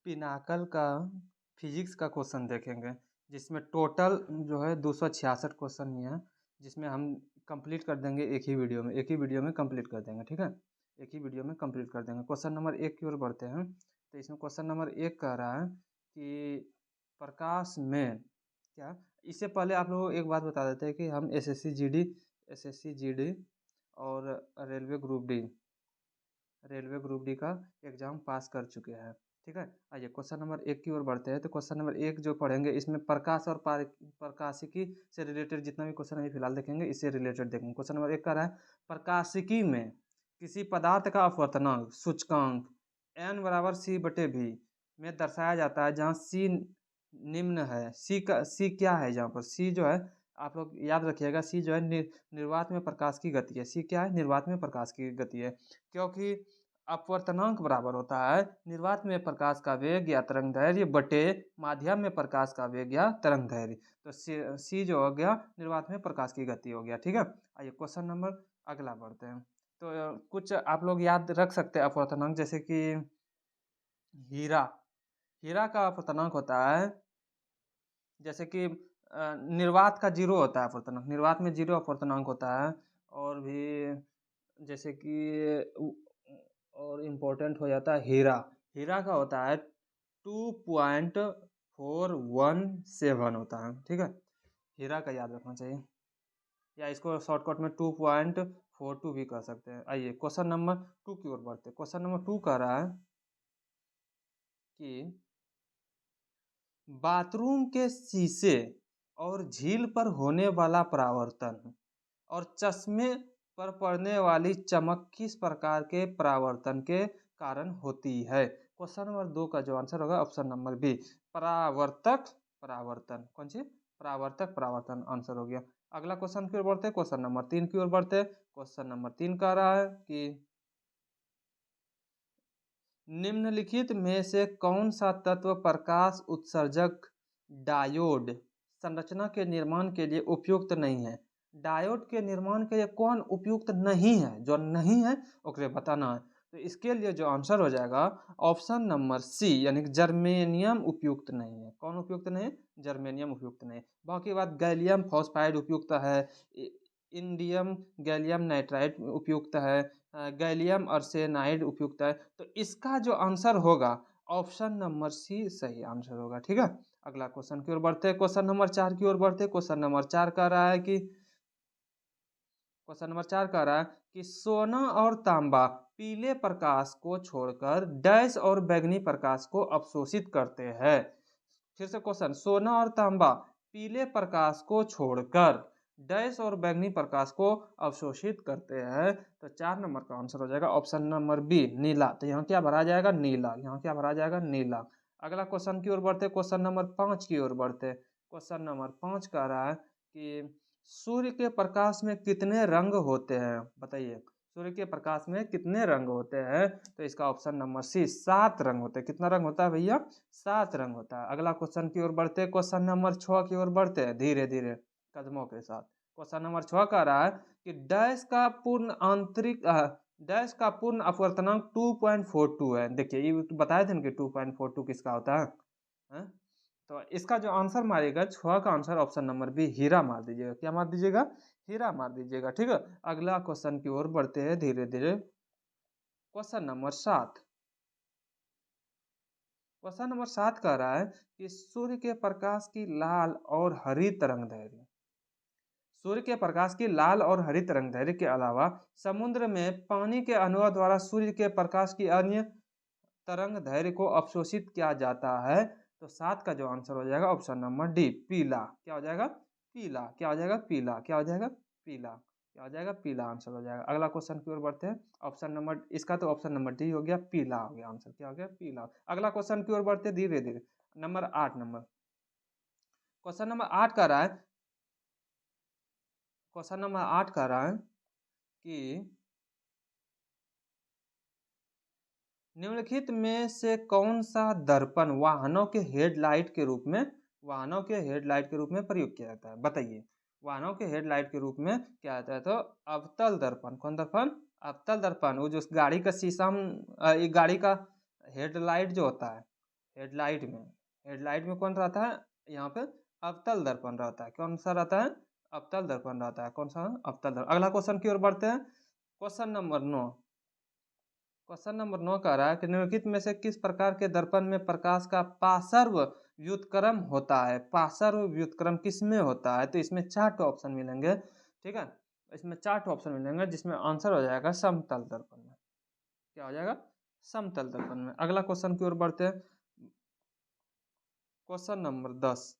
Pinnacle का physics का question देखेंगे, जिसमें टोटल जो है 266 क्वेश्चन ही है, जिसमें हम कंप्लीट कर देंगे एक ही वीडियो में कंप्लीट कर देंगे। ठीक है, एक ही वीडियो में कंप्लीट कर देंगे। क्वेश्चन नंबर 1 की ओर बढ़ते हैं। तो इसमें क्वेश्चन नंबर 1 कह रहा है कि प्रकाश में क्या, इससे पहले आप लोगों को एक बात बता देते हैं कि हम एसएससी जीडी और रेलवे ग्रुप डी का एग्ज़ाम पास कर चुके हैं। ठीक है, आइए क्वेश्चन नंबर 1 की ओर बढ़ते हैं। तो क्वेश्चन नंबर 1 जो पढ़ेंगे, इसमें प्रकाश और प्रकाशिकी से रिलेटेड जितना भी क्वेश्चन अभी फिलहाल देखेंगे, इससे रिलेटेड देखेंगे। क्वेश्चन नंबर 1 का रहा है, प्रकाशिकी में किसी पदार्थ का अपवर्तनांक सूचकांक n बराबर c/v में दर्शाया जाता है, जहाँ c निम्न है। c क्या है, जहाँ पर c जो है, आप लोग याद रखिएगा, c जो है निर्वात में प्रकाश की गति है। c क्या है, निर्वात में प्रकाश की गति है, क्योंकि अपवर्तनांक बराबर होता है निर्वात में प्रकाश का वेग या तरंग दैर्घ्य बटे माध्यम में प्रकाश का वेग या तरंग दैर्घ्य। तो सी जो हो गया निर्वात में प्रकाश की गति हो गया। ठीक है, आइए क्वेश्चन नंबर अगला बढ़ते हैं। तो कुछ आप लोग याद रख सकते हैं अपवर्तनांक, जैसे कि हीरा हीरा का अपवर्तनांक होता है, जैसे कि निर्वात का जीरो होता है अपवर्तनांक, निर्वात में जीरो अपवर्तनांक होता है। और भी जैसे कि और इम्पोर्टेंट हो जाता है हीरा का होता है 2.417 होता है। ठीक है, हीरा का याद रखना चाहिए, या इसको शॉर्टकट में 2.42 भी कह सकते हैं। आइए क्वेश्चन नंबर 2 की ओर बढ़ते हैं। क्वेश्चन नंबर 2 कह रहा है कि बाथरूम के शीशे और झील पर होने वाला परावर्तन और चश्मे पर पड़ने वाली चमक किस प्रकार के परावर्तन के कारण होती है। क्वेश्चन नंबर 2 का जो आंसर होगा ऑप्शन नंबर बी, परावर्तक परावर्तन। कौन सी, परावर्तक परावर्तन आंसर हो गया। अगला क्वेश्चन की ओर बढ़ते हैं, क्वेश्चन नंबर 3 की ओर बढ़ते हैं। क्वेश्चन नंबर 3 कह रहा है कि निम्नलिखित में से कौन सा तत्व प्रकाश उत्सर्जक डायोड संरचना के निर्माण के लिए उपयुक्त नहीं है। डायोड के निर्माण के लिए कौन उपयुक्त नहीं है, जो नहीं है ओकरे बताना है। तो इसके लिए जो आंसर हो जाएगा ऑप्शन नंबर सी, यानी कि जर्मेनियम उपयुक्त नहीं है। कौन उपयुक्त नहीं है, जर्मेनियम उपयुक्त नहीं। बाकी बात गैलियम फॉस्फाइड उपयुक्त है, इंडियम गैलियम नाइट्राइड उपयुक्त है, गैलियम आर्सेनाइड उपयुक्त है। तो इसका जो आंसर होगा ऑप्शन नंबर सी सही आंसर होगा। ठीक है, अगला क्वेश्चन की ओर बढ़ते हैं। क्वेश्चन नंबर 4 की ओर बढ़ते हैं। क्वेश्चन नंबर 4 कह रहा है कि सोना और तांबा पीले प्रकाश को छोड़कर डैश और बैंगनी प्रकाश को अवशोषित करते हैं। फिर से क्वेश्चन, सोना और तांबा पीले प्रकाश को छोड़कर डैश और बैंगनी प्रकाश को अवशोषित करते हैं। तो 4 नंबर का आंसर हो जाएगा ऑप्शन नंबर बी, नीला। तो यहाँ क्या भरा जाएगा, नीला। यहाँ क्या भरा जाएगा, नीला। अगला क्वेश्चन की ओर बढ़ते, क्वेश्चन नंबर 5 की ओर बढ़ते। क्वेश्चन नंबर 5 कह रहा है कि सूर्य के प्रकाश में कितने रंग होते हैं, बताइए। सूर्य के प्रकाश में कितने रंग होते हैं। तो इसका ऑप्शन नंबर सी, 7 रंग होते हैं। कितना रंग होता है भैया, 7 रंग होता है। अगला क्वेश्चन की ओर बढ़ते हैं। क्वेश्चन नंबर 6 की ओर बढ़ते हैं धीरे धीरे कदमों के साथ। क्वेश्चन नंबर 6 कह रहा है कि डैश का पूर्ण अपवर्तनांक 2.42 है। देखिए ये तो बताए थे ना कि 2.42 किसका होता है? तो इसका जो आंसर मारेगा 6 का आंसर ऑप्शन नंबर बी, हीरा मार दीजिएगा। क्या मार दीजिएगा, हीरा मार दीजिएगा। ठीक है, अगला क्वेश्चन की ओर बढ़ते हैं धीरे धीरे। क्वेश्चन नंबर 7 कह रहा है कि सूर्य के प्रकाश की लाल और हरी तरंग दैर्घ्य, सूर्य के प्रकाश की लाल और हरी तरंग दैर्घ्य के अलावा समुद्र में पानी के अणुओं द्वारा सूर्य के प्रकाश की अन्य तरंग दैर्घ्य को अवशोषित किया जाता है। तो 7 का जो आंसर हो जाएगा ऑप्शन नंबर डी, पीला। क्या हो जाएगा, पीला। क्या हो जाएगा, पीला। क्या हो जाएगा, पीला। क्या हो जाएगा, पीला आंसर हो जाएगा। अगला क्वेश्चन की ओर बढ़ते हैं। ऑप्शन नंबर, इसका तो ऑप्शन नंबर डी हो गया, पीला हो गया आंसर। क्या हो गया, पीला। अगला क्वेश्चन की ओर बढ़ते धीरे धीरे। नंबर 8 क्वेश्चन नंबर 8 कह रहा है कि निम्नलिखित में से कौन सा दर्पण वाहनों के हेडलाइट के रूप में प्रयोग किया जाता है, बताइए। वाहनों के हेडलाइट के रूप में क्या आता है, तो अवतल दर्पण। कौन दर्पण, अवतल दर्पण। वो जो गाड़ी का शीशा गाड़ी का हेडलाइट जो होता है, हेडलाइट में कौन रहता है, यहाँ पे अवतल दर्पण रहता है। कौन सा रहता है, अवतल दर्पण रहता है। कौन सा, अवतल दर्पण। अगला क्वेश्चन की ओर बढ़ते हैं। Question number 9। क्वेश्चन नंबर 9 कह रहा है कि निम्नलिखित में से किस प्रकार के दर्पण में प्रकाश का पार्श्व व्युत्क्रम होता है। पार्श्व व्युत्क्रम किस में होता है, तो इसमें 4 ऑप्शन मिलेंगे। ठीक है, इसमें 4 ऑप्शन मिलेंगे, जिसमें आंसर हो जाएगा समतल दर्पण में। क्या हो जाएगा, समतल दर्पण में। अगला क्वेश्चन की ओर बढ़ते हैं। क्वेश्चन नंबर 10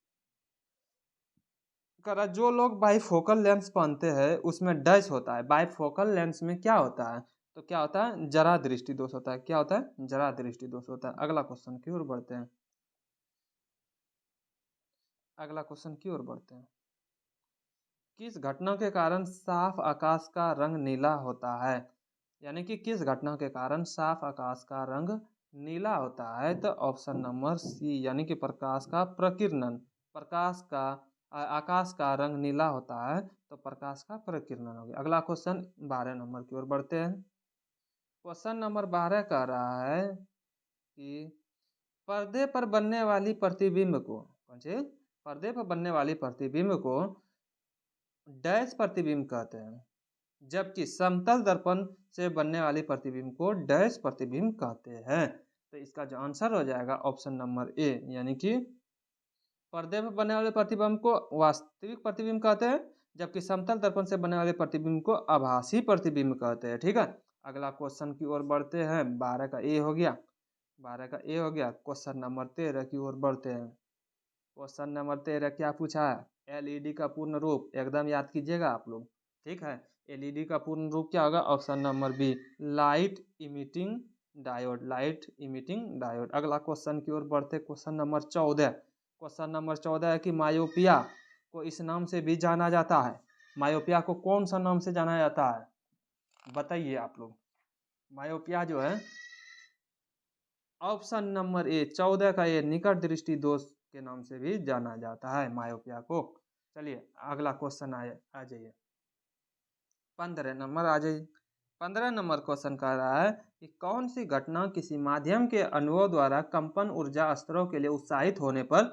करा, जो लोग बाइफोकल लेंस पहनते हैं उसमें डैश होता है। बाइफोकल लेंस में क्या होता है, तो क्या होता है, जरा दृष्टि दोष होता है। क्या होता है, जरा दृष्टि दोष होता है। अगला क्वेश्चन की ओर बढ़ते हैं। अगला क्वेश्चन की ओर बढ़ते हैं। किस घटना के कारण साफ आकाश का रंग नीला होता है। यानी कि किस घटना के कारण साफ आकाश का रंग नीला होता है, तो ऑप्शन नंबर सी, यानी कि प्रकाश का प्रकीर्णन। प्रकाश का आकाश का रंग नीला होता है, तो प्रकाश का प्रकीर्णन हो गया। अगला क्वेश्चन 12 नंबर की ओर बढ़ते हैं। क्वेश्चन नंबर 12 कह रहा है कि पर्दे पर बनने वाली प्रतिबिंब को, कौन सी, पर्दे पर बनने वाली प्रतिबिंब को डैश प्रतिबिंब कहते हैं, जबकि समतल दर्पण से बनने वाली प्रतिबिंब को डैश प्रतिबिंब कहते हैं। तो इसका जो आंसर हो जाएगा ऑप्शन नंबर ए, यानी कि पर्दे पर बनने वाले प्रतिबिंब को वास्तविक प्रतिबिंब कहते हैं, जबकि समतल दर्पण से बनने वाले प्रतिबिंब को आभासी प्रतिबिंब कहते हैं। ठीक है, अगला क्वेश्चन की ओर बढ़ते हैं। 12 का ए हो गया, 12 का ए हो गया। क्वेश्चन नंबर 13 की ओर बढ़ते हैं। क्वेश्चन नंबर 13 क्या पूछा है, एलईडी का पूर्ण रूप, एकदम याद कीजिएगा आप लोग। ठीक है, एलईडी का पूर्ण रूप क्या होगा, option number B, light emitting diode. Light emitting diode. अगला क्वेश्चन की ओर बढ़ते। Question number 14। क्वेश्चन नंबर 14 है कि मायोपिया को इस नाम से भी जाना जाता है। मायोपिया को कौन सा नाम से जाना जाता है, बताइए आप लोग। मायोपिया जो है, ऑप्शन नंबर ए 14 का ये निकट दृष्टि दोष के नाम से भी जाना जाता है मायोपिया को। चलिए अगला क्वेश्चन आ जाइए। 15 नंबर आ जाइए। 15 नंबर क्वेश्चन कह रहा है कि कौन सी घटना किसी माध्यम के अणुओं द्वारा कंपन ऊर्जा स्तरों के लिए उत्साहित होने पर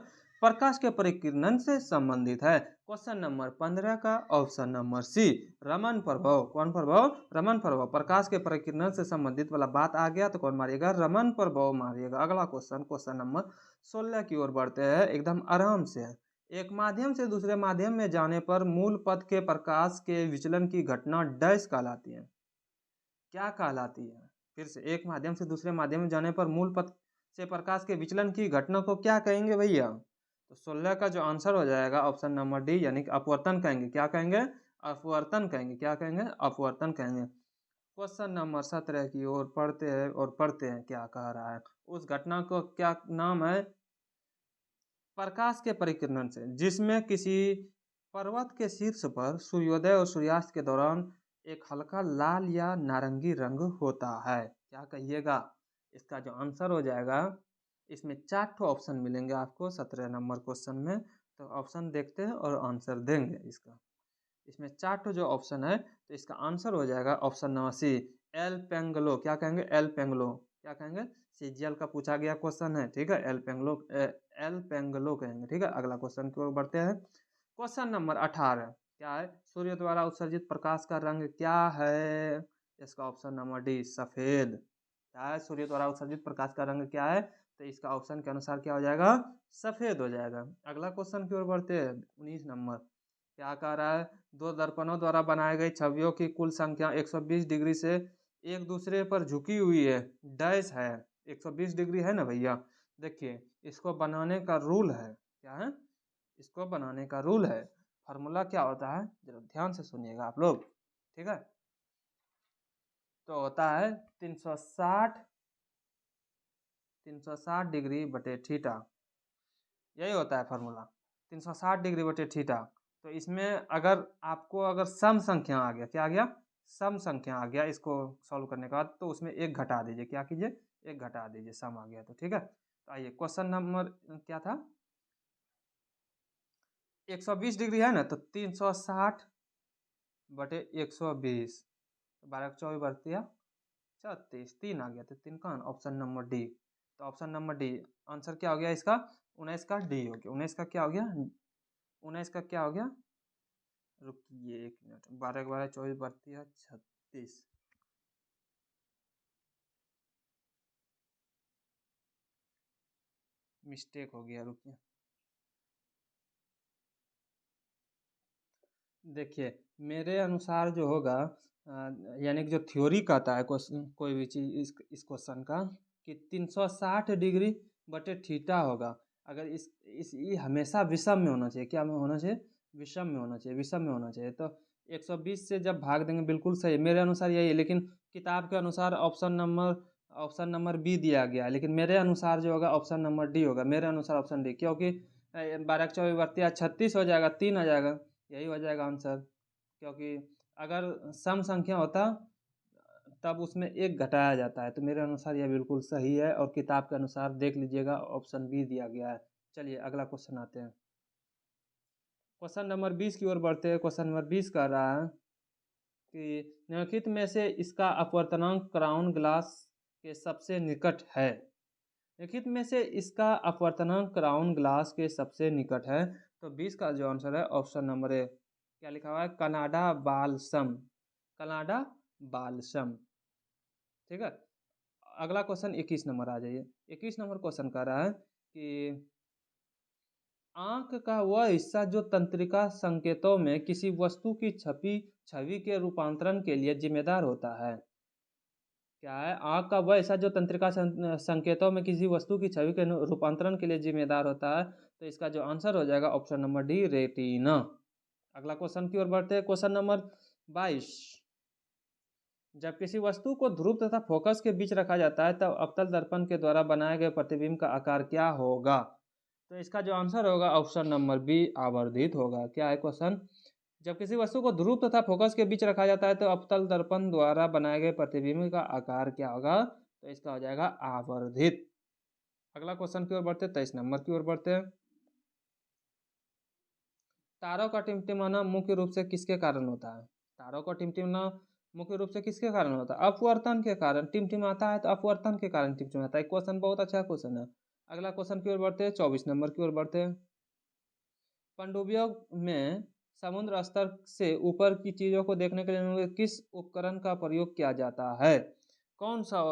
प्रकाश के परिकीर्णन से संबंधित है। क्वेश्चन नंबर 15 का ऑप्शन नंबर सी, रमन प्रभाव। कौन प्रभाव, रमन प्रभाव। प्रकाश के परिकीर्णन से संबंधित वाला बात आ गया तो कौन मारिएगा, रमन प्रभाव मारिएगा। अगला क्वेश्चन, क्वेश्चन नंबर 16 की ओर बढ़ते हैं, एकदम आराम से। एक माध्यम से दूसरे माध्यम में जाने पर मूल पथ के प्रकाश के विचलन की घटना डैश कहलाती है। क्या कहलाती है, फिर से, एक माध्यम से दूसरे माध्यम में जाने पर मूल पथ से प्रकाश के विचलन की घटना को क्या कहेंगे भैया, तो 16 का जो आंसर हो जाएगा ऑप्शन नंबर डी, यानी कि अपवर्तन कहेंगे। क्या कहेंगे, अपवर्तन कहेंगे। क्या कहेंगे, अपवर्तन कहेंगे। क्वेश्चन नंबर 17 की ओर पढ़ते हैं और पढ़ते हैं क्या कह रहा है। उस घटना को क्या नाम है, प्रकाश के परिकीर्णन से, जिसमें किसी पर्वत के शीर्ष पर सूर्योदय और सूर्यास्त के दौरान एक हल्का लाल या नारंगी रंग होता है। क्या कहिएगा, इसका जो आंसर हो जाएगा, इसमें 4 ऑप्शन मिलेंगे आपको 17 नंबर क्वेश्चन में। तो ऑप्शन देखते हैं और आंसर देंगे इसका। इसमें 4 जो ऑप्शन है, तो इसका आंसर हो जाएगा ऑप्शन नंबर सी, एल पेंगलो। क्या कहेंगे, एल पेंगलो। क्या कहेंगे, सीजीएल का पूछा गया क्वेश्चन है। ठीक है, एल पेंगलो, एल पेंगलो कहेंगे। ठीक है, अगला क्वेश्चन की ओर बढ़ते हैं। क्वेश्चन नंबर 18 क्या है, सूर्य द्वारा उत्सर्जित प्रकाश का रंग क्या है, इसका ऑप्शन नंबर डी, सफेद। क्या है, सूर्य द्वारा उत्सर्जित प्रकाश का रंग क्या है, तो इसका ऑप्शन के अनुसार क्या हो जाएगा, सफेद हो जाएगा। अगला क्वेश्चन की ओर बढ़ते हैं। 19 नंबर क्या कह रहा है, दो दर्पणों द्वारा बनाई गई छवियों की कुल संख्या 120 डिग्री से एक दूसरे पर झुकी हुई है, डैश है। 120 डिग्री है ना भैया, देखिए इसको बनाने का रूल है। क्या है, इसको बनाने का रूल है, फार्मूला क्या होता है, जरा ध्यान से सुनिएगा आप लोग। ठीक है, तो होता है 360 डिग्री बटे थीटा, यही होता है फार्मूला, 360 डिग्री बटे थीटा। तो इसमें अगर आपको अगर सम संख्या आ गया, क्या आ गया, सम संख्या आ गया, इसको सॉल्व करने के बाद, तो उसमें एक घटा दीजिए। क्या कीजिए, एक घटा दीजिए, सम आ गया तो। ठीक है, तो आइए क्वेश्चन नंबर क्या था, 120 डिग्री है ना, तो 360 बटे 120, 12 24 बरतिया 36, 3 आ गया, तो 3 का ऑप्शन नंबर डी। तो ऑप्शन नंबर डी आंसर क्या हो गया इसका? 19 का डी हो गया। 19 का क्या हो गया? 19 का क्या हो गया? रुकिए 1 मिनट। 12 12 24 32 36 मिस्टेक हो गया, रुकिए। देखिए मेरे अनुसार जो होगा यानी कि जो थ्योरी कहता है क्वेश्चन कोई भी चीज़ इस क्वेश्चन का कि 360 डिग्री बटे थीटा होगा। अगर इस ये हमेशा विषम में होना चाहिए। क्या में होना चाहिए? विषम में होना चाहिए, विषम में होना चाहिए। तो 120 से जब भाग देंगे बिल्कुल सही, मेरे अनुसार यही है। लेकिन किताब के अनुसार ऑप्शन नंबर बी दिया गया है, लेकिन मेरे अनुसार जो होगा ऑप्शन नंबर डी होगा। मेरे अनुसार ऑप्शन डी, क्योंकि 12 24 32 36 हो जाएगा, 3 आ जाएगा, यही हो जाएगा आंसर। क्योंकि अगर सम संख्या होता तब उसमें एक घटाया जाता है। तो मेरे अनुसार यह बिल्कुल सही है और किताब के अनुसार देख लीजिएगा ऑप्शन बी दिया गया है। चलिए अगला क्वेश्चन आते हैं। क्वेश्चन नंबर 20 की ओर बढ़ते हैं। क्वेश्चन नंबर 20 कह रहा है कि निम्नलिखित में से इसका अपवर्तनांक क्राउन ग्लास के सबसे निकट है। निम्नलिखित में से इसका अपवर्तनांक क्राउन ग्लास के सबसे निकट है। तो 20 का जो आंसर है ऑप्शन नंबर ए, क्या लिखा हुआ है? Canada balsam. कनाडा बालसम, ठीक है। अगला क्वेश्चन 21 नंबर आ जाइए। 21 नंबर क्वेश्चन कह रहा है कि आंख का वह हिस्सा जो तंत्रिका संकेतों में किसी वस्तु की छवि के रूपांतरण के लिए जिम्मेदार होता है। क्या है? आंख का वह हिस्सा जो तंत्रिका संकेतों में किसी वस्तु की छवि के रूपांतरण के लिए जिम्मेदार होता है। तो इसका जो आंसर हो जाएगा ऑप्शन नंबर डी, रेटिना। अगला क्वेश्चन की ओर बढ़ते हैं। क्वेश्चन नंबर 22, जब किसी वस्तु को ध्रुव तथा फोकस के बीच रखा जाता है तब अवतल दर्पण के द्वारा बनाए गए प्रतिबिंब का आकार क्या होगा? तो इसका जो आंसर होगा ऑप्शन नंबर बी, आवर्धित होगा। क्या है क्वेश्चन? जब किसी वस्तु को ध्रुव तथा फोकस के बीच रखा जाता है तो अवतल दर्पण द्वारा बनाए गए प्रतिबिंब का आकार क्या होगा? तो इसका हो जाएगा आवर्धित। अगला क्वेश्चन की ओर बढ़ते हैं। 23 नंबर की ओर बढ़ते हैं। तारों का टिमटिमाना मुख्य रूप से किसके कारण होता है? तारों का टिमटिमाना मुख्य रूप से किसके कारण होता है? अपवर्तन के कारण। टिमटिमाता है तो अपवर्तन के कारण टिमटिमाता है। क्वेश्चन बहुत अच्छा क्वेश्चन है। अगला क्वेश्चन की ओर बढ़ते हैं। 24 नंबर की ओर बढ़ते हैं। पनडुब्बियों में समुद्र स्तर से ऊपर की चीजों को देखने के लिए किस उपकरण का प्रयोग किया जाता है? कौन सा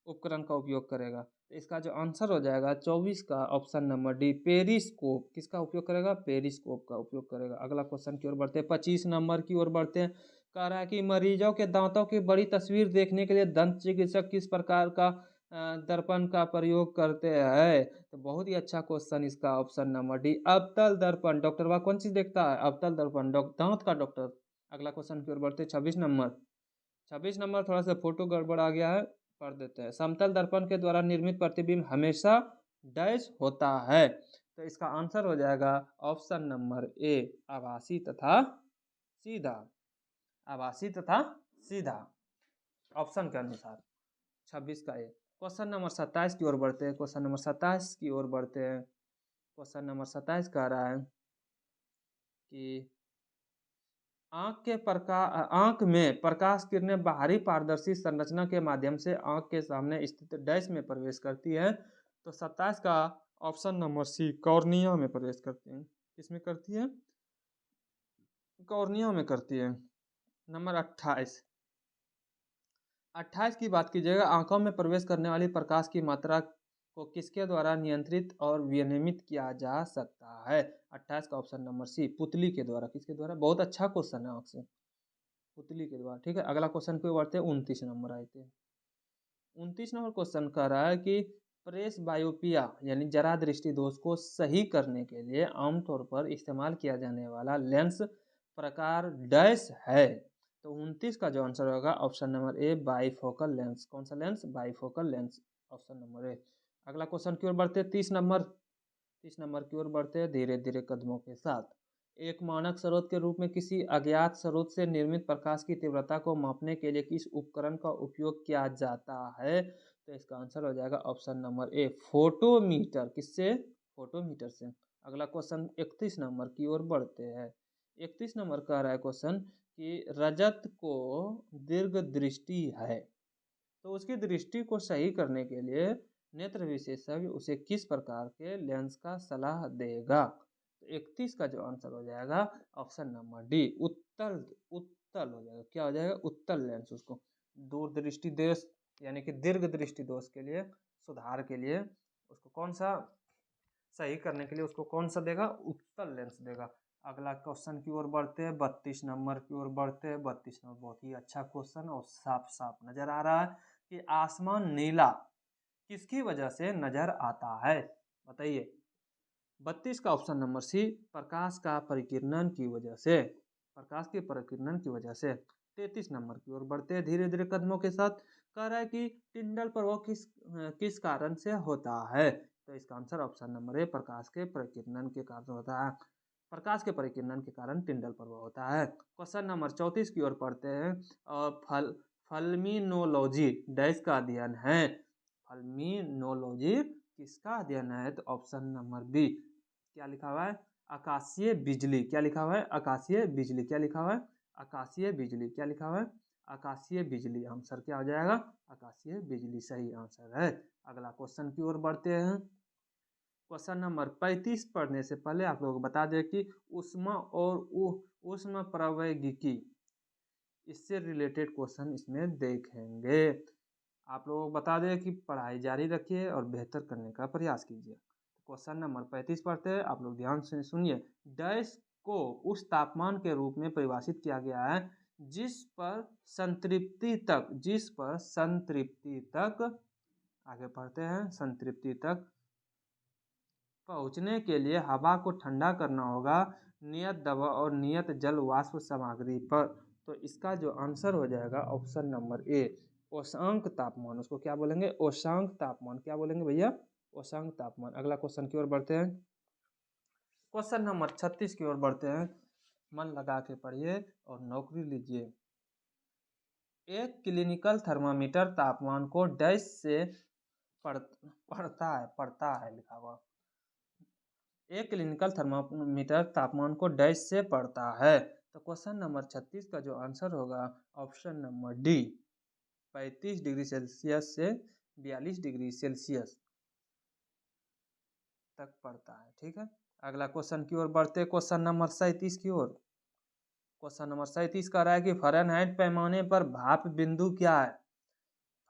उपकरण का उपयोग करेगा? तो इसका जो आंसर हो जाएगा 24 का ऑप्शन नंबर डी, पेरिस्कोप। किसका उपयोग करेगा? पेरिस्कोप का उपयोग करेगा। अगला क्वेश्चन की ओर बढ़ते हैं। 25 नंबर की ओर बढ़ते हैं। कह रहा है कि मरीजों के दांतों की बड़ी तस्वीर देखने के लिए दंत चिकित्सक किस प्रकार का दर्पण का प्रयोग करते हैं? तो बहुत ही अच्छा क्वेश्चन इसका ऑप्शन नंबर डी, अवतल दर्पण। डॉक्टर वह कौन चीज देखता है? अवतल दर्पण, दांत का डॉक्टर। अगला क्वेश्चन की ओर बढ़ते हैं। 26 नंबर। 26 नंबर थोड़ा सा फोटो गड़बड़ आ गया है, पढ़ देते हैं। समतल दर्पण के द्वारा निर्मित प्रतिबिंब हमेशा डैश होता है। तो इसका आंसर हो जाएगा ऑप्शन नंबर ए, आभासी तथा सीधा। आभासी तथा सीधा, ऑप्शन के अनुसार 26 का ए। क्वेश्चन नंबर 27 की ओर बढ़ते हैं। क्वेश्चन नंबर 27 की ओर बढ़ते हैं। क्वेश्चन नंबर 27 कह रहा है कि आंख में प्रकाश किरणें बाहरी पारदर्शी संरचना के माध्यम से आंख के सामने स्थित डैश में प्रवेश करती है। तो 27 का ऑप्शन नंबर सी, कॉर्निया में प्रवेश करती है। किसमें करती है? कॉर्निया में करती है। नंबर 28। 28 की बात कीजिएगा। आंखों में प्रवेश करने वाली प्रकाश की मात्रा को किसके द्वारा नियंत्रित और विनियमित किया जा सकता है? 28 का ऑप्शन नंबर सी, पुतली के द्वारा। किसके द्वारा? बहुत अच्छा क्वेश्चन है आपसे। पुतली के द्वारा, ठीक है। अगला क्वेश्चन पे बढ़ते हैं। 29 नंबर आए थे। 29 नंबर क्वेश्चन कह रहा है कि प्रेस बायोपिया यानी जरा दृष्टि दोष को सही करने के लिए आमतौर पर इस्तेमाल किया जाने वाला लेंस प्रकार डैश है। तो 29 का जो आंसर होगा ऑप्शन नंबर ए, बाईफोकल लेंस। कौन सा lens? Bifocal lens, option number ए। अगला क्वेश्चन की ओर बढ़ते हैं। 30 नंबर। 30 नंबर की ओर बढ़ते हैं धीरे धीरे कदमों के साथ। एक मानक स्रोत के रूप में किसी अज्ञात स्रोत से निर्मित प्रकाश की तीव्रता को मापने के लिए किस उपकरण का उपयोग किया जाता है? तो इसका आंसर हो जाएगा ऑप्शन नंबर ए, फोटोमीटर। किससे? फोटोमीटर से। अगला क्वेश्चन 31 नंबर की ओर बढ़ते हैं। 31 नंबर का रहा है क्वेश्चन कि रजत को दीर्घ दृष्टि है, तो उसकी दृष्टि को सही करने के लिए नेत्र विशेषज्ञ उसे किस प्रकार के लेंस का सलाह देगा? तो 31 का जो आंसर हो जाएगा ऑप्शन नंबर डी, उत्तल उत्तल हो जाएगा। क्या हो जाएगा? उत्तल लेंस। उसको दूरदृष्टि दोष यानी कि दीर्घ दृष्टि दोष के लिए सुधार के लिए उसको कौन सा सही करने के लिए उसको कौन सा देगा? उत्तल लेंस देगा। अगला क्वेश्चन की ओर बढ़ते हैं, 32 नंबर की ओर बढ़ते हैं। 32 नंबर बहुत ही अच्छा क्वेश्चन और साफ साफ नजर आ रहा है कि आसमान नीला किसकी वजह से नजर आता है? बताइए। 32 का ऑप्शन नंबर सी, प्रकाश का परिकिरणन की वजह से। प्रकाश के परिकिरणन की वजह से। 33 नंबर की ओर बढ़ते हैं धीरे धीरे कदमों के साथ। कह रहा है कि टिंडल प्रभाव किस कारण से होता है? तो इसका आंसर ऑप्शन नंबर ए, प्रकाश के परिकिरणन के कारण होता है। प्रकाश के परिकिरणन के कारण टिंडल प्रभाव होता है। क्वेश्चन नंबर 34 की ओर पढ़ते हैं। और फल्मिनोलॉजी डैश का अध्ययन है। फल्मिनोलॉजी किसका अध्ययन है? तो ऑप्शन नंबर बी, क्या लिखा हुआ है? आकाशीय बिजली। क्या लिखा हुआ है? आकाशीय बिजली। क्या लिखा हुआ है? आकाशीय बिजली। क्या लिखा हुआ है? आकाशीय बिजली। आंसर क्या हो जाएगा? आकाशीय बिजली सही आंसर है। अगला क्वेश्चन की ओर बढ़ते हैं। क्वेश्चन नंबर 35 पढ़ने से पहले आप लोग बता दें कि ऊष्मा और ऊष्मा प्रवैगिकी, इससे रिलेटेड क्वेश्चन इसमें देखेंगे। आप लोग बता दें कि पढ़ाई जारी रखिए और बेहतर करने का प्रयास कीजिए। क्वेश्चन नंबर 35 पढ़ते हैं, आप लोग ध्यान से सुनिए। डैश को उस तापमान के रूप में परिभाषित किया गया है जिस पर संतृप्ति तक आगे पढ़ते हैं, संतृप्ति तक पहुंचने के लिए हवा को ठंडा करना होगा नियत दबाव और नियत जल वाष्प सामग्री पर। तो इसका जो आंसर हो जाएगा ऑप्शन नंबर ए, औशांक तापमान। उसको क्या बोलेंगे? औशांक तापमान। क्या बोलेंगे भैया? औशांक तापमान। अगला क्वेश्चन की ओर बढ़ते हैं। क्वेश्चन नंबर 36 की ओर बढ़ते हैं। मन लगा के पढ़िए और नौकरी लीजिए। एक क्लिनिकल थर्मामीटर तापमान को डैश से पढ़ता है लिखा हुआ। एक क्लिनिकल थर्मामीटर तापमान को डैश से पढ़ता है। तो क्वेश्चन नंबर 36 का जो आंसर होगा option number D, 35 degree Celsius से 42 डिग्री सेल्सियस तक पड़ता है। ठीक है। अगला क्वेश्चन की ओर बढ़ते, क्वेश्चन नंबर 37 की ओर। क्वेश्चन नंबर 37 कह रहा है कि फ़ारेनहाइट पैमाने पर भाप बिंदु क्या है?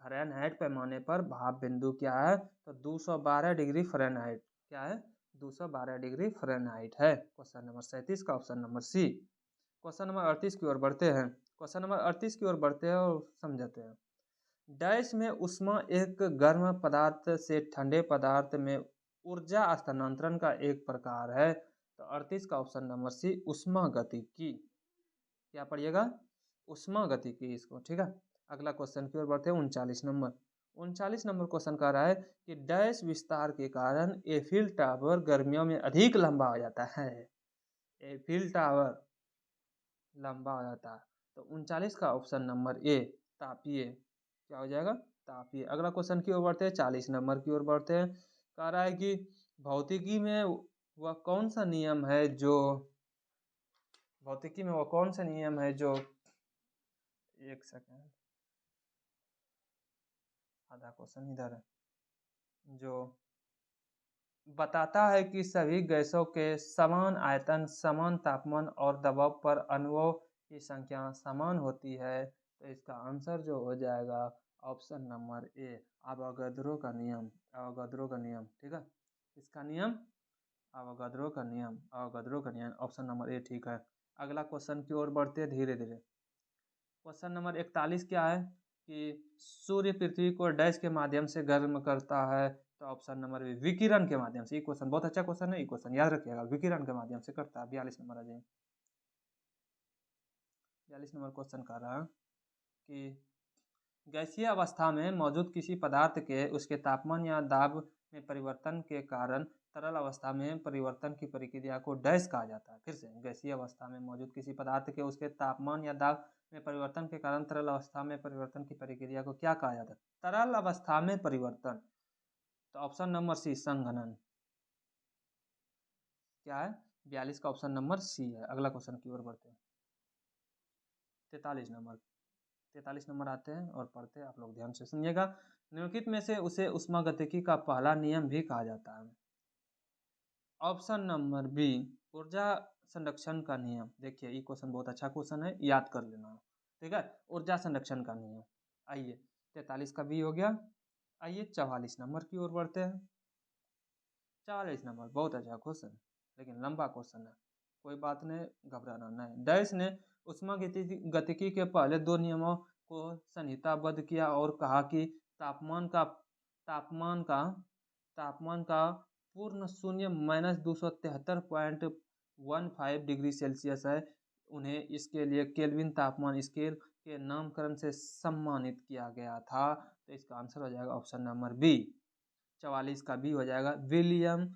फ़ारेनहाइट पैमाने पर भाप बिंदु क्या है? तो 212 डिग्री फ़ारेनहाइट। क्या है? 212 डिग्री फ़ारेनहाइट है। क्वेश्चन नंबर 37 का option number C. Question number 38 की ओर बढ़ते हैं। क्वेश्चन नंबर 38 की ओर बढ़ते हैं और समझते हैं। डैश में ऊष्मा एक गर्म पदार्थ से ठंडे पदार्थ में ऊर्जा स्थानांतरण का एक प्रकार है। तो 38 का ऑप्शन नंबर सी, ऊष्मा गतिकी। क्या पढ़िएगा? ऊष्मा गतिकी इसको। ठीक है। अगला क्वेश्चन की ओर बढ़ते हैं। 39 नंबर क्वेश्चन कह रहा है कि डैश विस्तार के कारण एफिल टावर गर्मियों में अधिक लंबा हो जाता है। एफिल टावर लंबा हो जाता है। तो 39 का ऑप्शन नंबर ए, तापीय। क्या हो जाएगा? तापीय। अगला क्वेश्चन की ओर बढ़ते हैं। 40 नंबर की ओर बढ़ते हैं। कह रहा है कि भौतिकी में वह कौन सा नियम है जो भौतिकी में वह कौन सा नियम है जो एक सेकेंड, आधा क्वेश्चन इधर है, जो बताता है कि सभी गैसों के समान आयतन, समान तापमान और दबाव पर अणुओं की संख्या समान होती है। तो इसका आंसर जो हो जाएगा ऑप्शन नंबर ए, अवोगाद्रो का नियम। अवोगाद्रो का नियम। ठीक है। इसका नियम अवोगाद्रो का नियम। अवोगाद्रो का नियम ऑप्शन नंबर ए ठीक है। अगला क्वेश्चन की ओर बढ़ते हैं धीरे धीरे। क्वेश्चन नंबर 41 क्या है कि सूर्य पृथ्वी को डैश के माध्यम से गर्म करता है। तो ऑप्शन नंबर बी, विकिरण के माध्यम से। ये क्वेश्चन बहुत अच्छा क्वेश्चन है, ये क्वेश्चन याद रखिएगा, विकिरण के माध्यम से करता है। 42 नंबर आ जाए। 42 नंबर क्वेश्चन कह रहा है कि गैसीय अवस्था में मौजूद किसी पदार्थ के उसके तापमान या दाब में परिवर्तन के कारण तरल अवस्था में परिवर्तन की प्रक्रिया को डैश कहा जाता है। फिर से, गैसीय अवस्था में मौजूद किसी पदार्थ के उसके तापमान या दाब में परिवर्तन के कारण तरल अवस्था में परिवर्तन की प्रक्रिया को क्या कहा जाता है? तरल अवस्था में परिवर्तन। तो ऑप्शन नंबर सी, संघनन। क्या है? 42 का ऑप्शन नंबर सी है। अगला क्वेश्चन की ओर बढ़ते हैं। 43 नंबर आते हैं और पढ़ते हैं, आप लोग ध्यान से सुनिएगा। निम्नलिखित में से उसे ऊष्मागतिकी का पहला नियम भी कहा जाता है। ऑप्शन नंबर बी, ऊर्जा संरक्षण का नियम। देखिए ये क्वेश्चन बहुत अच्छा क्वेश्चन है, याद कर लेना। ठीक है, ऊर्जा संरक्षण का नियम। आइए 43 का बी हो गया। आइए 44 नंबर की ओर बढ़ते हैं। 44 नंबर बहुत अच्छा क्वेश्चन, लेकिन लंबा क्वेश्चन है, कोई बात नहीं, घबराना नहीं। डैश ने गतिकी के पहले दो नियमों को संहिताबद्ध किया और कहा कि तापमान का तापमान का पूर्ण शून्य -273.15 डिग्री सेल्सियस है। उन्हें इसके लिए केल्विन तापमान स्केल के नामकरण से सम्मानित किया गया था। तो इसका आंसर हो जाएगा ऑप्शन नंबर बी। 44 का बी हो जाएगा विलियम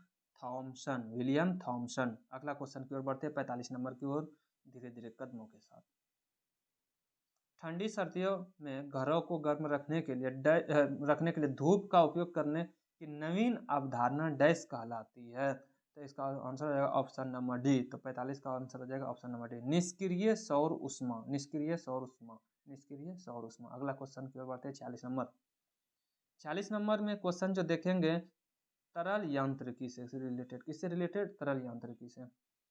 थॉमसन। अगला क्वेश्चन की ओर बढ़ते हैं 45 नंबर की ओर धीरे धीरे कदमों के साथ। ठंडी सर्दियों में घरों को गर्म रखने के लिए धूप का उपयोग करने की नवीन अवधारणा डैश कहलाती है। तो इसका आंसर हो जाएगा ऑप्शन नंबर डी। तो 45 का आंसर हो जाएगा ऑप्शन नंबर डी, निष्क्रिय सौर ऊष्मा। अगला क्वेश्चन की ओर बढ़ते हैं 46 नंबर। 46 नंबर में क्वेश्चन जो देखेंगे तरल यांत्रिकी से रिलेटेड। किससे रिलेटेड? तरल यांत्रिकी से।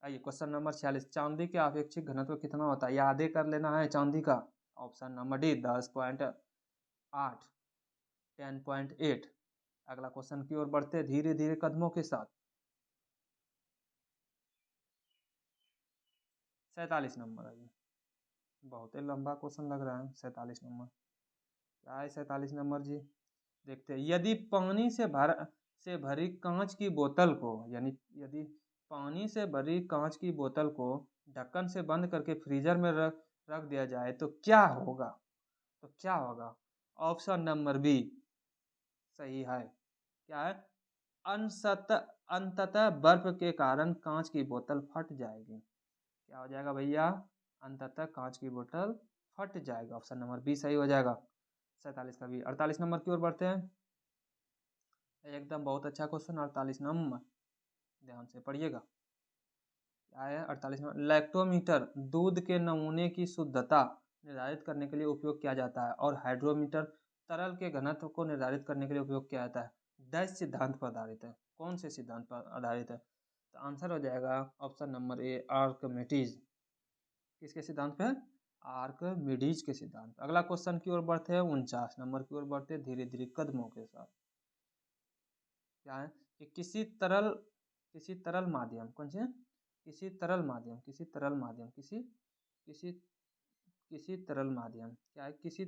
आइए क्वेश्चन नंबर 46, चांदी के अपेक्षित घनत्व कितना होता है? याद कर लेना है चांदी का। Option number D 10.8, 10.8। अगला क्वेश्चन की ओर बढ़ते धीरे धीरे कदमों के साथ। 47 नंबर। आइए बहुत ही लंबा क्वेश्चन लग रहा है 47 नंबर। क्या है 47 नंबर जी? देखते हैं। यदि पानी से भरी कांच की बोतल को, यानी यदि पानी से भरी कांच की बोतल को ढक्कन से बंद करके फ्रीजर में रख दिया जाए तो क्या होगा? ऑप्शन नंबर बी सही है। क्या है? अंततः बर्फ के कारण कांच की बोतल फट जाएगी। क्या हो जाएगा भैया? अंततः कांच की बोतल फट जाएगा। ऑप्शन नंबर बी सही हो जाएगा 47 का बी। 48 नंबर की ओर बढ़ते हैं। एकदम बहुत अच्छा क्वेश्चन 48 नंबर, ध्यान से पढ़िएगा। क्या है 48 नंबर? लैक्टोमीटर दूध के नमूने की शुद्धता निर्धारित करने के लिए उपयोग किया जाता है और हाइड्रोमीटर तरल के घनत्व को निर्धारित करने के लिए उपयोग किया जाता है। डैश सिद्धांत पर आधारित है। कौन से सिद्धांत पर आधारित है? तो आंसर हो जाएगा ऑप्शन नंबर ए आर्कमिडीज। किसके सिद्धांत पे? आर्कमिडीज के सिद्धांत। अगला क्वेश्चन की ओर बढ़ते हैं 49 नंबर की ओर बढ़ते हैं धीरे धीरे कदमों के साथ। क्या है कि किसी तरल माध्यम, कौन से? किसी तरल माध्यम क्या है? किसी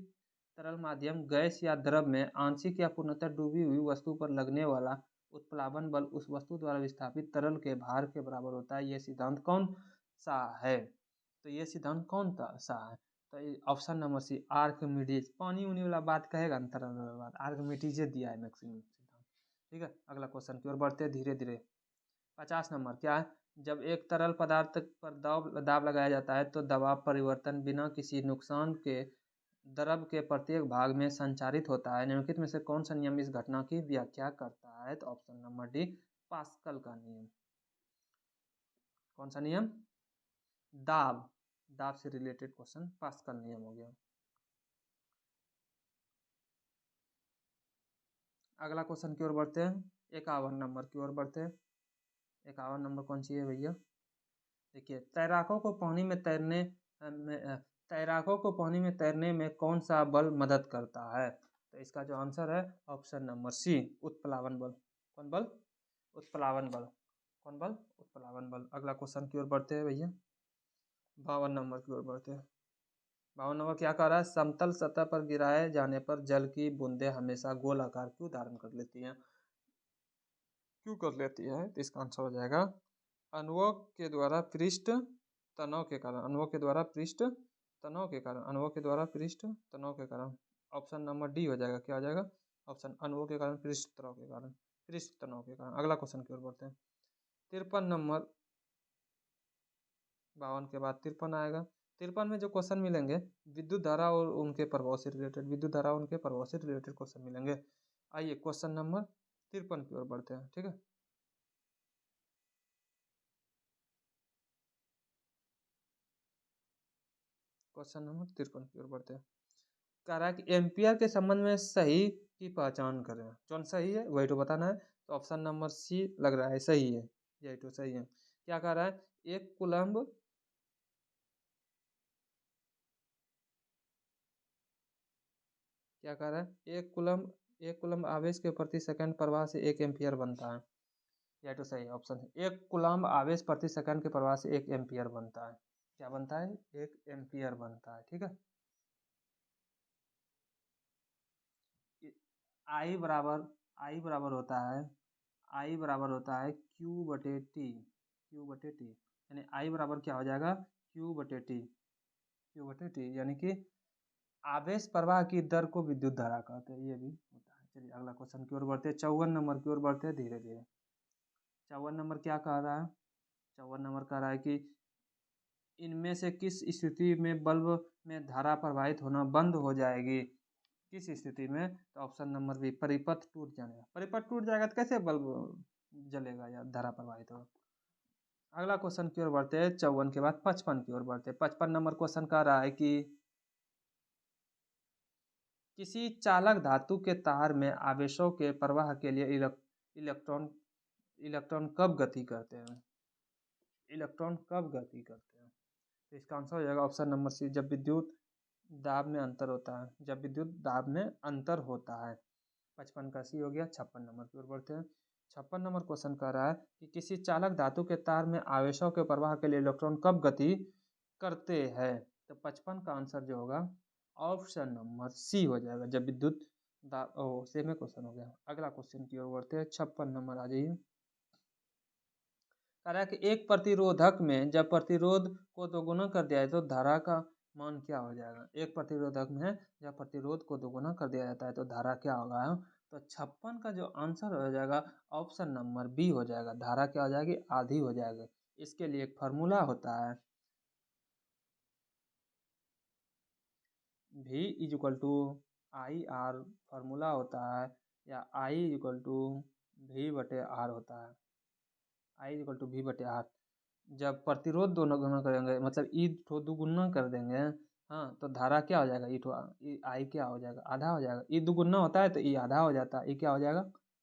तरल माध्यम गैस या द्रव में आंशिक या पूर्णतः डूबी हुई वस्तु पर लगने वाला उत्प्लावन बल उस वस्तु द्वारा विस्थापित तरल के भार के बराबर होता है। यह सिद्धांत कौन सा है? तो ये सिद्धांत कौन सा है? तो ऑप्शन नंबर सी आर्किमिडीज। पानी उनी वाला बात कहेगा ना, तरल वाला बात आर्किमिडीज दिया है मैक्सिमम सिद्धांत। ठीक है, अगला क्वेश्चन की ओर बढ़ते हैं धीरे धीरे। 50 नंबर। क्या है? जब एक तरल पदार्थ पर दाब लगाया जाता है तो दबाव परिवर्तन बिना किसी नुकसान के द्रव के प्रत्येक भाग में संचारित होता है। निम्नलिखित में से कौन सा नियम इस घटना की व्याख्या करता है? तो ऑप्शन नंबर डी पास्कल का नियम। कौन सा नियम? दाब से रिलेटेड क्वेश्चन, पास्कल नियम हो गया। अगला क्वेश्चन की ओर बढ़ते हैं 51 नंबर की ओर बढ़ते हैं। 51 नंबर कौन सी है भैया? देखिए, तैराकों को पानी में तैरने में कौन सा बल मदद करता है? तो इसका जो आंसर है ऑप्शन नंबर सी उत्प्लावन बल। कौन बल? उत्प्लावन बल। कौन बल? उत्प्लावन बल। अगला क्वेश्चन की ओर बढ़ते हैं भैया 52 नंबर की ओर बढ़ते हैं। 52 नंबर क्या कह रहा है? समतल सतह पर गिराए जाने पर जल की बूंदें हमेशा गोल आकार क्यों धारण कर लेती हैं? तो इसका आंसर हो जाएगा अणुओं के द्वारा पृष्ठ तनाव के कारण। ऑप्शन नंबर डी हो जाएगा। क्या हो जाएगा? ऑप्शन अणुओं के कारण पृष्ठ तनाव के कारण। अगला क्वेश्चन की ओर बढ़ते हैं 53 नंबर। 52 के बाद 53 आएगा। 53 में जो क्वेश्चन मिलेंगे विद्युत धारा और उनके प्रभाव से रिलेटेड क्वेश्चन मिलेंगे। आइए क्वेश्चन नंबर 53 की ओर बढ़ते हैं। ठीक है, क्वेश्चन नंबर 53 की ओर बढ़ते हैं। कह रहा है कि एम्पियर के संबंध में सही की पहचान करें। कौन सही है वही तो बताना है। तो ऑप्शन नंबर सी लग रहा है सही है, यही तो सही है। क्या कह रहा है, एक कूलम्ब क्या कह रहा है, एक कूलम्ब आवेश के प्रति सेकंड प्रवाह से 1 एम्पियर बनता है। यह तो सही है, ऑप्शन है, एक कूलम्ब आवेश प्रति सेकंड के प्रवाह से 1 एम्पियर बनता है। क्या बनता है, 1 एम्पियर बनता है, ठीक है। आई बराबर आई बराबर होता है आई बराबर होता है क्यू बटे टी, यानी आई बराबर क्या हो जाएगा, क्यू बटे टी यानी कि आवेश प्रवाह की दर को विद्युत धारा कहते हैं, ये भी होता है। चलिए अगला क्वेश्चन की ओर बढ़ते हैं, 54 नंबर की ओर बढ़ते हैं धीरे धीरे। 54 नंबर क्या कह रहा है, 54 नंबर कह रहा है कि इनमें से किस स्थिति में बल्ब में धारा प्रवाहित होना बंद हो जाएगी, किस स्थिति में। तो ऑप्शन नंबर बी, परिपथ टूट जाएगा। परिपथ टूट जाएगा तो कैसे बल्ब जलेगा या धारा प्रवाहित होगा। अगला क्वेश्चन की ओर बढ़ते हैं, 54 के बाद 55 की ओर बढ़ते हैं। 55 नंबर क्वेश्चन कह रहा है कि किसी चालक धातु के तार में आवेशों के प्रवाह के लिए इलेक्ट्रॉन इलेक्ट्रॉन कब गति करते हैं, तो इसका आंसर हो जाएगा ऑप्शन नंबर सी, जब विद्युत दाब में अंतर होता है, 55 का सी हो गया। 56 नंबर की ओर बढ़ते हैं। 56 नंबर क्वेश्चन कह रहा है कि किसी चालक धातु के तार में आवेशों के प्रवाह के लिए इलेक्ट्रॉन कब गति करते हैं। तो 55 का आंसर जो होगा ऑप्शन नंबर सी हो जाएगा, जब विद्युत दाब। सेम क्वेश्चन हो गया। अगला क्वेश्चन की ओर बढ़ते हैं, 56 नंबर आ जाइए। कह रहा है कि एक प्रतिरोधक में जब प्रतिरोध को दोगुना कर दिया जाए तो धारा का मान क्या हो जाएगा। एक प्रतिरोधक में जब प्रतिरोध को दोगुना कर दिया जाता है तो धारा क्या होगा। तो 56 का जो आंसर हो जाएगा ऑप्शन नंबर बी हो जाएगा, धारा क्या हो जाएगी, आधी हो जाएगी। इसके लिए एक फार्मूला होता है, V equal to I R formula होता है, या आई इक्वल टू वी बटे आर होता है। आई इक्वल टू वी बटे आर, जब प्रतिरोध दोनों गुना करेंगे मतलब ई ठो दुगुना कर देंगे, हाँ, तो धारा क्या हो जाएगा, आई क्या हो जाएगा, आधा हो जाएगा। ई दुगुना होता है तो ई आधा हो जाता है, ई क्या हो जाएगा,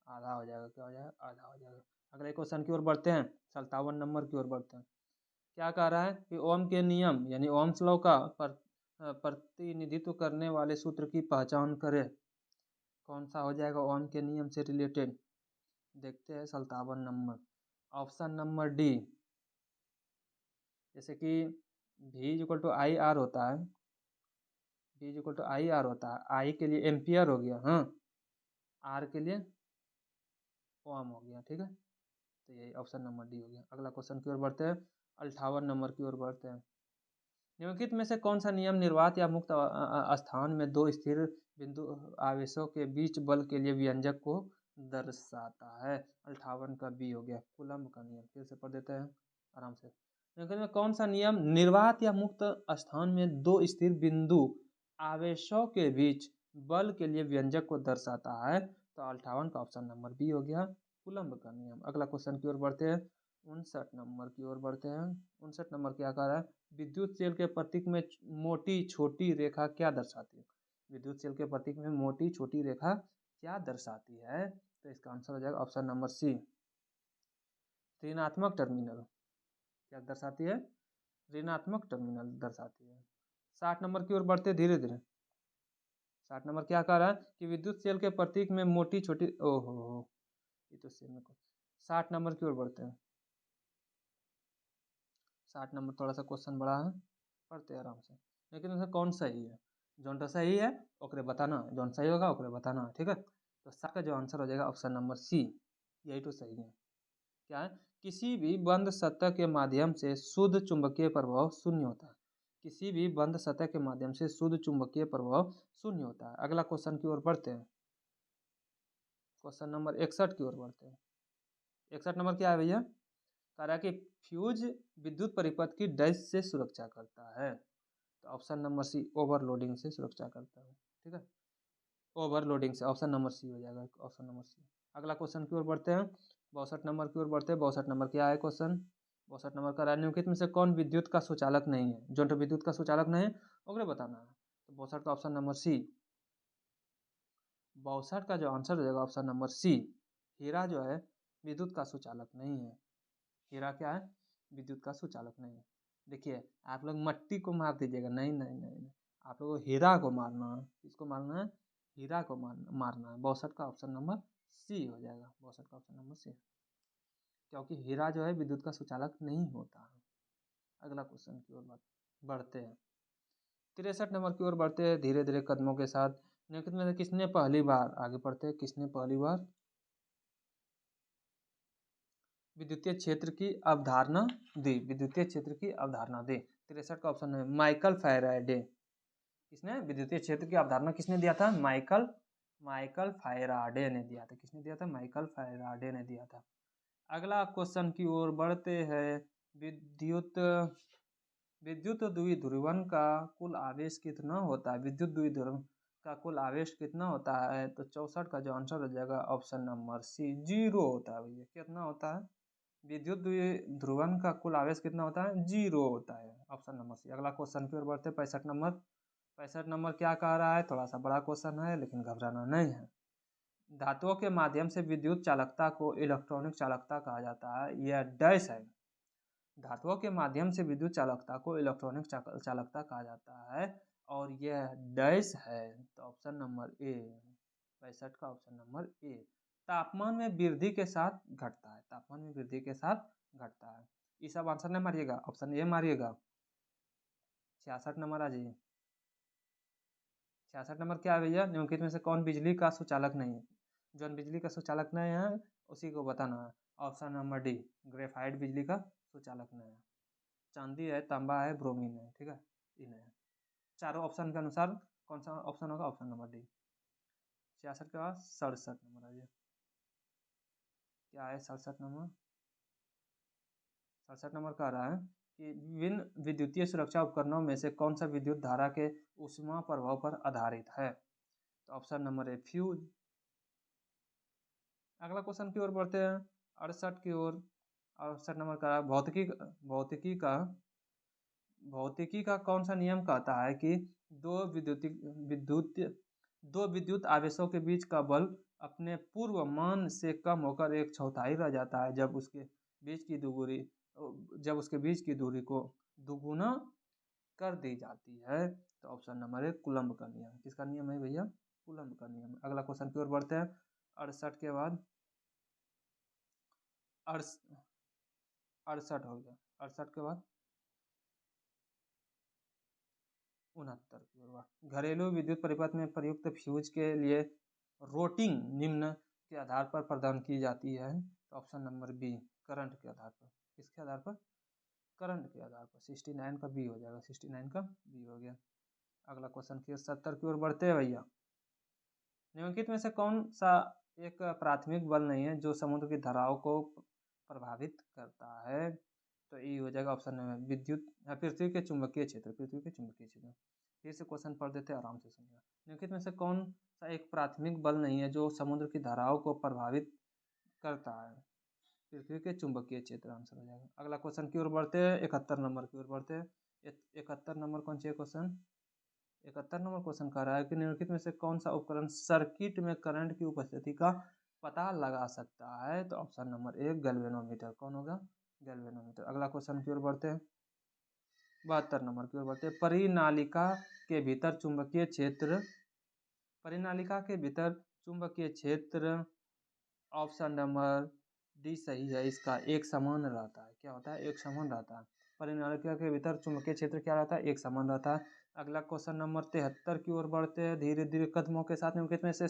आधा हो जाएगा। क्या हो जाएगा, आधा हो जाएगा। अगले क्वेश्चन की ओर बढ़ते हैं, 57 नंबर की ओर बढ़ते हैं। क्या कह रहा है कि ओम के नियम यानी ओम्स लॉ का प्रतिनिधित्व करने वाले सूत्र की पहचान करें। कौन सा हो जाएगा ओम के नियम से रिलेटेड, देखते हैं। 57 नंबर, ऑप्शन नंबर डी, जैसे कि V equal to I R होता है, आई के लिए एम्पियर हो गया, हाँ, आर के लिए ओम हो गया, ठीक है। तो यही ऑप्शन नंबर डी हो गया। अगला क्वेश्चन की ओर बढ़ते हैं, 58 नंबर की ओर बढ़ते हैं। निम्नलिखित में से कौन सा नियम निर्वात या मुक्त स्थान में दो स्थिर बिंदु आवेशों के बीच बल के लिए व्यंजक को दर्शाता है। 58 का बी हो गया, कूलम्ब का नियम। फिर से पढ़ देते हैं आराम से। निम्नलिखित में कौन सा नियम निर्वात या मुक्त स्थान में दो स्थिर बिंदु आवेशों के बीच बल के लिए व्यंजक को दर्शाता है। तो 58 का ऑप्शन नंबर बी हो गया, कूलम्ब का नियम। अगला क्वेश्चन की ओर बढ़ते हैं, 59 नंबर की ओर बढ़ते हैं। 59 नंबर क्या कह रहा है, विद्युत सेल के प्रतीक में मोटी छोटी रेखा क्या दर्शाती है। विद्युत सेल के प्रतीक में मोटी छोटी रेखा क्या दर्शाती है। तो इसका आंसर हो जाएगा ऑप्शन नंबर सी, ऋणात्मक टर्मिनल। क्या दर्शाती है, ऋणात्मक टर्मिनल दर्शाती है। 60 नंबर की ओर बढ़ते धीरे धीरे। 60 नंबर क्या कह रहा है कि विद्युत सेल के प्रतीक में मोटी छोटी, ओहो ये तो सेम है। 60 नंबर की ओर बढ़ते हैं। 60 नंबर थोड़ा सा क्वेश्चन बड़ा है, पढ़ते हैं आराम से। लेकिन उसमें कौन सही है, जौन सा सही है ओकरे बताना, जौन सही होगा ओकरे बताना, ठीक है। तो 60 का जो आंसर हो जाएगा ऑप्शन नंबर सी, यही तो सही है। क्या है, किसी भी बंद सतह के माध्यम से शुद्ध चुंबकीय प्रभाव शून्य होता है। किसी भी बंद सतह के माध्यम से शुद्ध चुंबकीय प्रभाव शून्य होता है। अगला क्वेश्चन की ओर बढ़ते हैं, क्वेश्चन नंबर 61 की ओर बढ़ते हैं। 61 नंबर क्या है भैया, कह रहा है कि फ्यूज विद्युत परिपथ की डैश से सुरक्षा करता है। तो ऑप्शन नंबर सी, ओवरलोडिंग से सुरक्षा करता है, ठीक है। ओवरलोडिंग से ऑप्शन नंबर सी हो जाएगा, ऑप्शन नंबर सी। अगला क्वेश्चन की ओर बढ़ते हैं, 62 नंबर की ओर बढ़ते हैं। 62 नंबर क्या है क्वेश्चन, 62 नंबर का निम्नलिखित में से कौन विद्युत का सुचालक नहीं है। जो तो विद्युत का सुचालक नहीं है ओकरे बताना है। तो 62 का ऑप्शन नंबर सी, 62 का जो आंसर हो जाएगा ऑप्शन नंबर सी। हीरा जो है विद्युत का सुचालक नहीं है। हीरा क्या है? विद्युत का सुचालक नहीं है। देखिए आप लोग मट्टी को मार दीजिएगा, नहीं नहीं नहीं नहीं, आप लोगों को हीरा को मारना है। किसको मारना है? हीरा को मारना है। 62 का ऑप्शन नंबर सी हो जाएगा। 62 का ऑप्शन नंबर सी, क्योंकि हीरा जो है विद्युत का सुचालक नहीं होता है। अगला क्वेश्चन की ओर बढ़ते हैं। 63 नंबर की ओर बढ़ते हैं धीरे धीरे कदमों के साथ। निम्नलिखित में से किसने पहली बार, आगे पढ़ते हैं, किसने पहली बार विद्युतीय क्षेत्र की अवधारणा दी? विद्युतीय क्षेत्र की अवधारणा दी। 63 का ऑप्शन है माइकल फैराडे। किसने विद्युतीय क्षेत्र की अवधारणा किसने दिया था? माइकल माइकल फैराडे ने दिया था। किसने दिया था? माइकल फैराडे ने दिया था। अगला क्वेश्चन की ओर बढ़ते हैं। विद्युत विद्युत द्विध्रुवन का कुल आवेश कितना होता है? विद्युत द्विध्रुव का कुल आवेश कितना होता है? तो 64 का जो आंसर हो जाएगा ऑप्शन नंबर सी, 0 होता है भैया। कितना होता है? विद्युत द्विध्रुवन का कुल आवेश कितना होता है? 0 होता है। Option number C. अगला क्वेश्चन की ओर बढ़ते हैं। 65 नंबर। 65 नंबर क्या कह रहा है? थोड़ा सा बड़ा क्वेश्चन है लेकिन घबराना नहीं है। धातुओं के माध्यम से विद्युत चालकता को इलेक्ट्रॉनिक चालकता कहा जाता है। यह डैश है। धातुओं के माध्यम से विद्युत चालकता को इलेक्ट्रॉनिक चालकता कहा जाता है और यह डैश है। तो ऑप्शन नंबर ए, 65 का ऑप्शन नंबर ए। तापमान में वृद्धि के साथ घटता है। तापमान में वृद्धि के साथ घटता है। ये सब आंसर नहीं मारिएगा, ऑप्शन ए मारिएगा। 66 नंबर आ जाइए। 66 नंबर क्या है भैया? निम्नलिखित में से कौन बिजली का सुचालक नहीं है? जो बिजली का सुचालक नहीं है उसी को बताना है। ऑप्शन नंबर डी, ग्रेफाइट बिजली का सुचालक नहीं है। चांदी है, तांबा है, ब्रोमीन है, ठीक है, इन है। चारों ऑप्शन के अनुसार कौन सा ऑप्शन होगा? Option number D. 66 के बाद 67 नंबर आ जाए। क्या है 67 नंबर? 67 नंबर कह रहा है कि विभिन्न विद्युतीय सुरक्षा उपकरणों में से कौन सा विद्युत धारा के ऊष्मा प्रभाव पर आधारित है? तो ऑप्शन नंबर ए, फ्यूज। अगला क्वेश्चन की ओर बढ़ते हैं। 68 की ओर। 68 नंबर का भौतिकी का भौतिकी का कौन सा नियम कहता है कि दो विद्युतिक विद्युत दो विद्युत आवेशों के बीच का बल अपने पूर्व मान से कम होकर 1/4 रह जाता है जब उसके बीच की दूरी को दुगुना कर दी जाती है? तो ऑप्शन नंबर 1, कूलम्ब का नियम। किसका नियम है भैया? कूलम्ब का नियम। अगला क्वेश्चन की ओर बढ़ते हैं। 68 के बाद 68 हो गया। 68 के बाद 69 की ओर। घरेलू विद्युत परिपथ में प्रयुक्त फ्यूज के लिए रोटिंग निम्न के आधार पर प्रदान की जाती है। तो ऑप्शन नंबर बी, करंट के आधार पर। किसके आधार पर? करंट के आधार पर। 69 का बी हो जाएगा। 69 का बी हो गया। अगला क्वेश्चन की 70 की ओर बढ़ते हैं भैया। निम्नलिखित में से कौन सा एक प्राथमिक बल नहीं है जो समुद्र की धाराओं को प्रभावित करता है? तो ये हो जाएगा ऑप्शन नंबर विद्युत पृथ्वी के चुंबकीय क्षेत्र। पृथ्वी के चुंबकीय क्षेत्र। फिर से क्वेश्चन पढ़ देते हैं, आराम से सुनिएगा। निम्नलिखित में से कौन सा एक प्राथमिक बल नहीं है जो समुद्र की धाराओं को प्रभावित करता है? पृथ्वी के चुंबकीय क्षेत्र आंसर हो जाएगा। अगला क्वेश्चन की ओर बढ़ते हैं। 71 नंबर की ओर बढ़ते हैं। 71 नंबर कौन सी क्वेश्चन? 71 नंबर क्वेश्चन कह रहा है कि निम्नलिखित में से कौन सा उपकरण सर्किट में करंट की उपस्थिति का पता लगा सकता है? तो ऑप्शन नंबर 1, गैल्वेनोमीटर। कौन होगा? गैल्वेनोमीटर। अगला क्वेश्चन की ओर बढ़ते हैं। 72 नंबर की ओर बढ़ते हैं। परिनालिका के भीतर चुंबकीय क्षेत्र ऑप्शन नंबर डी सही है। इसका एक समान रहता है। क्या होता है? एक समान रहता है। परिनालिका के भीतर चुंबकीय क्षेत्र क्या रहता है? एक समान रहता है। अगला क्वेश्चन नंबर 73 की ओर बढ़ते हैं धीरे धीरे कदमों के साथ। निम्नलिखित में से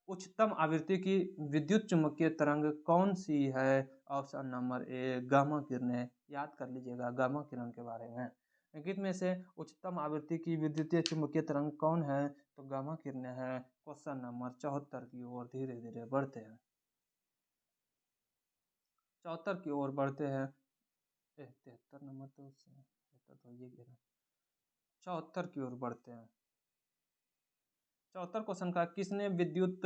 उच्चतम आवृत्ति की विद्युत चुंबकीय तरंग कौन सी है? ऑप्शन नंबर ए, गामा किरणें। याद कर लीजिएगा गामा किरण के बारे में। निम्नलिखित में से उच्चतम आवृत्ति की विद्युतीय चुंबकीय तरंग कौन है? तो गामा किरणें है। क्वेश्चन नंबर 74 की ओर धीरे धीरे बढ़ते हैं। 74 की ओर बढ़ते हैं। 73 नंबर तो 73 तो ये गिरा। 74 की ओर बढ़ते हैं। 74 क्वेश्चन का किसने विद्युत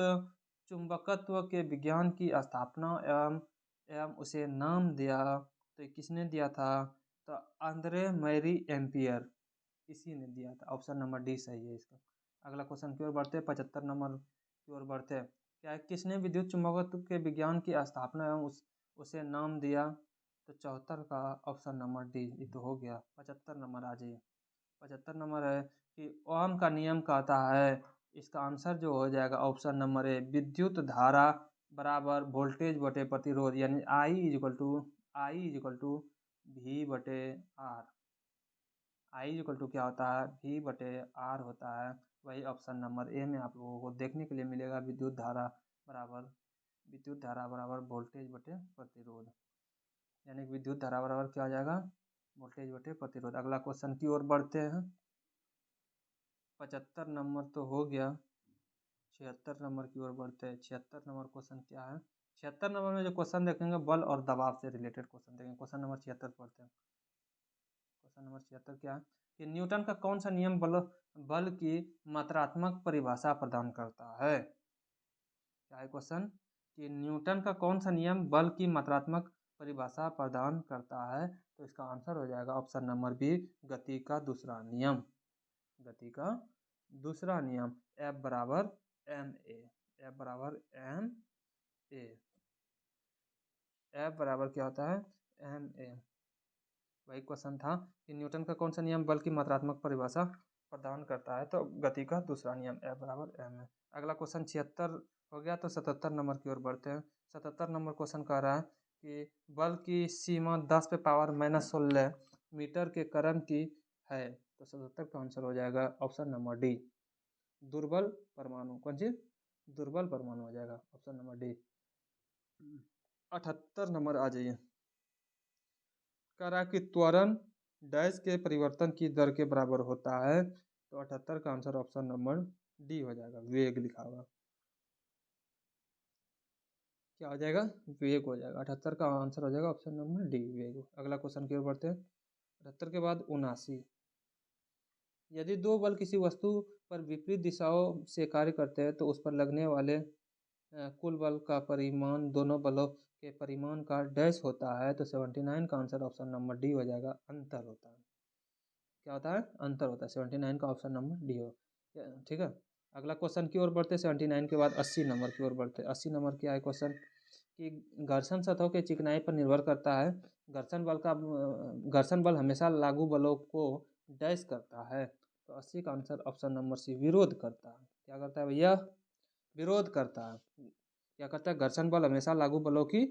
चुंबकत्व के विज्ञान की स्थापना एवं उसे नाम दिया? तो किसने दिया था? तो आंद्रे मैरी एम्पियर, इसी ने दिया था। ऑप्शन नंबर डी सही है इसका। अगला क्वेश्चन की ओर बढ़ते हैं। 75 नंबर की ओर बढ़ते हैं। क्या है, किसने विद्युत चुंबकत्व के विज्ञान की स्थापना एवं उसे नाम दिया? तो 74 का ऑप्शन नंबर डी, ये तो हो गया। 75 नंबर आ जाइए। 75 नंबर है कि ओम का नियम कहता है, इसका आंसर जो हो जाएगा ऑप्शन नंबर ए, विद्युत धारा बराबर वोल्टेज बटे प्रतिरोध, यानी I is equal to V बटे आर। आई इक्वल टू क्या होता है, वी बटे आर होता है। वही ऑप्शन नंबर ए में आप लोगों को देखने के लिए मिलेगा, विद्युत धारा बराबर वोल्टेज बटे प्रतिरोध, यानी कि विद्युत धारा बराबर क्या हो जाएगा, वोल्टेज बटे प्रतिरोध। अगला क्वेश्चन की ओर बढ़ते हैं। 75 नंबर तो हो गया, 76 नंबर की ओर बढ़ते हैं। 76 नंबर क्वेश्चन क्या है, 76 नंबर में जो क्वेश्चन देखेंगे बल और दबाव से रिलेटेड क्वेश्चन देखेंगे। क्वेश्चन नंबर 76 पढ़ते हैं। क्वेश्चन नंबर 76 क्या है कि न्यूटन का कौन सा नियम बल की मात्रात्मक परिभाषा प्रदान करता है? क्या है क्वेश्चन कि न्यूटन का कौन सा नियम बल की मात्रात्मक परिभाषा प्रदान करता है? तो इसका आंसर हो जाएगा ऑप्शन नंबर बी, गति का दूसरा नियम। गति का दूसरा नियम, F बराबर एम ए। F बराबर एम ए। F बराबर क्या होता है, एम ए। वही क्वेश्चन था कि न्यूटन का कौन सा नियम बल की मात्रात्मक परिभाषा प्रदान करता है? तो गति का दूसरा नियम, F बराबर एम ए। अगला क्वेश्चन 76 हो गया, तो 77 नंबर की ओर बढ़ते हैं। 77 नंबर क्वेश्चन कह रहा है कि बल की सीमा 10 पे पावर -16 मीटर के क्रम की है। तो 77 का आंसर हो जाएगा ऑप्शन नंबर डी, दुर्बल परमाणु। कौन सी, दुर्बल परमाणु हो जाएगा ऑप्शन नंबर डी। 78 नंबर आ जाइए। कह रहा है कि त्वरण डैश के परिवर्तन की दर के बराबर होता है। तो 78 का आंसर ऑप्शन नंबर डी हो जाएगा, वेग लिखा हुआ। क्या हो जाएगा, वेग हो जाएगा। 78 का आंसर हो जाएगा ऑप्शन नंबर डी, वेग। अगला क्वेश्चन की ओर बढ़ते हैं। 78 के बाद 79, यदि दो बल किसी वस्तु पर विपरीत दिशाओं से कार्य करते हैं तो उस पर लगने वाले कुल बल का परिमाण दोनों बलों के परिमाण का डैश होता है। तो 79 का आंसर ऑप्शन नंबर डी हो जाएगा, अंतर होता है। क्या होता है, अंतर होता है। 79 का ऑप्शन नंबर डी हो, ठीक है। अगला क्वेश्चन की ओर बढ़ते, 79 के बाद 80 नंबर की ओर बढ़ते। 80 नंबर क्या है क्वेश्चन कि घर्षण सतहों के चिकनाई पर निर्भर करता है। घर्षण बल हमेशा लागू बलों को डैश करता है। तो 80 का आंसर ऑप्शन नंबर सी, विरोध करता है। क्या करता है भैया, विरोध करता है। क्या करता है, घर्षण बल हमेशा लागू बलों की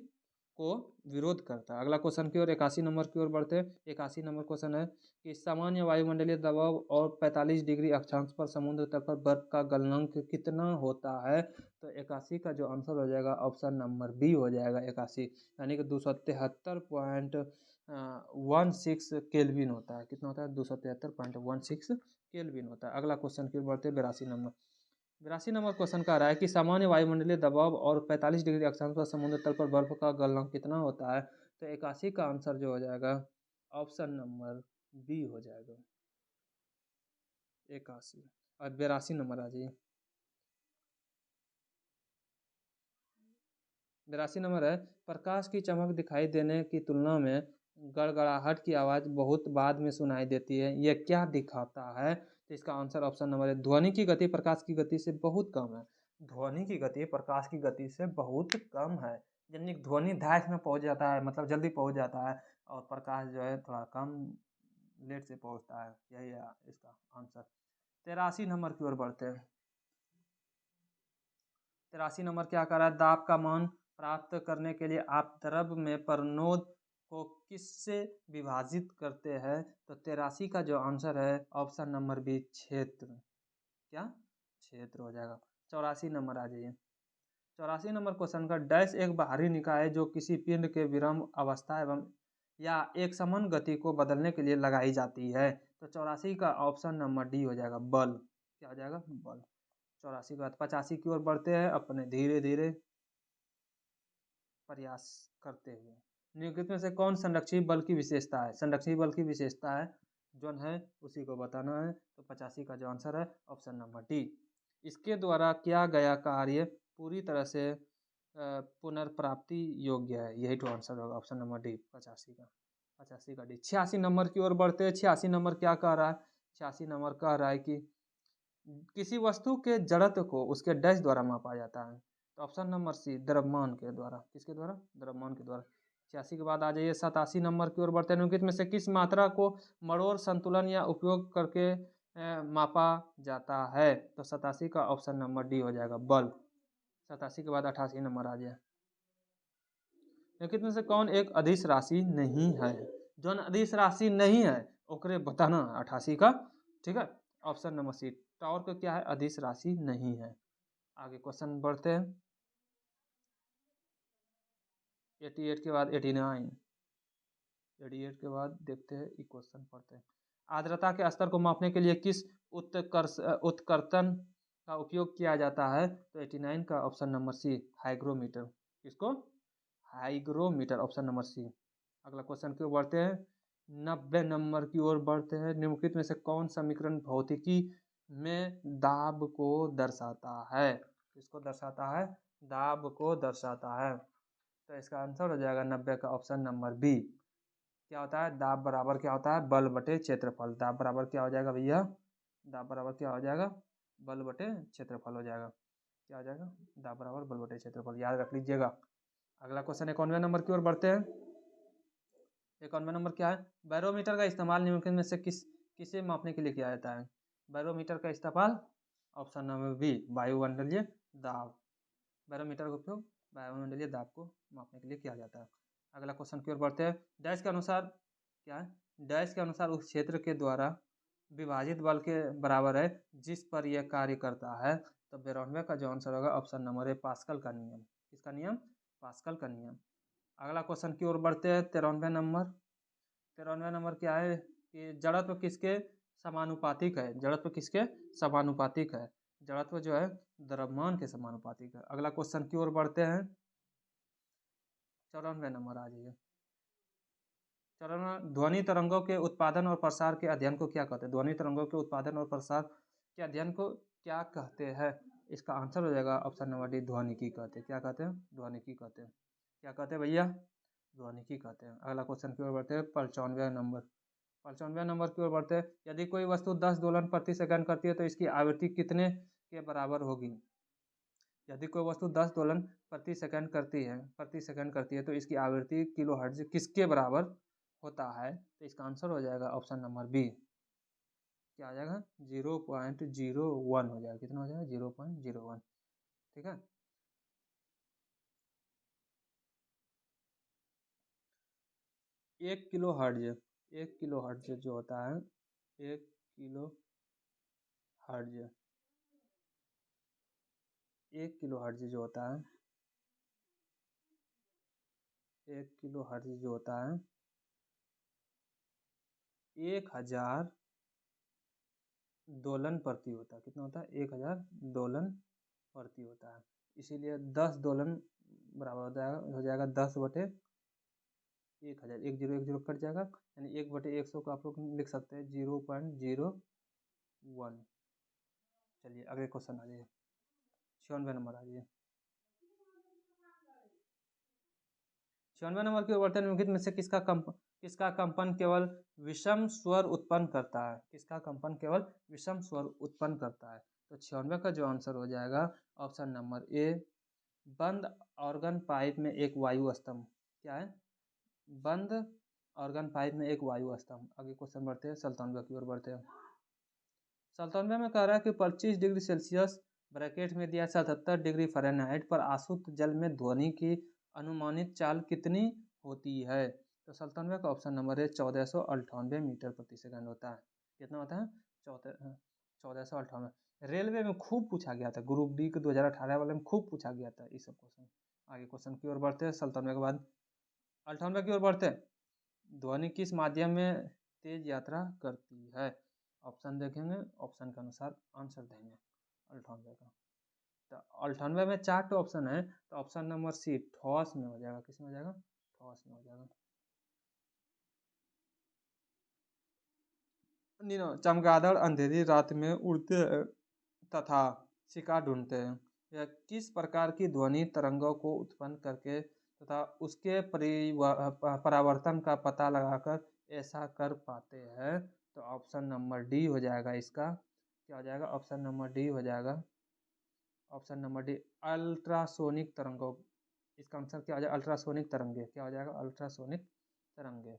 को विरोध करता है। अगला क्वेश्चन की ओर 81 नंबर की ओर बढ़ते हैं। 81 नंबर क्वेश्चन है कि सामान्य वायुमंडलीय दबाव और 45 डिग्री अक्षांश पर समुद्र तल पर बर्फ का गलनांक कितना होता है? तो 81 का जो आंसर हो जाएगा ऑप्शन नंबर बी हो जाएगा, 81, यानी कि 273.16 केल्विन होता है। कितना होता है, 273.16 केल्विन होता है। अगला क्वेश्चन की ओर बढ़ते हैं। 82 नंबर, 82 नंबर क्वेश्चन कह रहा है कि सामान्य वायुमंडलीय दबाव और 45 डिग्री अक्षांश पर समुद्र तल पर बर्फ का गलनांक कितना होता है? तो 81 का आंसर जो हो जाएगा ऑप्शन नंबर बी हो जाएगा, 81। और 82 नंबर आ जाइए। 82 नंबर है, प्रकाश की चमक दिखाई देने की तुलना में गड़गड़ाहट की आवाज़ बहुत बाद में सुनाई देती है, यह क्या दिखाता है? तो इसका आंसर ऑप्शन नंबर है, ध्वनि की गति प्रकाश की गति से बहुत कम है। ध्वनि की गति प्रकाश की गति से बहुत कम है, यानी ध्वनि दाह में पहुंच जाता है, मतलब जल्दी पहुंच जाता है, और प्रकाश जो है थोड़ा कम लेट से पहुंचता है। यही है इसका आंसर। 83 नंबर की ओर बढ़ते हैं। 83 नंबर क्या कर रहा है, दाब का मान प्राप्त करने के लिए आप द्रव में परनोद को किससे विभाजित करते हैं? तो 83 का जो आंसर है ऑप्शन नंबर बी, क्षेत्र। क्या, क्षेत्र हो जाएगा। 84 नंबर आ जाइए। 84 नंबर क्वेश्चन का, डैश एक बाहरी निकाय है जो किसी पिंड के विराम अवस्था एवं या एक समान गति को बदलने के लिए लगाई जाती है। तो 84 का ऑप्शन नंबर डी हो जाएगा, बल। क्या हो जाएगा, बल। 84 के बाद 85 की ओर बढ़ते हैं अपने धीरे धीरे प्रयास करते हुए। निम्नलिखित में से कौन संरक्षी बल की विशेषता है? संरक्षी बल की विशेषता है जो है उसी को बताना है। तो 85 का जो आंसर है ऑप्शन नंबर डी, इसके द्वारा किया गया कार्य पूरी तरह से पुनर्प्राप्ति योग्य है। यही तो आंसर होगा ऑप्शन नंबर डी, 85 का। 85 का डी। 86 नंबर की ओर बढ़ते हैं। 86 नंबर क्या कह रहा है, 86 नंबर कह रहा है कि किसी वस्तु के जड़त्व को उसके डैश द्वारा मापा जाता है। तो ऑप्शन नंबर सी, द्रव्यमान के द्वारा। किसके द्वारा? द्रव्यमान के द्वारा। 86 के बाद आ जाइए 87 नंबर की ओर बढ़ते हैं। निम्नलिखित में से किस मात्रा को मरोड़ संतुलन या उपयोग करके मापा जाता है? तो 87 का ऑप्शन नंबर डी हो जाएगा, बल। 87 के बाद 88 नंबर आ जाए। निम्नलिखित में से कौन एक अदिश राशि नहीं है? जौन अदिश राशि नहीं है ओकरे बताना 88 का। ठीक है, ऑप्शन नंबर सी, टॉर्क क्या है? अदिश राशि नहीं है। आगे क्वेश्चन बढ़ते हैं। 88 के बाद 89, 88 के बाद देखते हैं ये क्वेश्चन पढ़ते हैं। आर्द्रता के स्तर को मापने के लिए किस उत्कर्तन का उपयोग किया जाता है? तो 89 का ऑप्शन नंबर सी, हाइग्रोमीटर। किसको? Hygrometer, option number C. अगला क्वेश्चन की ओर बढ़ते हैं। 90 नंबर की ओर बढ़ते हैं। निम्नलिखित में से कौन समीकरण भौतिकी में दाब को दर्शाता है? किसको दर्शाता है? दाब को दर्शाता है। तो इसका आंसर हो जाएगा 90 का ऑप्शन नंबर बी। क्या होता है? दाब बराबर क्या होता है? बल बटे क्षेत्रफल। दाब बराबर क्या हो जाएगा भैया? दाब बराबर क्या हो जाएगा? बल बटे क्षेत्रफल हो जाएगा। क्या हो जाएगा? दाब बराबर बल बटे क्षेत्रफल, याद रख लीजिएगा। अगला क्वेश्चन 91 नंबर की ओर बढ़ते हैं। 91 नंबर क्या है? बैरोमीटर का इस्तेमाल निम्नलिखित में से किसे मापने के लिए किया जाता है? बैरोमीटर का इस्तेमाल, ऑप्शन नंबर बी, वायुमंडलीय दाब। बैरोमीटर का उपयोग वायुमंडलीय दाब को मापने के लिए किया जाता है। अगला क्वेश्चन की ओर बढ़ते हैं। डैश के अनुसार क्या है? डैश के अनुसार उस क्षेत्र के द्वारा विभाजित बल के बराबर है जिस पर यह कार्य करता है। तो 92 का जो आंसर होगा ऑप्शन नंबर ए, पास्कल का नियम। किसका नियम? पास्कल का नियम। अगला क्वेश्चन की ओर बढ़ते हैं। 93 नंबर। 93 नंबर क्या है कि जड़त्व किसके समानुपातिक है? जड़त्व किसके समानुपातिक है? जड़त्व जो है द्रव्यमान के समानुपातिक है। अगला क्वेश्चन की ओर बढ़ते हैं। 94 नंबर आ जाइए। 94, ध्वनि तरंगों के उत्पादन और प्रसार के अध्ययन को क्या कहते हैं? ध्वनि तरंगों के उत्पादन और प्रसार के अध्ययन को क्या कहते हैं? इसका आंसर हो जाएगा ऑप्शन नंबर डी, ध्वनिकी कहते हैं। क्या कहते हैं? ध्वनिकी कहते हैं। क्या कहते हैं भैया? ध्वनिकी कहते हैं। अगला क्वेश्चन की ओर बढ़ते हैं। 95 नंबर। 95 नंबर की ओर बढ़ते हैं। यदि कोई वस्तु 10 दोलन प्रति सेकंड करती है तो इसकी आवृत्ति कितने के बराबर होगी? यदि कोई वस्तु 10 दोलन प्रति सेकंड करती है तो इसकी आवृत्ति किलोहर्ट्ज किसके बराबर होता है? तो इसका आंसर हो जाएगा ऑप्शन नंबर बी। क्या आ जाएगा? 0.01 हो जाएगा। कितना हो जाएगा? 0.01। ठीक है। एक किलो हर्ट्ज, एक किलो हर्ट्ज जो होता है, एक किलो हर्ट्ज, एक किलो हर्ट्ज जो होता है, एक किलो हर्ट्ज जो होता है 1000 दोलन प्रति होता है। कितना होता है? 1000 दोलन प्रति होता है। इसीलिए 10 दोलन बराबर हो जाएगा 10 बटे 1000। 10 कट जाएगा, यानी 1 बटे 100 को आप लोग लिख सकते हैं 0.01। चलिए अगले क्वेश्चन आ जाइए। 96 नंबर आ जाइए। 96 नंबर के वर्तन निम्नलिखित में से किसका कंपन केवल विषम स्वर उत्पन्न करता है? किसका कंपन केवल विषम स्वर उत्पन्न करता है? तो 96 का जो आंसर हो जाएगा ऑप्शन नंबर ए, बंद ऑर्गन पाइप में एक वायु स्तंभ। क्या है? बंद ऑर्गन पाइप में एक वायु स्तंभ। आगे क्वेश्चन बढ़ते हैं। 97 की ओर बढ़ते हैं। 97 में कह रहा है कि 25 डिग्री सेल्सियस ब्रैकेट में दिया 77 डिग्री फ़ारेनहाइट पर आसुत जल में ध्वनि की अनुमानित चाल कितनी होती है? तो 97 का ऑप्शन नंबर है 1498 मीटर प्रति सेकंड होता है। कितना होता है? 1498। रेलवे में खूब पूछा गया था, ग्रुप डी के 2018 वाले में खूब पूछा गया था ये सब क्वेश्चन। आगे क्वेश्चन की ओर बढ़ते हैं। 97 के बाद 98 की ओर बढ़ते हैं। ध्वनि किस माध्यम में तेज यात्रा करती है? ऑप्शन देखेंगे, ऑप्शन के अनुसार आंसर देंगे। 98 का, तो 98 में 4 तो ऑप्शन है, तो ऑप्शन नंबर सी ठोस में हो जाएगा। किस में हो जाएगा? ठोस में हो जाएगा। चमगादड़ अंधेरी रात में उड़ते हैं तथा शिकार ढूंढते हैं। यह किस प्रकार की ध्वनि तरंगों को उत्पन्न करके तथा उसके परावर्तन का पता लगाकर ऐसा कर पाते हैं? तो ऑप्शन नंबर डी हो जाएगा इसका। क्या हो जाएगा, ऑप्शन नंबर डी हो जाएगा, ऑप्शन नंबर डी अल्ट्रासोनिक तरंगों। इसका आंसर क्या हो जाएगा, अल्ट्रासोनिक तरंगे, क्या हो जाएगा, अल्ट्रासोनिक तरंगे।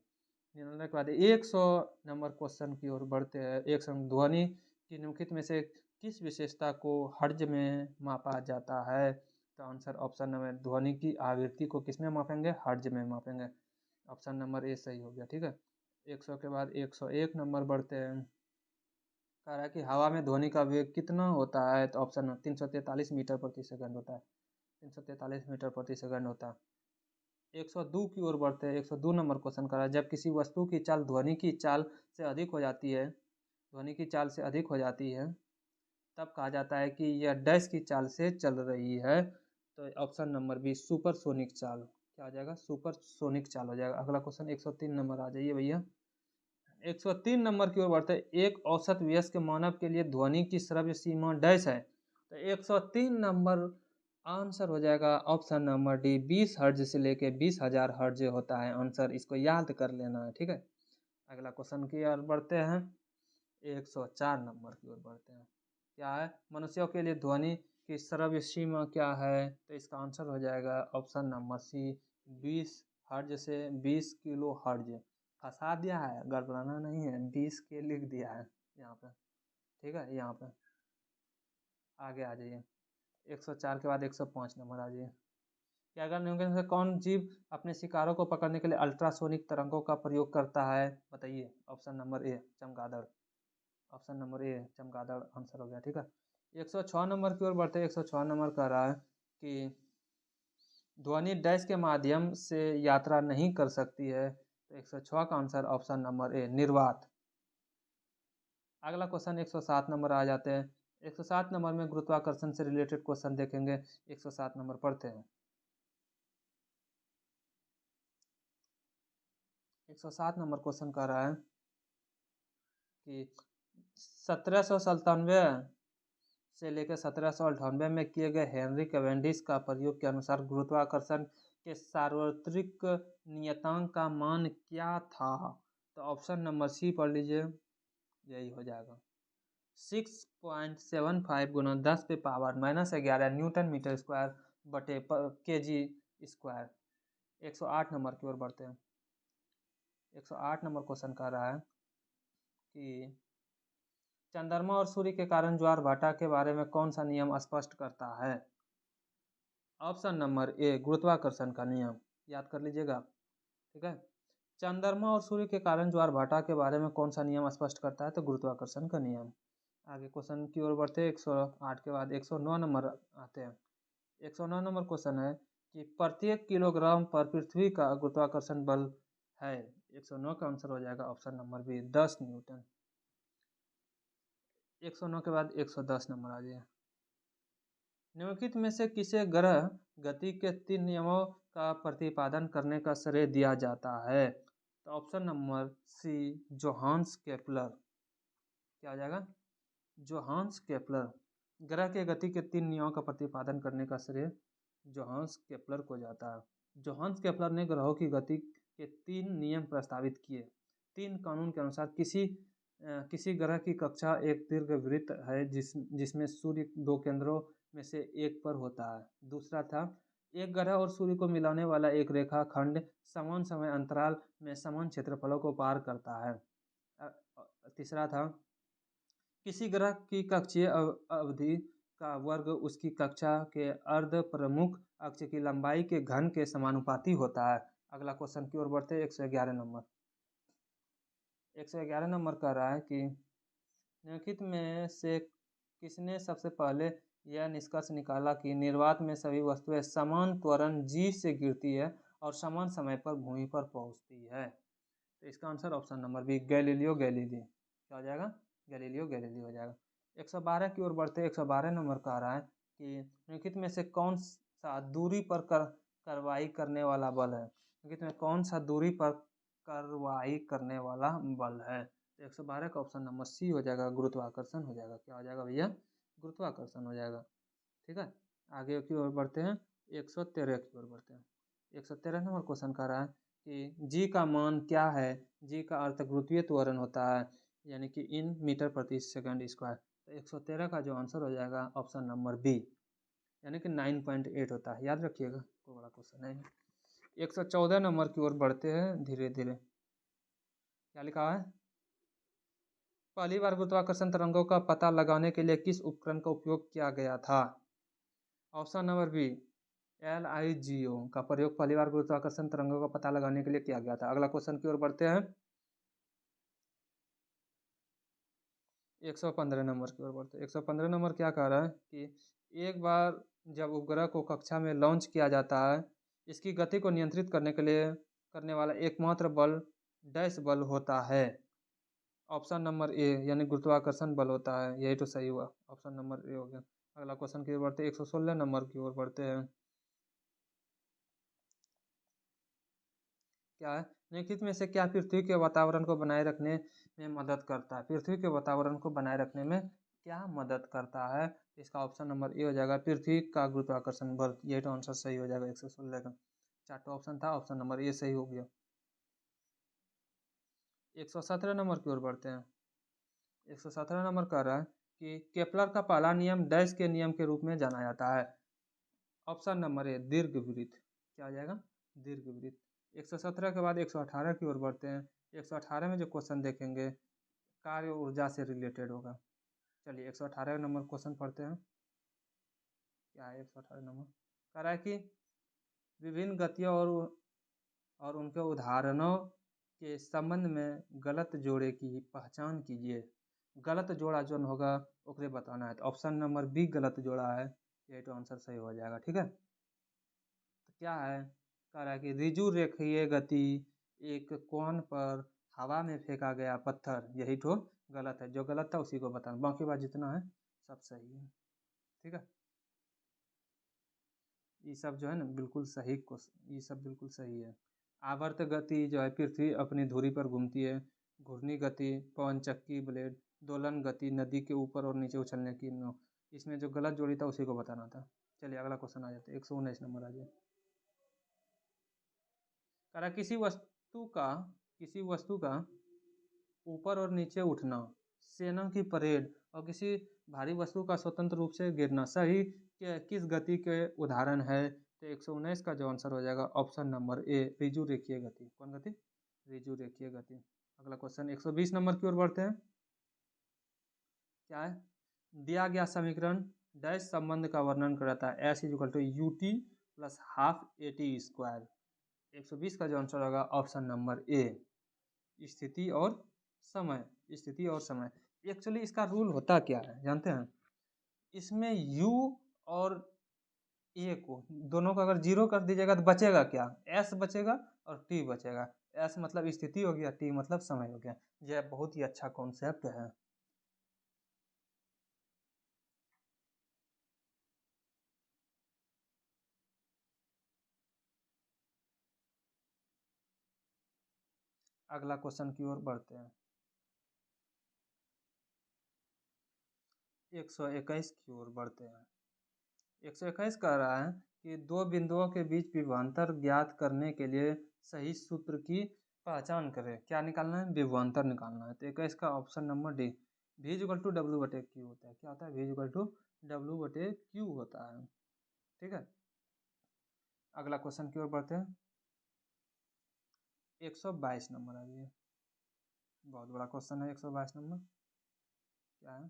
निन्यानवे के बाद 100 नंबर क्वेश्चन की ओर बढ़ते हैं। 100 ध्वनि की निम्नलिखित में से किस विशेषता को हर्ज में मापा जाता है, तो आंसर ऑप्शन नंबर, ध्वनि की आवृत्ति को किसमें मापेंगे, हर्ज में मापेंगे। ऑप्शन नंबर ए सही हो गया, ठीक है। 100 के बाद 101 नंबर बढ़ते हैं। कह रहा है कि हवा में ध्वनि का वेग कितना होता है, तो ऑप्शन 343 मीटर प्रति सेकंड होता है, 343 मीटर प्रति सेकंड होता है। 102 की ओर बढ़ते हैं। 102 नंबर क्वेश्चन कर रहा है, जब किसी वस्तु की चाल ध्वनि की चाल से अधिक हो जाती है, ध्वनि की चाल से अधिक हो जाती है, तब कहा जाता है कि यह डैश की चाल से चल रही है, तो ऑप्शन नंबर बी सुपरसोनिक चाल, क्या हो जाएगा, सुपरसोनिक चाल हो जाएगा। अगला क्वेश्चन 103 नंबर आ जाइए भैया। 103 नंबर की ओर बढ़ते हैं। एक औसत वयस्क मानव के लिए ध्वनि की श्रव्य सीमा डैश है, तो 103 नंबर आंसर हो जाएगा ऑप्शन नंबर डी 20 हर्ज से लेके 20,000 हर्ज होता है आंसर, इसको याद कर लेना है, ठीक है। अगला क्वेश्चन की ओर बढ़ते हैं। 104 नंबर की ओर बढ़ते हैं। क्या है, मनुष्यों के लिए ध्वनि की श्रव्य सीमा क्या है, तो इसका आंसर हो जाएगा ऑप्शन नंबर सी 20 हर्ज से 20 किलो हर्ज। फंसा दिया है, गड़बड़ाना नहीं है, 20 के लिख दिया है यहाँ पे, ठीक है। यहाँ पे आगे आ जाइए। 104 के बाद 105 नंबर आ जाइए। क्या अगर निम्नलिखित में से कौन जीव अपने शिकारों को पकड़ने के लिए अल्ट्रासोनिक तरंगों का प्रयोग करता है, बताइए। ऑप्शन नंबर ए चमगादड़, ऑप्शन नंबर ए चमगादड़ आंसर हो गया, ठीक है। 106 नंबर की ओर बढ़ते हैं। 106 नंबर कह रहा है कि ध्वनि डैश के माध्यम से यात्रा नहीं कर सकती है, तो 106 का आंसर ऑप्शन नंबर ए निर्वात। अगला क्वेश्चन 107 नंबर आ जाते हैं। 107 नंबर में गुरुत्वाकर्षण से रिलेटेड क्वेश्चन देखेंगे। 107 नंबर पढ़ते हैं। 107 नंबर क्वेश्चन कह रहा है कि 1797 से लेकर 1798 में किए गए हेनरी कैवेंडिश का प्रयोग के अनुसार गुरुत्वाकर्षण के सार्वत्रिक नियतांक का मान क्या था, तो ऑप्शन नंबर सी पढ़ लीजिए, यही हो जाएगा 6.75 गुना 10 पे पावर -11 न्यूटन मीटर स्क्वायर बटे के जी स्क्वायर। 108 नंबर की ओर बढ़ते हैं। 108 नंबर क्वेश्चन कह रहा है कि चंद्रमा और सूर्य के कारण ज्वार भाटा के बारे में कौन सा नियम स्पष्ट करता है, ऑप्शन नंबर ए गुरुत्वाकर्षण का नियम, याद कर लीजिएगा, ठीक है। चंद्रमा और सूर्य के कारण ज्वार भाटा के बारे में कौन सा नियम स्पष्ट करता है, तो गुरुत्वाकर्षण का नियम। आगे क्वेश्चन की ओर बढ़ते हैं। 108 के बाद 109 नंबर आते हैं। 109 नंबर क्वेश्चन है कि प्रत्येक किलोग्राम पर पृथ्वी का गुरुत्वाकर्षण बल है, 109 का आंसर हो जाएगा ऑप्शन नंबर बी 10 न्यूटन। 109 के बाद 110 नंबर आ जाए। निम्नलिखित में से किसे ग्रह गति के 3 नियमों का प्रतिपादन करने का श्रेय दिया जाता है, तो option number C Johannes Kepler, क्या हो जाएगा, जोहान्स केपलर। ग्रह के गति के 3 नियमों का प्रतिपादन करने का श्रेय जोहान्स केपलर को जाता है। जोहान्स केपलर ने ग्रहों की गति के 3 नियम प्रस्तावित किए। 3 कानून के अनुसार किसी ग्रह की कक्षा एक दीर्घवृत्त है जिसमें सूर्य 2 केंद्रों में से एक पर होता है। दूसरा था एक ग्रह और सूर्य को मिलाने वाला एक रेखा खंड समान समय अंतराल में समान क्षेत्रफलों को पार करता है। तीसरा था किसी ग्रह की कक्षीय अवधि का वर्ग उसकी कक्षा के अर्ध प्रमुख अक्ष की लंबाई के घन के समानुपाती होता है। अगला क्वेश्चन की ओर बढ़ते हैं। 111 नंबर 111 नंबर कह रहा है कि निम्नलिखित में से किसने सबसे पहले यह निष्कर्ष निकाला कि निर्वात में सभी वस्तुएं समान त्वरण g से गिरती है और समान समय पर भूमि पर पहुंचती है, तो इसका answer option number B Galileo Galilei, क्या हो जाएगा, गैलीलियो गैलीली हो जाएगा। 112 की ओर बढ़ते 112 नंबर कह रहा है कि निम्नलिखित में से कौन सा दूरी पर कार्रवाई करने वाला बल है, निम्नलिखित में कौन सा दूरी पर कार्रवाई करने वाला बल है, तो 112 का ऑप्शन नंबर सी हो जाएगा, गुरुत्वाकर्षण हो जाएगा, क्या हो जाएगा भैया, गुरुत्वाकर्षण हो जाएगा, ठीक है। आगे की ओर बढ़ते हैं। 113 की ओर बढ़ते हैं। 113 नंबर क्वेश्चन कह रहा है कि जी का मान क्या है, जी का अर्थ गुरुत्वीय त्वरण होता है, यानी कि इन मीटर प्रति सेकंड स्क्वायर। तो 113 का जो आंसर हो जाएगा ऑप्शन नंबर बी, यानी कि 9.8 होता है, याद रखिएगा, कोई बड़ा क्वेश्चन है। 114 नंबर की ओर बढ़ते हैं धीरे धीरे। क्या लिखा है? पहली बार गुरुत्वाकर्षण तरंगों का पता लगाने के लिए किस उपकरण का उपयोग किया गया था? ऑप्शन नंबर बी, LIGO का प्रयोग पहली बार गुरुत्वाकर्षण तरंगों का पता लगाने के लिए किया गया था। अगला क्वेश्चन की ओर बढ़ते हैं। 115 नंबर की ओर बढ़ते हैं। 115 नंबर क्या कह रहा है कि एक बार जब उपग्रह को कक्षा में लॉन्च किया जाता है, इसकी गति को नियंत्रित करने के लिए करने वाला एकमात्र बल डैश बल होता है। ऑप्शन नंबर ए, यानी गुरुत्वाकर्षण बल होता है। यही तो सही हुआ, ऑप्शन नंबर ए हो गया। अगला क्वेश्चन की ओर बढ़ते हैं। 116 नंबर की ओर बढ़ते हैं। क्या है? निम्नलिखित में से क्या पृथ्वी के वातावरण को बनाए रखने में मदद करता है? पृथ्वी के वातावरण को बनाए रखने में क्या मदद करता है? इसका ऑप्शन नंबर ए हो जाएगा, पृथ्वी का गुरुत्वाकर्षण बल। यही तो आंसर सही हो जाएगा 116 का। चार्ट ऑप्शन था, ऑप्शन नंबर ए सही हो गया। 117 नंबर की ओर बढ़ते हैं। 117 नंबर कह रहा है कि केपलर का पहला नियम डैश के नियम के रूप में जाना जाता है। ऑप्शन नंबर ए, दीर्घवृत्त। क्या आ जाएगा? दीर्घवृत्त। 117 के बाद 118 की ओर बढ़ते हैं। 118 में जो क्वेश्चन देखेंगे कार्य ऊर्जा से रिलेटेड होगा। चलिए 118 नंबर क्वेश्चन पढ़ते हैं। क्या है 118 नंबर? कह रहा है कि विभिन्न गतियों और उनके उदाहरणों के संबंध में गलत जोड़े की पहचान कीजिए। गलत जोड़ा जो होगा ओकरे बताना है। तो ऑप्शन नंबर बी गलत जोड़ा है, यही तो आंसर सही हो जाएगा। ठीक है, तो क्या है? कह रहा है कि रिजु रेखीय गति, एक कोण पर हवा में फेंका गया पत्थर, यही तो गलत है। जो गलत था उसी को बताना, बाकी बात जितना है सब सही है। ठीक है, ये सब जो है ना बिल्कुल सही क्वेश्चन, ये सब बिल्कुल सही है। आवर्त गति जो है पृथ्वी अपनी धुरी पर घूमती है। घूर्णी गति पवन चक्की ब्लेड। दोलन गति नदी के ऊपर और नीचे उछलने की नौ। इसमें जो गलत जोड़ी था उसी को बताना था। चलिए अगला क्वेश्चन आ जाते हैं। 119 नंबर आ जाए। कह रहा किसी वस्तु का ऊपर और नीचे उठना, सेना की परेड और किसी भारी वस्तु का स्वतंत्र रूप से गिरना सही किस गति के उदाहरण है? तो 119 का जो आंसर हो जाएगा ऑप्शन नंबर ए, रिजु रेखीय गति। कौन गति? रिजु रेखीय गति। अगला क्वेश्चन 120 नंबर की ओर बढ़ते हैं। क्या है? दिया गया समीकरण डैश संबंध का वर्णन कराता है। S is equal to U T plus half A T square. 120 का जो आंसर होगा ऑप्शन नंबर ए, स्थिति और समय। स्थिति और समय। एक्चुअली इसका रूल होता क्या है जानते हैं? इसमें u और a को दोनों को अगर जीरो कर दीजिएगा तो बचेगा क्या? s बचेगा और t बचेगा। s मतलब स्थिति हो गया, t मतलब समय हो गया। यह बहुत ही अच्छा कॉन्सेप्ट है। अगला क्वेश्चन की ओर बढ़ते हैं। 121 की ओर बढ़ते हैं। 121 कह रहा है कि दो बिंदुओं के बीच विभवांतर ज्ञात करने के लिए सही सूत्र की पहचान करें। क्या निकालना है? विभवांतर निकालना है। तो 21 का option number D, v equal to W बटे क्यू होता है। क्या होता है? v इक्वल टू डब्ल्यू बटे क्यू होता है। ठीक है, अगला क्वेश्चन की ओर बढ़ते हैं। 122 नंबर आ गया। बहुत बड़ा क्वेश्चन है 122 नंबर। क्या है?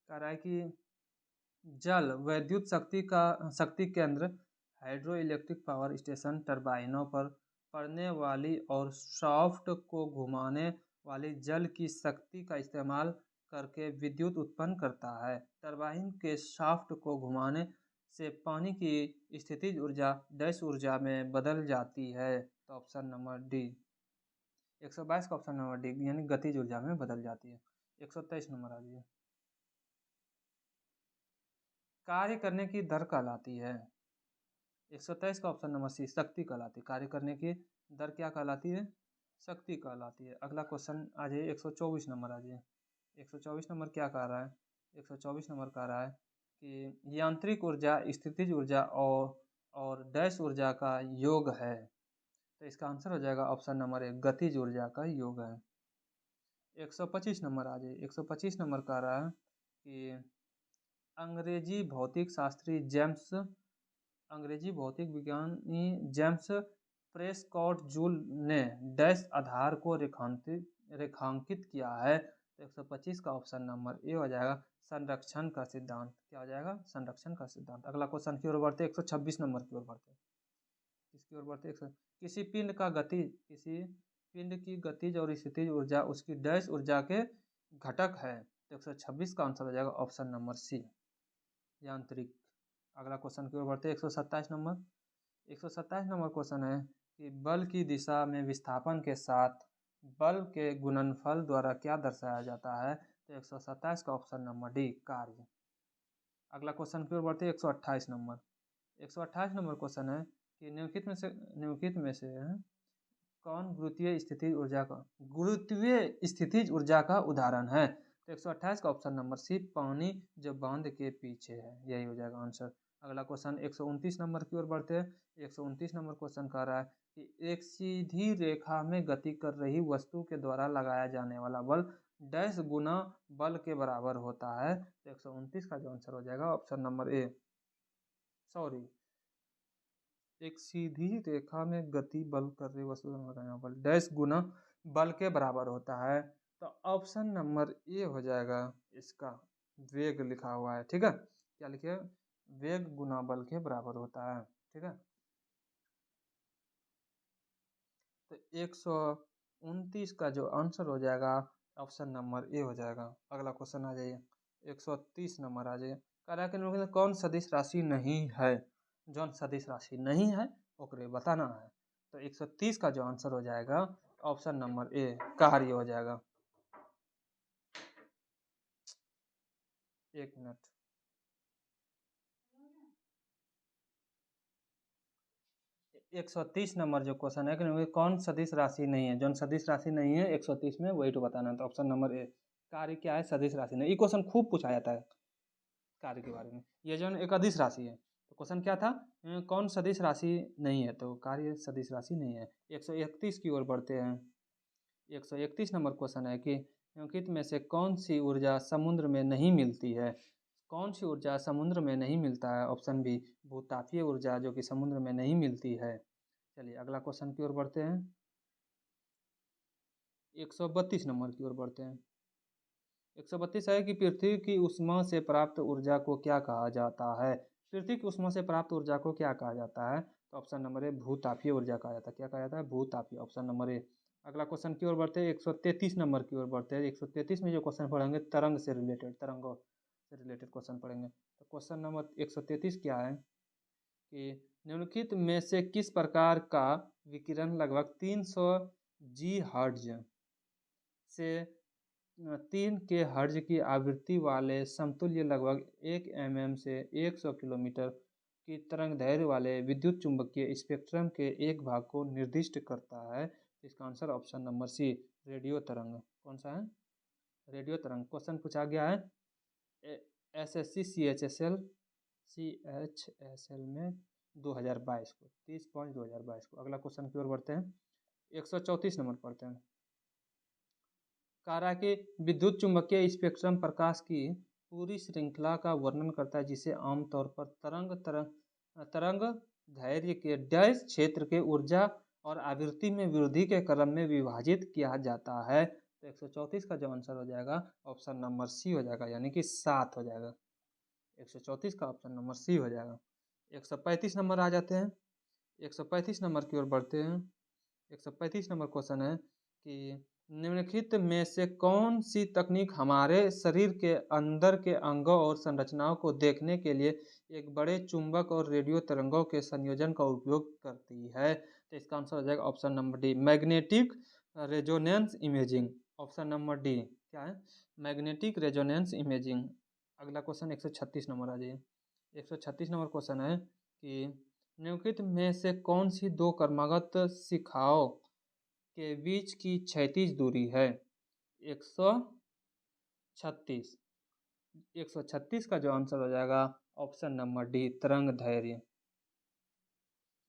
कह रहा है कि जल वैद्युत शक्ति केंद्र हाइड्रो इलेक्ट्रिक पावर स्टेशन टरबाइनों पर पड़ने वाली और शाफ्ट को घुमाने वाली जल की शक्ति का इस्तेमाल करके विद्युत उत्पन्न करता है। टरबाइन के शाफ्ट को घुमाने से पानी की स्थितिज ऊर्जा डैश ऊर्जा में बदल जाती है। तो ऑप्शन नंबर डी, 122 का ऑप्शन नंबर डी, यानी गतिज ऊर्जा में बदल जाती है। 123 नंबर आ जाइए। कार्य करने की दर कहलाती है। 123 का ऑप्शन नंबर सी, शक्ति कहलाती है। कार्य करने की दर क्या कहलाती है? शक्ति कहलाती है। अगला क्वेश्चन आ जाइए 124 नंबर आ जाइए। 124 नंबर क्या कह रहा है? 124 नंबर कह रहा है कि यांत्रिक ऊर्जा स्थितिज ऊर्जा और डैश ऊर्जा का योग है। तो इसका आंसर हो जाएगा ऑप्शन नंबर ए, गतिज ऊर्जा का योग है। 125 नंबर आ जाइए। 125 नंबर कह रहा है कि अंग्रेजी भौतिक शास्त्री अंग्रेजी भौतिक विज्ञानी जेम्स प्रेस्कॉट जूल ने डैश आधार को रेखांकित किया है। तो 125 का ऑप्शन नंबर ए हो जाएगा, संरक्षण का सिद्धांत। क्या हो जाएगा? संरक्षण का सिद्धांत। अगला क्वेश्चन की ओर बढ़ते 126 नंबर की ओर बढ़ते इसकी ओर बढ़ते किसी पिंड की गतिज और स्थितिज ऊर्जा उसकी डैश ऊर्जा के घटक है। तो 126 का आंसर हो जाएगा ऑप्शन नंबर सी, यांत्रिक। अगला क्वेश्चन की ओर बढ़ते 127 नंबर। 127 नंबर क्वेश्चन है कि बल की दिशा में विस्थापन के साथ बल के गुणनफल द्वारा क्या दर्शाया जाता है। तो 127 का ऑप्शन नंबर डी, कार्य। अगला क्वेश्चन की ओर बढ़ते 128 नंबर। 128 नंबर क्वेश्चन है कि निम्नलिखित में से कौन गुरुत्वीय स्थितिज ऊर्जा का उदाहरण है। तो 128 का ऑप्शन नंबर सी, पानी जो बांध के पीछे है, यही हो जाएगा आंसर। अगला क्वेश्चन 129 नंबर की ओर बढ़ते हैं। 129 नंबर क्वेश्चन कह रहा है कि एक सीधी रेखा में गति कर रही वस्तु के द्वारा लगाया जाने वाला बल डैश गुना बल के बराबर होता है। तो 129 का जो आंसर हो जाएगा ऑप्शन नंबर ए, सॉरी, एक सीधी रेखा में गति बल कर रही वस्तु लगाने बल डैश गुना बल के बराबर होता है। तो ऑप्शन नंबर ए हो जाएगा इसका, वेग लिखा हुआ है। ठीक है, क्या लिखे? वेग गुना बल के बराबर होता है। ठीक है, तो 129 का जो आंसर हो जाएगा ऑप्शन नंबर ए हो जाएगा। अगला क्वेश्चन आ जाइए 130 नंबर आ जाइए। कह रहा है कि कौन सदिश राशि नहीं है, जौन सदिश राशि नहीं है ओकरे बताना है। तो 130 का जो आंसर हो जाएगा ऑप्शन नंबर ए, कार्य हो जाएगा। एक मिनट, 130 नंबर जो क्वेश्चन है कि कौन सदिश राशि नहीं है, जौन सदिश राशि नहीं है 130 में, वही तो बताना है। तो ऑप्शन नंबर ए, कार्य क्या है? सदिश राशि नहीं। ये क्वेश्चन खूब पूछा जाता है कार्य के बारे में। ये जो एक अदिश राशि है, तो क्वेश्चन क्या था? कौन सदिश राशि नहीं है, तो कार्य सदिश राशि नहीं है। 131 की ओर बढ़ते हैं। 131 नंबर क्वेश्चन है कि निम्नलिखित में से कौन सी ऊर्जा समुद्र में नहीं मिलती है। कौन सी ऊर्जा समुद्र में नहीं मिलता है? ऑप्शन बी, भूतापीय ऊर्जा, जो कि समुद्र में नहीं मिलती है। चलिए अगला क्वेश्चन की ओर बढ़ते हैं। 132 नंबर की ओर बढ़ते हैं। 132 है कि पृथ्वी की ऊष्मा से प्राप्त ऊर्जा को क्या कहा जाता है। पृथ्वी की ऊष्मा से प्राप्त ऊर्जा को क्या कहा जाता है? तो ऑप्शन नंबर ए, भूतापीय ऊर्जा कहा जाता है। क्या कहा जाता है? भूतापीय, ऑप्शन नंबर ए। अगला क्वेश्चन की ओर बढ़ते हैं 133 नंबर की ओर बढ़ते हैं। 133 में जो क्वेश्चन पढ़ेंगे तरंग से रिलेटेड, तरंगों से रिलेटेड क्वेश्चन पढ़ेंगे। तो क्वेश्चन नंबर 133 क्या है कि निम्नलिखित में से किस प्रकार का विकिरण लगभग 300 जी हर्ट्ज से 3 के हर्ट्ज की आवृत्ति वाले समतुल्य लगभग 1 mm से 100 किलोमीटर की तरंग दैर्घ्य वाले विद्युत चुंबकीय स्पेक्ट्रम के एक भाग को निर्दिष्ट करता है। इसका answer option number C, radio तरंग। कौन सा है? रेडियो तरंग। क्वेश्चन पूछा गया है SSC CHSL में 2022 को, 30/5/2022 को। अगला क्वेश्चन की ओर बढ़ते हैं। 134 नंबर पढ़ते हैं। कह रहा है कि विद्युत चुंबकीय स्पेक्ट्रम प्रकाश की पूरी श्रृंखला का वर्णन करता है, जिसे आमतौर पर तरंग दैर्घ्य के डैश क्षेत्र के ऊर्जा और आवृत्ति में वृद्धि के क्रम में विभाजित किया जाता है। तो 134 का जो आंसर हो जाएगा ऑप्शन नंबर सी हो जाएगा, यानी कि 7 हो जाएगा। 134 का ऑप्शन नंबर सी हो जाएगा। 135 नंबर आ जाते हैं। 135 नंबर की ओर बढ़ते हैं। 135 नंबर क्वेश्चन है कि निम्नलिखित में से कौन सी तकनीक हमारे शरीर के अंदर के अंगों और संरचनाओं को देखने के लिए एक बड़े चुंबक और रेडियो तरंगों के संयोजन का उपयोग करती है। तो इसका आंसर हो जाएगा option number D, magnetic resonance imaging. Option number D क्या है? Magnetic resonance imaging. अगला क्वेश्चन 136 नंबर आ जाइए। 136 नंबर क्वेश्चन है कि निम्नलिखित में से कौन सी दो क्रमागत शिखाओं के बीच की क्षैतिज दूरी है। 136 136 का जो आंसर हो जाएगा ऑप्शन नंबर डी, तरंग दैर्घ्य।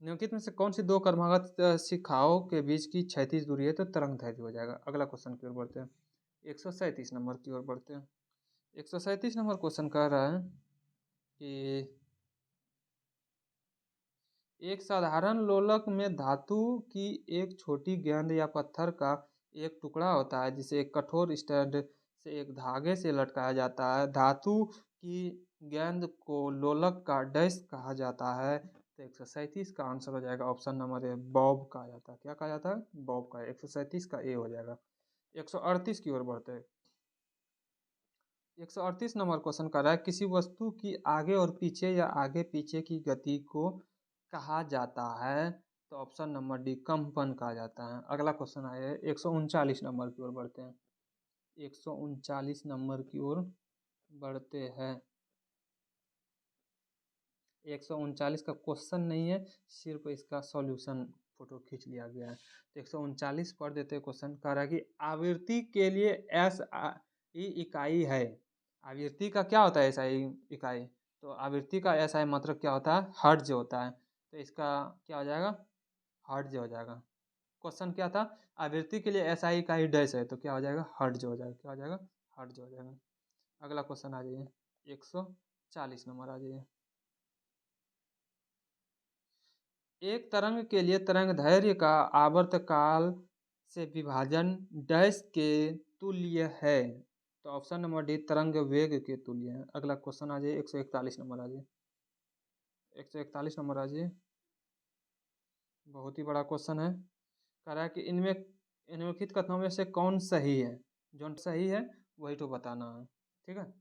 निम्नलिखित में से कौन सी दो क्रमागत शिखाओं के बीच की क्षैतिज दूरी है, तो तरंग दैर्घ्य हो जाएगा। अगला क्वेश्चन की ओर बढ़ते हैं। 137 नंबर की ओर बढ़ते हैं। 137 नंबर क्वेश्चन कह रहा है कि एक साधारण लोलक में धातु की एक छोटी गेंद या पत्थर का एक टुकड़ा होता है जिसे एक कठोर स्टड से एक धागे से लटकाया जाता है। धातु की गेंद को लोलक का डैश कहा जाता है। तो 137 का आंसर हो जाएगा ऑप्शन नंबर ए, बॉब कहा जाता है। क्या कहा जाता है? बॉब का। 137 का ए हो जाएगा। 138 की ओर बढ़ते हैं। 138 नंबर क्वेश्चन कर रहा है किसी वस्तु की आगे और पीछे या आगे पीछे की गति को कहा जाता है। तो ऑप्शन नंबर डी, कंपन कहा जाता है। अगला क्वेश्चन आया है 139 नंबर की ओर बढ़ते हैं। 139 नंबर की ओर बढ़ते हैं। 139 का क्वेश्चन नहीं है, सिर्फ इसका सॉल्यूशन फोटो खींच लिया गया है। तो 139 पढ़ देते हैं। क्वेश्चन कह रहा है कि आवृत्ति के लिए एस आई इकाई है। आवृत्ति का क्या होता है एसआई इकाई? तो आवृत्ति का एसआई मतलब क्या होता है? हर्ट्ज होता है। तो इसका क्या हो जाएगा? हर्ट्ज हो जाएगा। क्वेश्चन क्या था? आवृत्ति के लिए एसआई इकाई डैश है, तो क्या हो जाएगा? हर्ट्ज हो जाएगा। क्या हो जाएगा? हर्ट्ज हो जाएगा। अगला क्वेश्चन आ जाइए 140 नंबर आ जाइए। एक तरंग के लिए तरंग दैर्ध्य का आवर्तकाल से विभाजन डैश के तुल्य है। तो ऑप्शन नंबर डी, तरंग वेग के तुल्य है। अगला क्वेश्चन आ जाइए 141 नंबर आ जाइए। 141 नंबर आ जाइए। बहुत ही बड़ा क्वेश्चन है। कह रहा है कि इनमें निम्नलिखित कथनों में से कौन सही है? जो सही है वही तो बताना है। ठीक है।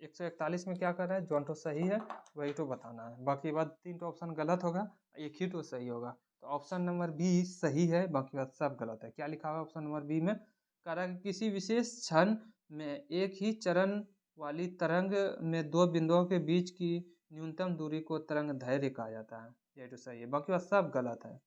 141 में क्या कर रहा है? जो तो सही है वही तो बताना है। बाकी बात 3 तो ऑप्शन गलत होगा, एक ही तो सही होगा। तो ऑप्शन नंबर बी सही है, बाकी बात सब गलत है। क्या लिखा हुआ ऑप्शन नंबर बी में? कह रहा है कि किसी विशेष क्षण में एक ही चरण वाली तरंग में दो बिंदुओं के बीच की न्यूनतम दूरी को तरंग दैर्ध्य कहा जाता है। ये तो सही है, बाकी बात सब गलत है।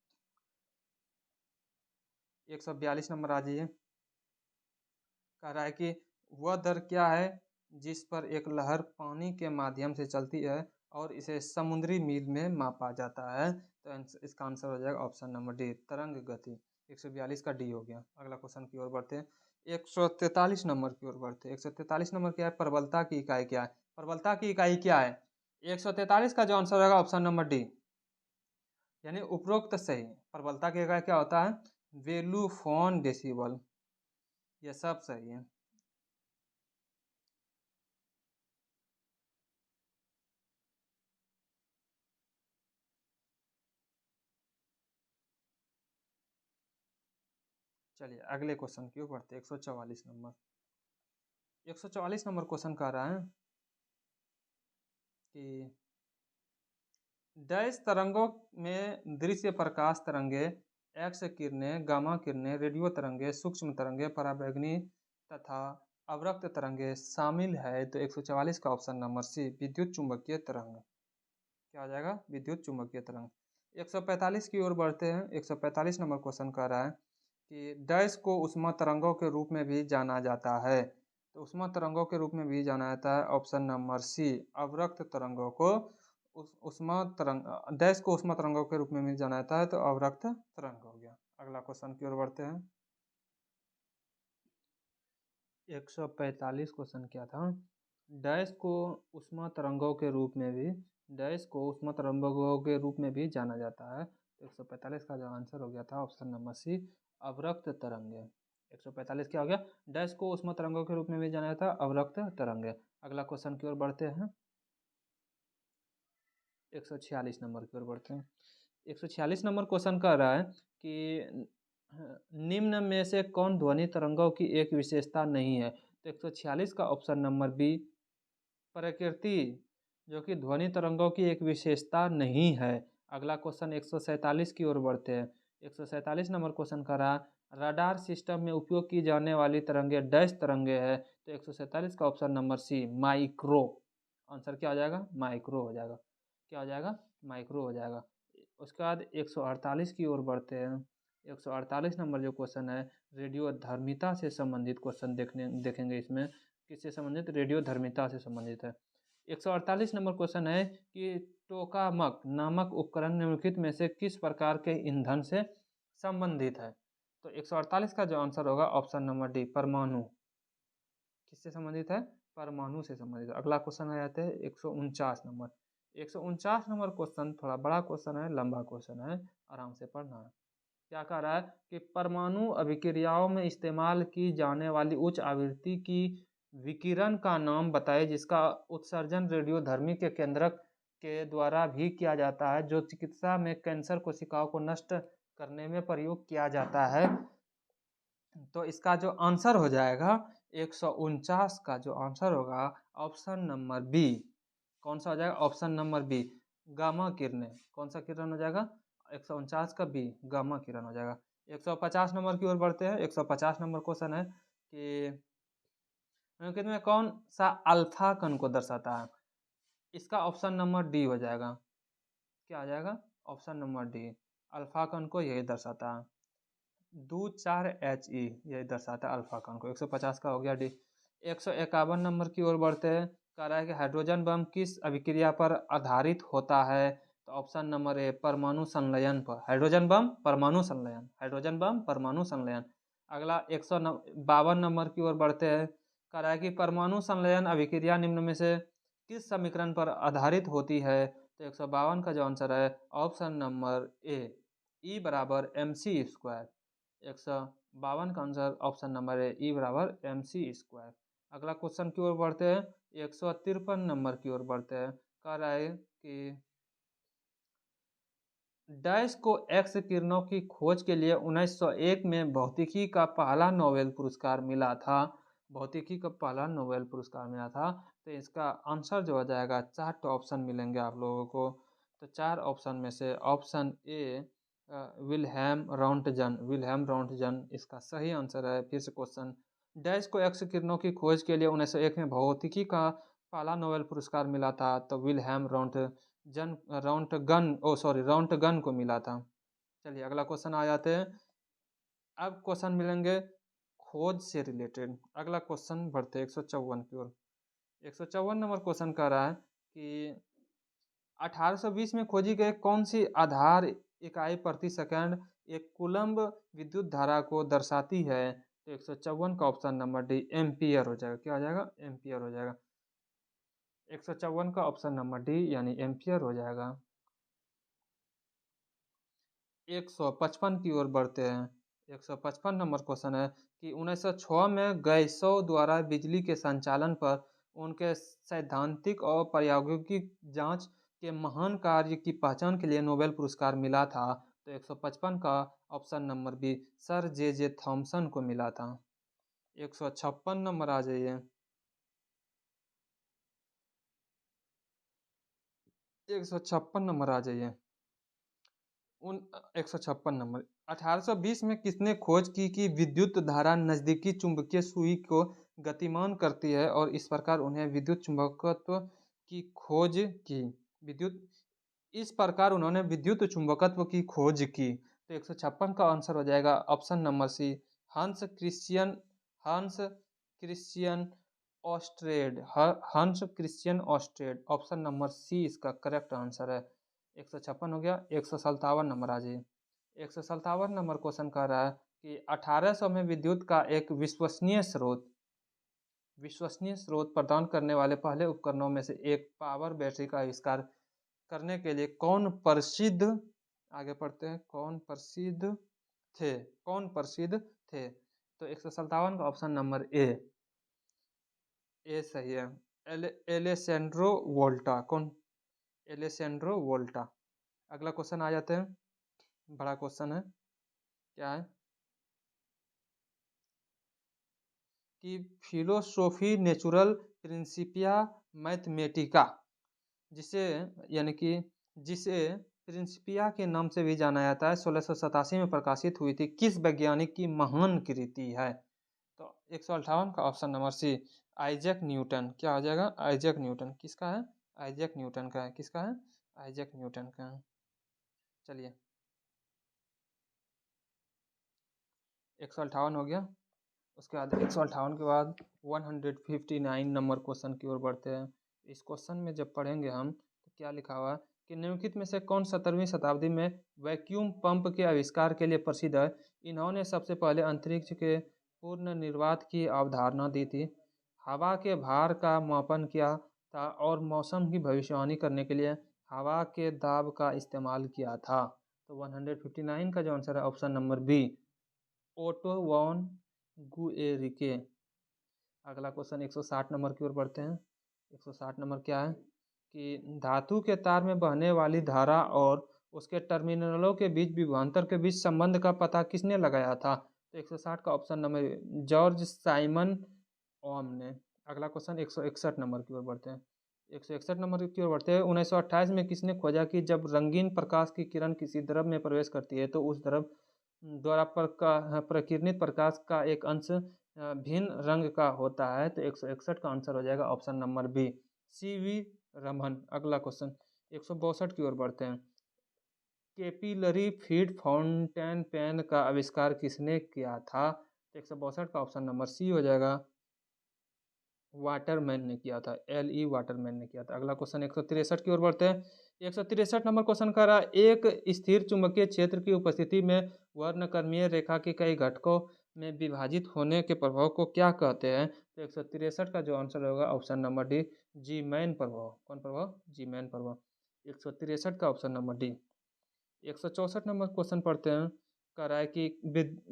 142 नंबर आ जाइए। कह रहा है कि वह दर क्या है जिस पर एक लहर पानी के माध्यम से चलती है और इसे समुद्री मील में मापा जाता है। तो इसका आंसर हो जाएगा ऑप्शन नंबर डी, तरंग गति। 142 का डी हो गया। अगला क्वेश्चन की ओर बढ़ते हैं। 143 नंबर की ओर बढ़ते हैं। 143 नंबर क्या है? प्रबलता की इकाई क्या है? प्रबलता की इकाई क्या है? 143 का जो आंसर होगा ऑप्शन नंबर डी, यानी उपरोक्त सही। प्रबलता की इकाई क्या होता है? वेलुफोन डेसिबल। ये सब सही है। चलिए अगले क्वेश्चन की ओर बढ़ते हैं। 144 नंबर। 144 नंबर क्वेश्चन कह रहा है कि डैश तरंगों में दृश्य प्रकाश तरंगे, एक्स किरणें, गामा किरणें, रेडियो तरंगे, सूक्ष्म तरंगे, पराबैंगनी तथा अवरक्त तरंगे शामिल है। तो 144 का ऑप्शन नंबर सी, विद्युत चुंबकीय तरंग। क्या हो जाएगा? विद्युत चुंबकीय तरंग। 145 की ओर बढ़ते हैं। 145 नंबर क्वेश्चन कह रहा है कि डैश को उष्मा तरंगों के रूप में भी जाना जाता है। तो उष्मा तरंगों के रूप में भी जाना जाता है ऑप्शन नंबर सी, अवरक्त तरंगों को उष्मा तरंग, डैश को उष्मा तरंगों के रूप में भी जाना जाता है। तो अवरक्त तरंग हो गया। अगला क्वेश्चन की ओर बढ़ते हैं। 145 क्वेश्चन क्या था? डैश को उष्मा तरंगों के रूप में भी, डैश को उष्मा तरंगों के रूप में भी जाना जाता है। तो 145 का जो आंसर हो गया था ऑप्शन नंबर सी, अवरक्त तरंगे। 145 क्या हो गया? डैश को उष्मा तरंगों के रूप में भी जाना जाता है, अवरक्त तरंगे। अगला क्वेश्चन की ओर बढ़ते हैं। 146 नंबर की ओर बढ़ते हैं। 146 नंबर क्वेश्चन कह रहा है कि निम्न में से कौन ध्वनि तरंगों की एक विशेषता नहीं है? तो 146 का ऑप्शन नंबर बी, प्रकृति, जो कि ध्वनि तरंगों की एक विशेषता नहीं है। अगला क्वेश्चन 147 की ओर बढ़ते हैं। 147 नंबर क्वेश्चन का रहा, रडार सिस्टम में उपयोग की जाने वाली तरंगे डैश तरंगे है। तो 147 का option number C, micro. Answer क्या हो जाएगा? माइक्रो हो जाएगा। क्या हो जाएगा? माइक्रो हो जाएगा। उसके बाद 148 की ओर बढ़ते हैं। 148 नंबर जो क्वेश्चन है, रेडियो धर्मिता से संबंधित क्वेश्चन देखेंगे इसमें। किससे संबंधित? रेडियो धर्मिता से संबंधित है। 148 नंबर क्वेश्चन है कि टोकामक नामक उपकरण निम्नलिखित में से किस प्रकार के ईंधन से संबंधित है? तो 148 का जो आंसर होगा ऑप्शन नंबर डी, परमाणु। किससे संबंधित है? परमाणु से संबंधित। अगला क्वेश्चन आ जाते हैं 149 नंबर। 149 नंबर क्वेश्चन थोड़ा बड़ा क्वेश्चन है, लंबा क्वेश्चन है, आराम से पढ़ना है। क्या कह रहा है कि परमाणु अभिक्रियाओं में इस्तेमाल की जाने वाली उच्च आवृत्ति की विकिरण का नाम बताइए जिसका उत्सर्जन रेडियोधर्मी के केंद्रक के द्वारा भी किया जाता है, जो चिकित्सा में कैंसर कोशिकाओं को नष्ट करने में प्रयोग किया जाता है। तो इसका जो आंसर हो जाएगा 149 का जो आंसर होगा ऑप्शन नंबर बी। कौन सा हो जाएगा? ऑप्शन नंबर बी, गामा किरणें। कौन सा किरण हो जाएगा? 149 का बी, गामा किरण हो जाएगा। 150 नंबर की ओर बढ़ते हैं। 150 नंबर क्वेश्चन है कि निम्नलिखित में कौन सा अल्फा कण को दर्शाता है? इसका ऑप्शन नंबर डी हो जाएगा। क्या आ जाएगा? ऑप्शन नंबर डी, अल्फा कण को यही दर्शाता है। 2,4-HE यही दर्शाता है अल्फा कण को। 150 का हो गया डी। 151 नंबर की ओर बढ़ते हैं। कह रहा है कि हाइड्रोजन बम किस अभिक्रिया पर आधारित होता है? तो ऑप्शन नंबर ए, परमाणु संलयन पर। हाइड्रोजन बम परमाणु संलयन, हाइड्रोजन बम परमाणु संलयन। अगला 152 नंबर की ओर बढ़ते हैं। कह रहा है कि परमाणु संलयन अभिक्रिया निम्न में से किस समीकरण पर आधारित होती है? तो 152 का जो आंसर है ऑप्शन नंबर ए, ई बराबर mc²। 152 का आंसर ऑप्शन नंबर है ई बराबर mc²। अगला क्वेश्चन की ओर बढ़ते हैं। 153 नंबर की ओर बढ़ते हैं। कह रहा है कि डैश को एक्स किरणों की खोज के लिए 1901 में भौतिकी का पहला नोबेल पुरस्कार मिला था। भौतिकी का पहला नोबेल पुरस्कार मिला था। तो इसका आंसर जो हो जाएगा, 4 तो ऑप्शन मिलेंगे आप लोगों को। तो 4 ऑप्शन में से option A Wilhelm Röntgen, Wilhelm Röntgen इसका सही आंसर है। फिर से क्वेश्चन, डैश को एक्स किरणों की खोज के लिए 1901 में भौतिकी का पहला नोबेल पुरस्कार मिला था। तो विल्हेम रॉन्टगन को मिला था। चलिए अगला क्वेश्चन आ जाते हैं। अब क्वेश्चन मिलेंगे खोज से रिलेटेड। अगला क्वेश्चन बढ़ते हैं 154 की ओर। 154 नंबर क्वेश्चन कह रहा है कि 1820 में खोजी गई कौन सी आधार इकाई प्रति सेकंड एक कूलम्ब विद्युत धारा को दर्शाती है? तो 154 का ऑप्शन नंबर डी, एम्पियर हो जाएगा। क्या हो जाएगा? एम्पियर हो जाएगा। 154 का ऑप्शन नंबर डी यानी एम्पियर हो जाएगा। 155 की ओर बढ़ते हैं। 155 नंबर क्वेश्चन है कि 1906 में गैसों द्वारा बिजली के संचालन पर उनके सैद्धांतिक और प्रायोगिक जांच के महान कार्य की पहचान के लिए नोबेल पुरस्कार मिला था। तो 155 का option number B, sir J Thomson को मिला था। 156 नंबर आ जाइए। 156 नंबर आ जाइए। 156 नंबर, 1820 में किसने खोज की कि विद्युत धारा नजदीकी चुंबकीय सुई को गतिमान करती है और इस प्रकार उन्हें विद्युत चुंबकत्व की खोज की? विद्युत इस प्रकार उन्होंने विद्युत चुंबकत्व की खोज की। तो 156 का आंसर हो जाएगा ऑप्शन नंबर सी, हंस क्रिश्चियन ऑस्ट्रेड। हंस क्रिश्चियन ऑस्ट्रेड, ऑप्शन नंबर सी इसका करेक्ट आंसर है। 156 हो गया। 157 नंबर आ जाइए। 157 नंबर क्वेश्चन कह रहा है कि 1800 में विद्युत का एक विश्वसनीय स्रोत प्रदान करने वाले पहले उपकरणों में से एक पावर बैटरी का आविष्कार करने के लिए कौन प्रसिद्ध, आगे पढ़ते हैं, कौन प्रसिद्ध थे? तो 157 का ऑप्शन नंबर ए सही है। एलेसेंड्रो वोल्टा। कौन? एलेसेंड्रो वोल्टा। अगला क्वेश्चन आ जाते हैं, बड़ा क्वेश्चन है। क्या है कि फिलोसोफी नेचुरल प्रिंसिपिया मैथमेटिका, जिसे यानी कि जिसे प्रिंसिपिया के नाम से भी जाना जाता है, 1687 में प्रकाशित हुई थी, किस वैज्ञानिक की महान कृति है? तो 158 का option number C, Isaac Newton. क्या हो जाएगा? Isaac Newton. किसका है? आइजैक न्यूटन का है। किसका है? आइजैक न्यूटन का है। चलिए 158 हो गया। उसके बाद 158 के बाद 159 नंबर क्वेश्चन की ओर बढ़ते हैं। इस क्वेश्चन में जब पढ़ेंगे हम तो क्या लिखा हुआ है कि निम्नलिखित में से कौन 17वीं शताब्दी में वैक्यूम पंप के आविष्कार के लिए प्रसिद्ध है? इन्होंने सबसे पहले अंतरिक्ष के पूर्ण निर्वात की अवधारणा दी थी। हवा के भार का मापन किया था और मौसम की भविष्यवाणी करने के लिए हवा के दाब का इस्तेमाल किया था। तो 159 का जो आंसर है option number B, Otto von Guericke. अगला क्वेश्चन 160 नंबर की ओर बढ़ते हैं। 160 नंबर क्या है कि धातु के तार में बहने वाली धारा और उसके टर्मिनलों के बीच विभवांतर के बीच संबंध का पता किसने लगाया था? तो 160 का ऑप्शन नंबर जॉर्ज साइमन ओम ने। अगला क्वेश्चन 161 नंबर की ओर बढ़ते हैं। 161 नंबर की ओर बढ़ते हैं। 1928 में किसने खोजा कि जब रंगीन प्रकाश की किरण किसी द्रव में प्रवेश करती है तो उस द्रव द्वारा प्रकिरणित प्रकाश का एक अंश भिन्न रंग का होता है? तो 161 का आंसर हो जाएगा option number B, CV Raman. अगला क्वेश्चन 162 की ओर बढ़ते हैं। कैपिलरी फीड फाउंटेन पेन का आविष्कार किसने किया था? तो 162 का ऑप्शन नंबर सी हो जाएगा, वाटरमैन ने किया था, LE वाटरमैन ने किया था। अगला क्वेश्चन 163 की ओर बढ़ते हैं। 163 नंबर क्वेश्चन कर रहा है, एक स्थिर चुंबकीय क्षेत्र की उपस्थिति में वर्णक्रमीय रेखा के कई घटकों में विभाजित होने के प्रभाव को क्या कहते हैं? तो 163 का जो आंसर होगा ऑप्शन नंबर डी, जीमैन प्रभाव। कौन प्रभाव? जीमैन प्रभाव। 163 का option number D. 164 number question पढ़ते हैं। कह रहा है कि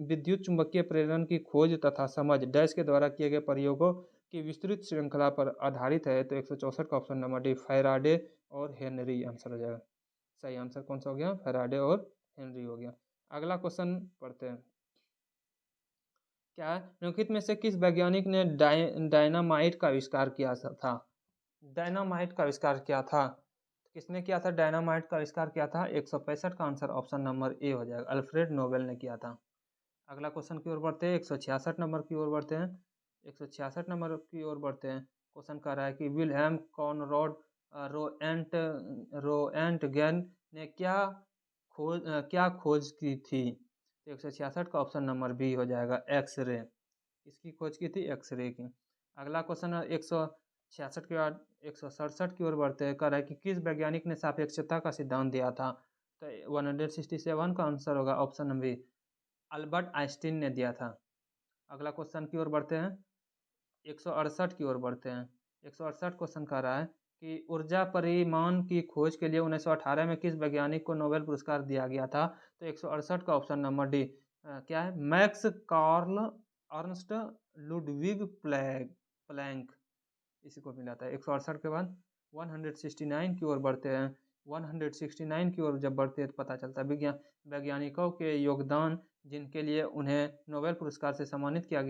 विद्युत चुंबकीय प्रेरण की खोज तथा समझ डैश के द्वारा किए गए प्रयोगों की विस्तृत श्रृंखला पर आधारित है। तो 164 का ऑप्शन नंबर डी, फैराडे और हेनरी आंसर हो जाएगा। सही आंसर कौन सा हो गया? फैराडे और हेनरी हो गया। अगला क्वेश्चन पढ़ते हैं। क्या है, निम्नलिखित में से किस वैज्ञानिक ने डायनामाइट का आविष्कार किया था? डायनामाइट का आविष्कार किया था, किसने किया था? डायनामाइट का आविष्कार किया था। 165 का आंसर ऑप्शन नंबर ए हो जाएगा, अल्फ्रेड नोबेल ने किया था। अगला क्वेश्चन की ओर बढ़ते हैं। 166 नंबर की ओर बढ़ते हैं। 166 नंबर की ओर बढ़ते हैं। क्वेश्चन कर रहा है कि विल्हेम कॉनराड रोएंटगेन ने क्या खोज की थी? 166 का ऑप्शन नंबर बी हो जाएगा, एक्सरे। इसकी खोज की थी? एक्सरे की। अगला क्वेश्चन 166 के बाद 167 की ओर बढ़ते हैं। कर रहा है कि किस वैज्ञानिक ने सापेक्षता का सिद्धांत दिया था? तो 167 का आंसर होगा option number B, Albert Einstein ने दिया था। अगला क्वेश्चन की ओर बढ़ते हैं। 168 की ओर बढ़ते हैं। 168 क्वेश्चन कर रहा है कि ऊर्जा परिमाण की खोज के लिए 1918 में किस वैज्ञानिक को नोबेल पुरस्कार दिया गया था? तो 168 का ऑप्शन नंबर डी, क्या है? Max Karl Ernst Ludwig Planck, इसी को मिला था। 168 के बाद 169 की ओर बढ़ते हैं। 169 की ओर जब बढ़ते हैं तो पता चलता है वैज्ञानिकों के योगदान जिनके लिए उन्हें नोबेल पुरस्कार से सम्मानित किया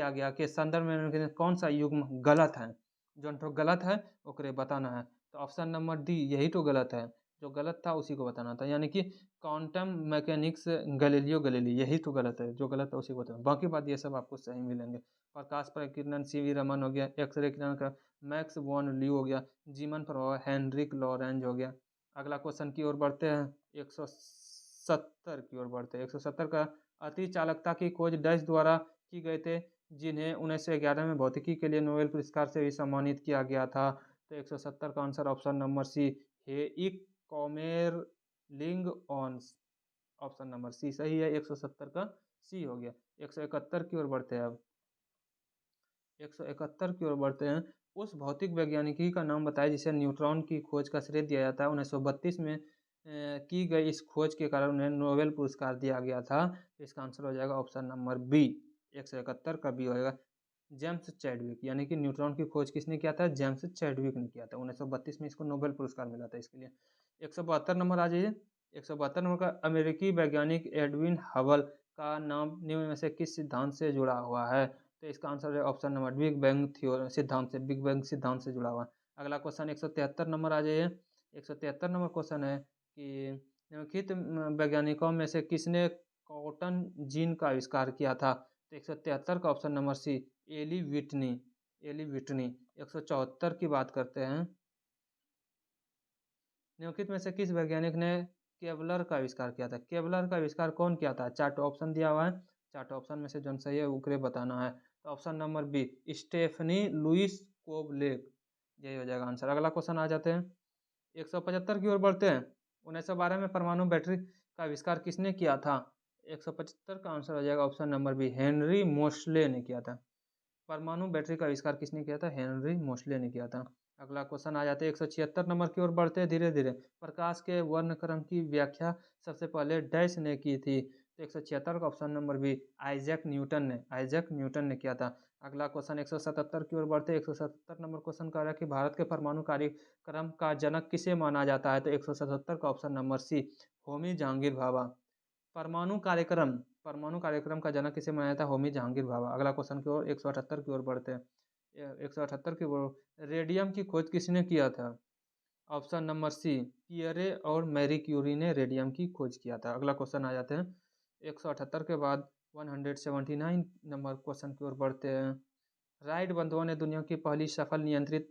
गया के संदर्भ में उनके कौन सा युग्म गलत है? जो तो गलत है ओकरे बताना है। तो ऑप्शन नंबर डी, यही तो गलत है, जो गलत था उसी को बताना था। यानी कि क्वांटम मैकेनिक्स गैलीलियो गैलीली, यही तो गलत है, जो गलत है उसी को बताना। बाकी बात ये सब आपको सही मिलेंगे। प्रकाश प्रकीर्णन CV रमन हो गया। एक्सरे किरण का मैक्स वॉन ल्यू हो गया। जीवन प्रभाव हेनरिक लॉरेंज हो गया। अगला क्वेश्चन की ओर बढ़ते हैं। 170 की ओर बढ़ते हैं। 170 का अति चालकता की खोज डैश द्वारा की गए थे, जिन्हें 1911 में भौतिकी के लिए नोबेल पुरस्कार से भी सम्मानित किया गया था। तो 170 का answer option number C, Heike Kamerlingh Onnes, option number C सही है। 170 का सी हो गया। 171 की ओर बढ़ते हैं। अब 171 की ओर बढ़ते हैं। उस भौतिक वैज्ञानिकी का नाम बताएं जिसे न्यूट्रॉन की खोज का श्रेय दिया जाता है। 1932 में की गई इस खोज के कारण उन्हें नोबेल पुरस्कार दिया गया था। इसका आंसर हो जाएगा ऑप्शन नंबर बी, 171 का बी होएगा, जेम्स चैडविक। यानी कि न्यूट्रॉन की खोज किसने किया था? जेम्स चैडविक ने किया था। 1932 में इसको नोबेल पुरस्कार मिला था इसके लिए। 172 नंबर आ जाइए। 172 नंबर का अमेरिकी वैज्ञानिक एडविन हबल का नाम निम्न में से किस सिद्धांत से जुड़ा हुआ है? तो इसका आंसर है option number big bang theory सिद्धांत से, बिग बैंग सिद्धांत से जुड़ा हुआ है। अगला क्वेश्चन 173 नंबर आ जाइए। 173 नंबर क्वेश्चन है कि निम्नलिखित वैज्ञानिकों में से किसने कॉटन जीन का आविष्कार किया था? तो 173 का option number C, Eli Whitney, Eli Whitney. 174 की बात करते हैं। निम्नलिखित में से किस वैज्ञानिक ने केवलर का आविष्कार किया था? केवलर का आविष्कार कौन किया था? चार ऑप्शन दिया हुआ है, चार ऑप्शन में से जो सही है उकरे बताना है। तो option number B, Stephanie Louise Kwolek, यही हो जाएगा आंसर। अगला क्वेश्चन आ जाते हैं। 175 की ओर बढ़ते हैं। 1912 में परमाणु बैटरी का आविष्कार किसने किया था? 175 का आंसर हो जाएगा option number B, Henry Moseley ने किया था। परमाणु बैटरी का आविष्कार किसने किया था? हेनरी मोस्ले ने किया था। अगला क्वेश्चन आ जाते हैं 176 नंबर की ओर बढ़ते हैं धीरे धीरे। प्रकाश के वर्णक्रम की व्याख्या सबसे पहले डैश ने की थी? तो 176 का option number B, Isaac Newton ने किया था। अगला क्वेश्चन 177 की ओर बढ़ते हैं। 177 नंबर क्वेश्चन कह रहा है कि भारत के परमाणु कार्यक्रम का जनक किसे माना जाता है? तो 177 का option number C, Homi Jehangir Bhabha. परमाणु कार्यक्रम का जनक किसे माना जाता है? होमी जहांगीर भाभा। अगला क्वेश्चन की ओर 178 की ओर बढ़ते हैं। 178 की ओर, रेडियम की खोज किसने किया था? ऑप्शन नंबर सी, पियरे और मैरी क्यूरी ने रेडियम की खोज किया था। अगला क्वेश्चन आ जाते हैं 178 के बाद 179 नंबर क्वेश्चन की ओर बढ़ते हैं। राइट बंधुओं ने दुनिया की पहली सफल नियंत्रित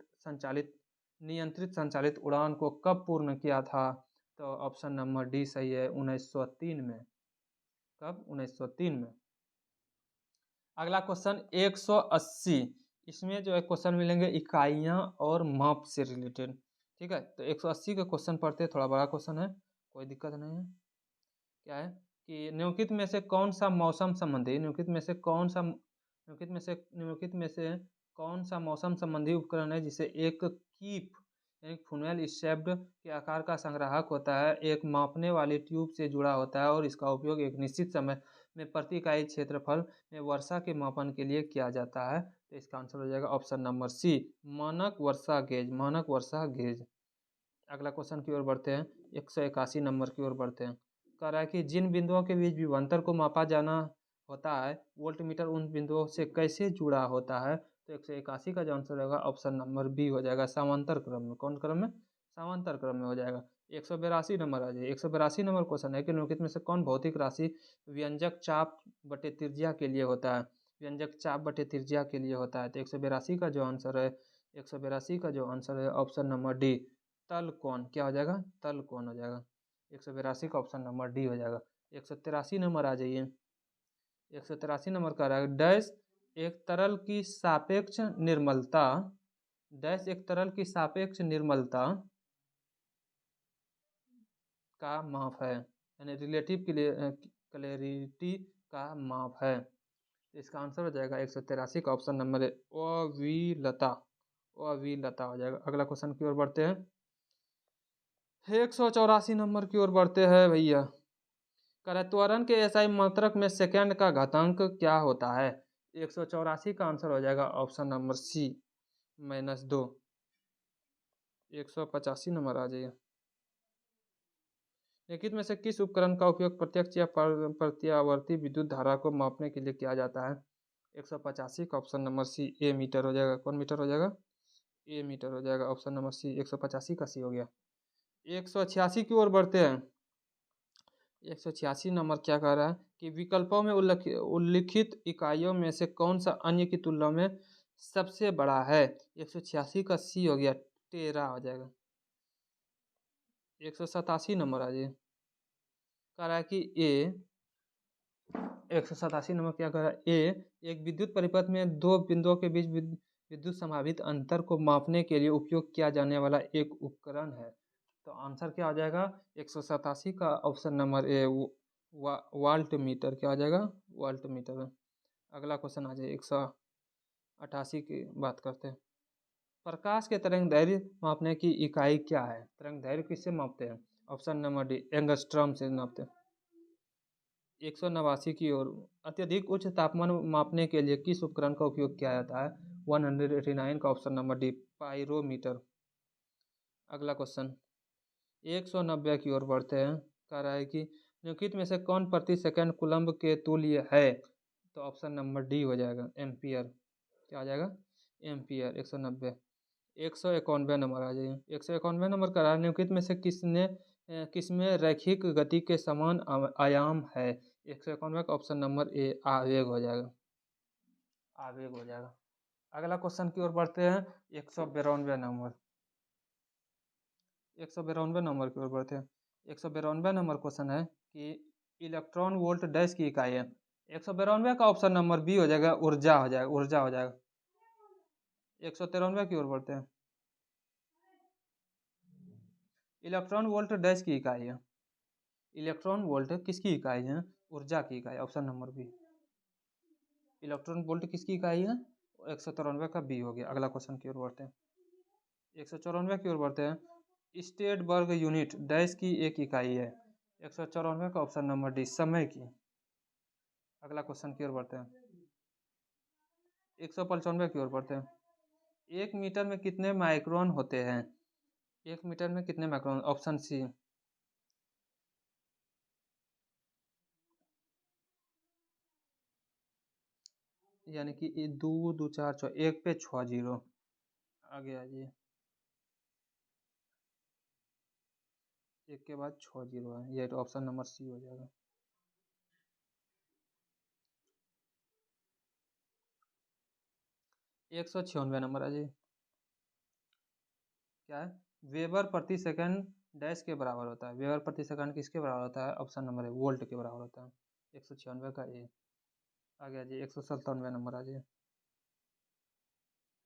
संचालित उड़ान को कब पूर्ण किया था? तो ऑप्शन नंबर डी सही है, 1903 में। कब? 1903 में। अगला क्वेश्चन 180, इसमें जो है क्वेश्चन मिलेंगे इकाइयां और माप से रिलेटेड। ठीक है, तो 180 के क्वेश्चन पढ़ते हैं, थोड़ा बड़ा क्वेश्चन है, कोई दिक्कत नहीं है। क्या है कि निम्नलिखित में से कौन सा मौसम संबंधी निम्नलिखित में से कौन सा मौसम संबंधी उपकरण है जिसे एक कीप यानी फुनेल शेप्ड के आकार का संग्राहक होता है, एक मापने वाली ट्यूब से जुड़ा होता है और इसका उपयोग एक निश्चित समय में प्रति इकाई क्षेत्रफल में वर्षा के मापन के लिए किया जाता है? तो इसका आंसर हो जाएगा ऑप्शन नंबर सी, मानक वर्षा गेज। अगला क्वेश्चन की ओर बढ़ते हैं। 181 नंबर की ओर बढ़ते हैं। कह रहा है कि जिन बिंदुओं के बीच विभवांतर को मापा जाना होता है, वोल्टमीटर उन बिंदुओं से कैसे जुड़ा होता है? तो 181 का जो आंसर होगा ऑप्शन नंबर बी हो जाएगा, समांतर क्रम में। कौन क्रम में? समांतर क्रम में हो जाएगा। 182 नंबर आ जाए। 182 नंबर क्वेश्चन है कि निम्नलिखित में से कौन भौतिक राशि व्यंजक चाप बटे त्रिज्या के लिए होता है? व्यंजक चाप बटे त्रिज्या के लिए होता है। तो 182 का जो आंसर है, 182 का जो आंसर है ऑप्शन नंबर डी, तल कोण। क्या हो जाएगा? तल कोण हो जाएगा। 182 का ऑप्शन नंबर डी हो जाएगा। 183 नंबर आ जाइए। 183 नंबर का रहा है डैश एक तरल की सापेक्ष निर्मलता एक तरल की सापेक्ष निर्मलता का माप है, यानी रिलेटिव क्लैरिटी का माप है। इसका आंसर हो जाएगा 183 का ऑप्शन नंबर है अविलता हो जाएगा। अगला क्वेश्चन की ओर बढ़ते हैं। 184 नंबर की ओर बढ़ते हैं भैया। त्वरण के एसआई मात्रक में सेकंड का घातांक क्या होता है? 184 का आंसर हो जाएगा ऑप्शन नंबर सी, -2। 185 नंबर आ जाइए। निम्नलिखित में से किस उपकरण का उपयोग प्रत्यक्ष या प्रत्यावर्ती विद्युत धारा को मापने के लिए किया जाता है? 185 का ऑप्शन नंबर सी, ए मीटर हो जाएगा। कौन मीटर हो जाएगा? ए मीटर हो जाएगा। ऑप्शन नंबर सी, 185 का सी हो गया। 186 की ओर बढ़ते हैं। 186 नंबर क्या कह रहा है कि विकल्पों में उल्लिखित इकाइयों में से कौन सा अन्य की तुलना में सबसे बड़ा है? 186 का सी हो गया, टेरा हो जाएगा। 187 नंबर आ जाइए। कह रहा है कि 187 नंबर क्या कह रहा है, एक विद्युत परिपथ में दो बिंदुओं के बीच विद्युत संभावित अंतर को मापने के लिए उपयोग किया जाने वाला एक उपकरण है। तो आंसर क्या हो जाएगा? 187 का option number A, voltmeter. क्या हो जाएगा? Voltmeter. अगला क्वेश्चन आ जाए 188 की बात करते हैं। प्रकाश के तरंग दैर्घ्य मापने की इकाई क्या है? तरंग दैर्घ्य किससे मापते हैं? ऑप्शन नंबर डी, एंगस्ट्रॉम से नापते हैं। 189 की ओर, अत्यधिक उच्च तापमान मापने के लिए किस उपकरण का उपयोग किया जाता है? 189 का ऑप्शन नंबर डी, पायरोमीटर। अगला क्वेश्चन 190 की ओर बढ़ते हैं। कह रहा है कि निम्नलिखित में से कौन प्रति सेकंड कूलम्ब के तुल्य है? तो ऑप्शन नंबर डी हो जाएगा, एम्पियर। क्या आ जाएगा? एम्पियर। 190। 191 नंबर आ जाइए। 191 नंबर का निम्नलिखित में से किसमें रैखिक गति के समान आयाम है? 191 का ऑप्शन नंबर ए, आवेग हो जाएगा। आवेग हो जाएगा। अगला क्वेश्चन की ओर बढ़ते हैं। 192 नंबर 192 नंबर की ओर बढ़ते हैं। 192 नंबर क्वेश्चन है कि इलेक्ट्रॉन वोल्ट डैश की इकाई है? 192 का ऑप्शन नंबर बी हो जाएगा, ऊर्जा हो जाएगा। ऊर्जा हो जाएगा। 193 की ओर बढ़ते हैं। इलेक्ट्रॉन वोल्ट डैश की इकाई है? इलेक्ट्रॉन वोल्ट किसकी इकाई है? ऊर्जा की इकाई। Option number B, electron volt किसकी इकाई है? 193 का बी हो गया। अगला क्वेश्चन की ओर बढ़ते हैं। 194 की ओर बढ़ते हैं। स्टेट वर्ग यूनिट डैश की एक इकाई है। 194 का ऑप्शन नंबर डी समय की। अगला क्वेश्चन की ओर बढ़ते हैं। 195 की ओर बढ़ते हैं। 1 मीटर में कितने माइक्रोन होते हैं? 1 मीटर में कितने माइक्रोन? Option C. यानी कि ये दो दो चार छः, एक पे 6 जीरो। आगे आ जाइए। एक के बाद 6 जीरो है, ये तो ऑप्शन नंबर सी हो जाएगा। 196 नंबर आ जाइए। क्या है? वेबर प्रति सेकंड डैश के बराबर होता है। वेबर प्रति सेकंड किसके बराबर होता है? ऑप्शन नंबर है वोल्ट के बराबर होता है। 196 का ए। आगे आ जाइए। 197 नंबर आ जाइए।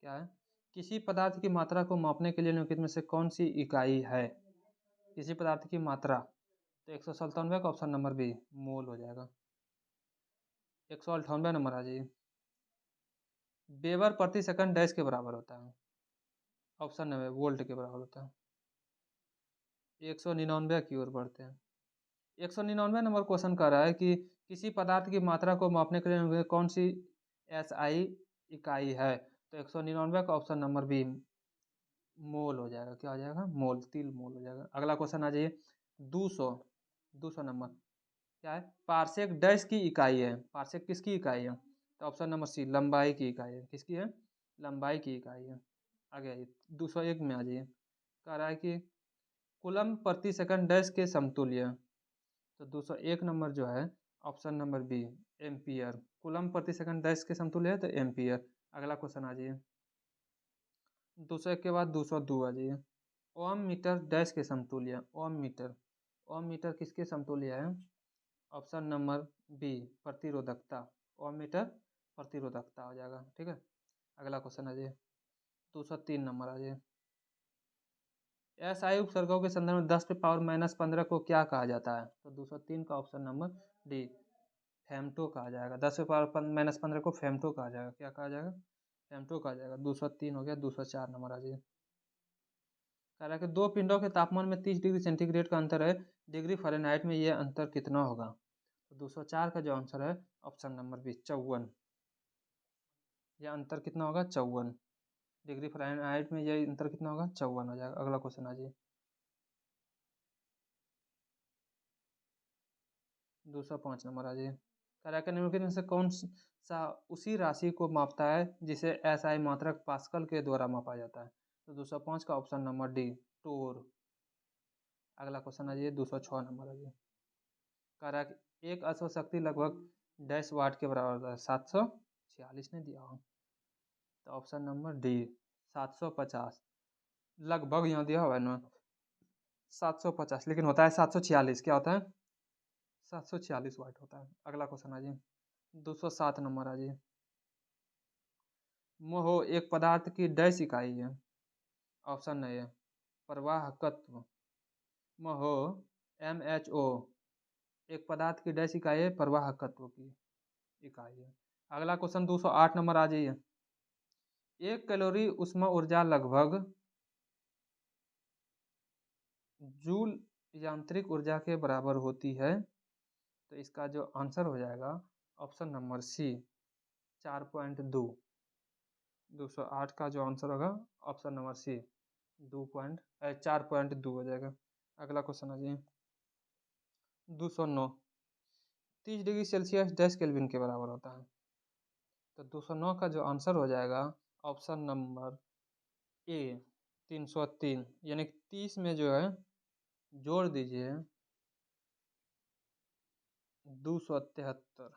क्या है? किसी पदार्थ की मात्रा को मापने के लिए निम्नलिखित में से कौन सी इकाई है? किसी पदार्थ की मात्रा, तो 197 का ऑप्शन नंबर बी मोल हो जाएगा। 198 नंबर आ जाइए। वेबर प्रति सेकंड डैश के बराबर होता है। ऑप्शन नंबर वोल्ट के बराबर होता है। 199 की ओर बढ़ते हैं। 199 नंबर क्वेश्चन कर रहा है कि किसी पदार्थ की मात्रा को मापने के लिए कौन सी एसआई इकाई है? तो 199 का ऑप्शन नंबर बी मोल हो जाएगा। क्या हो जाएगा? मोल, तिल मोल हो जाएगा। अगला क्वेश्चन आ जाइए। 200 200 नंबर। क्या है? पार्सेक डैश की इकाई है। पार्सेक किसकी इकाई है? तो ऑप्शन नंबर सी लंबाई की इकाई है। किसकी है? लंबाई की इकाई है। आगे आइए। 201 में आ जाइए। कह रहा है कि कूलम प्रति सेकंड डैश के समतुल्य। तो 201 नंबर जो है option number B ampere. Coulomb प्रति सेकंड डैश के समतुल्य है तो एम्पियर। अगला क्वेश्चन आ जाइए। 201 के बाद 202 आ जाइए। ओम मीटर डैश के समतुल्य। ओम मीटर। ओम मीटर किसके समतुल्य है? ऑप्शन नंबर बी प्रतिरोधकता। ओम मीटर प्रतिरोधकता हो जाएगा। ठीक है। अगला क्वेश्चन आ जाइए। 203 नंबर आ जाइए। एसआई उपसर्गों के संदर्भ में 10 पे पावर -15 को क्या कहा जाता है? तो 203 का ऑप्शन नंबर डी फेमटो कहा जाएगा। 10 पे पावर -15 को फेमटो कहा जाएगा। क्या कहा जाएगा? फेमटो कहा जाएगा। 203 हो गया। 204 नंबर आ जाइए। कह रहा है कि दो पिंडों के तापमान में 30 डिग्री सेंटीग्रेड का अंतर है, डिग्री फ़ारेनहाइट में यह अंतर कितना होगा? तो 204 का जो आंसर है ऑप्शन नंबर बी 54। यह अंतर कितना होगा? 54 डिग्री फ़ारेनहाइट में। यह अंतर कितना होगा? 54 हो जाएगा। अगला क्वेश्चन आ जाइए। 205 नंबर आ जाइए। कह रहा है कि निम्नलिखित में से कौन सा उसी राशि को मापता है जिसे एसआई मात्रक पास्कल के द्वारा मापा जाता है? तो 205 का ऑप्शन नंबर डी टोर। अगला क्वेश्चन आ जाइए। 206 नंबर आ जाइए। कह रहा है कि एक अश्व शक्ति लगभग डैश वाट के बराबर होता है। 746 ने दिया हो तो ऑप्शन नंबर डी 750। लगभग यहाँ दिया हुआ है ना 750, लेकिन होता है 746। क्या होता है? 746 वाट होता है। अगला क्वेश्चन आ जाइए। 207 नंबर आ जाइए। मोह एक पदार्थ की डैश इकाई है। ऑप्शन ए प्रवाहकत्व। मोह MHO एक पदार्थ की डैश इकाई है, प्रवाहकत्व की इकाई है। अगला क्वेश्चन 208 नंबर आ जाइए। एक कैलोरी ऊष्मा ऊर्जा लगभग जूल यांत्रिक ऊर्जा के बराबर होती है। तो इसका जो आंसर हो जाएगा ऑप्शन नंबर सी 4.2। 208 का जो आंसर होगा ऑप्शन नंबर सी 4.2 हो जाएगा। अगला क्वेश्चन आ जाइए। 209 30 डिग्री सेल्सियस 10 केल्विन के बराबर होता है। तो 209 का जो आंसर हो जाएगा ऑप्शन नंबर ए 303। यानी 30 में जो है जोड़ दीजिए 273।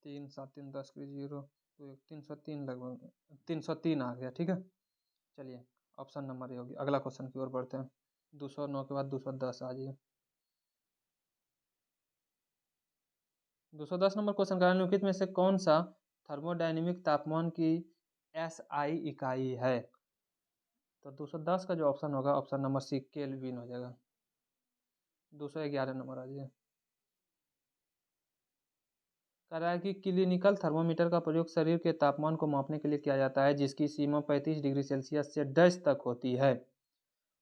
3 7 3 10 की 0 तो 303 लगभग 303 आ गया। ठीक है। चलिए ऑप्शन नंबर ए होगी। अगला क्वेश्चन की ओर बढ़ते हैं। 209 के बाद 210 आ जाइए। 210 नंबर क्वेश्चन का निम्नलिखित में से कौन सा थर्मोडायनेमिक तापमान की एसआई इकाई है? तो 210 का जो ऑप्शन होगा ऑप्शन नंबर सी केल्विन हो जाएगा। 211 नंबर आ जाइए। कह रहा है कि क्लिनिकल थर्मोमीटर का प्रयोग शरीर के तापमान को मापने के लिए किया जाता है जिसकी सीमा 35 डिग्री सेल्सियस से डैश तक होती है।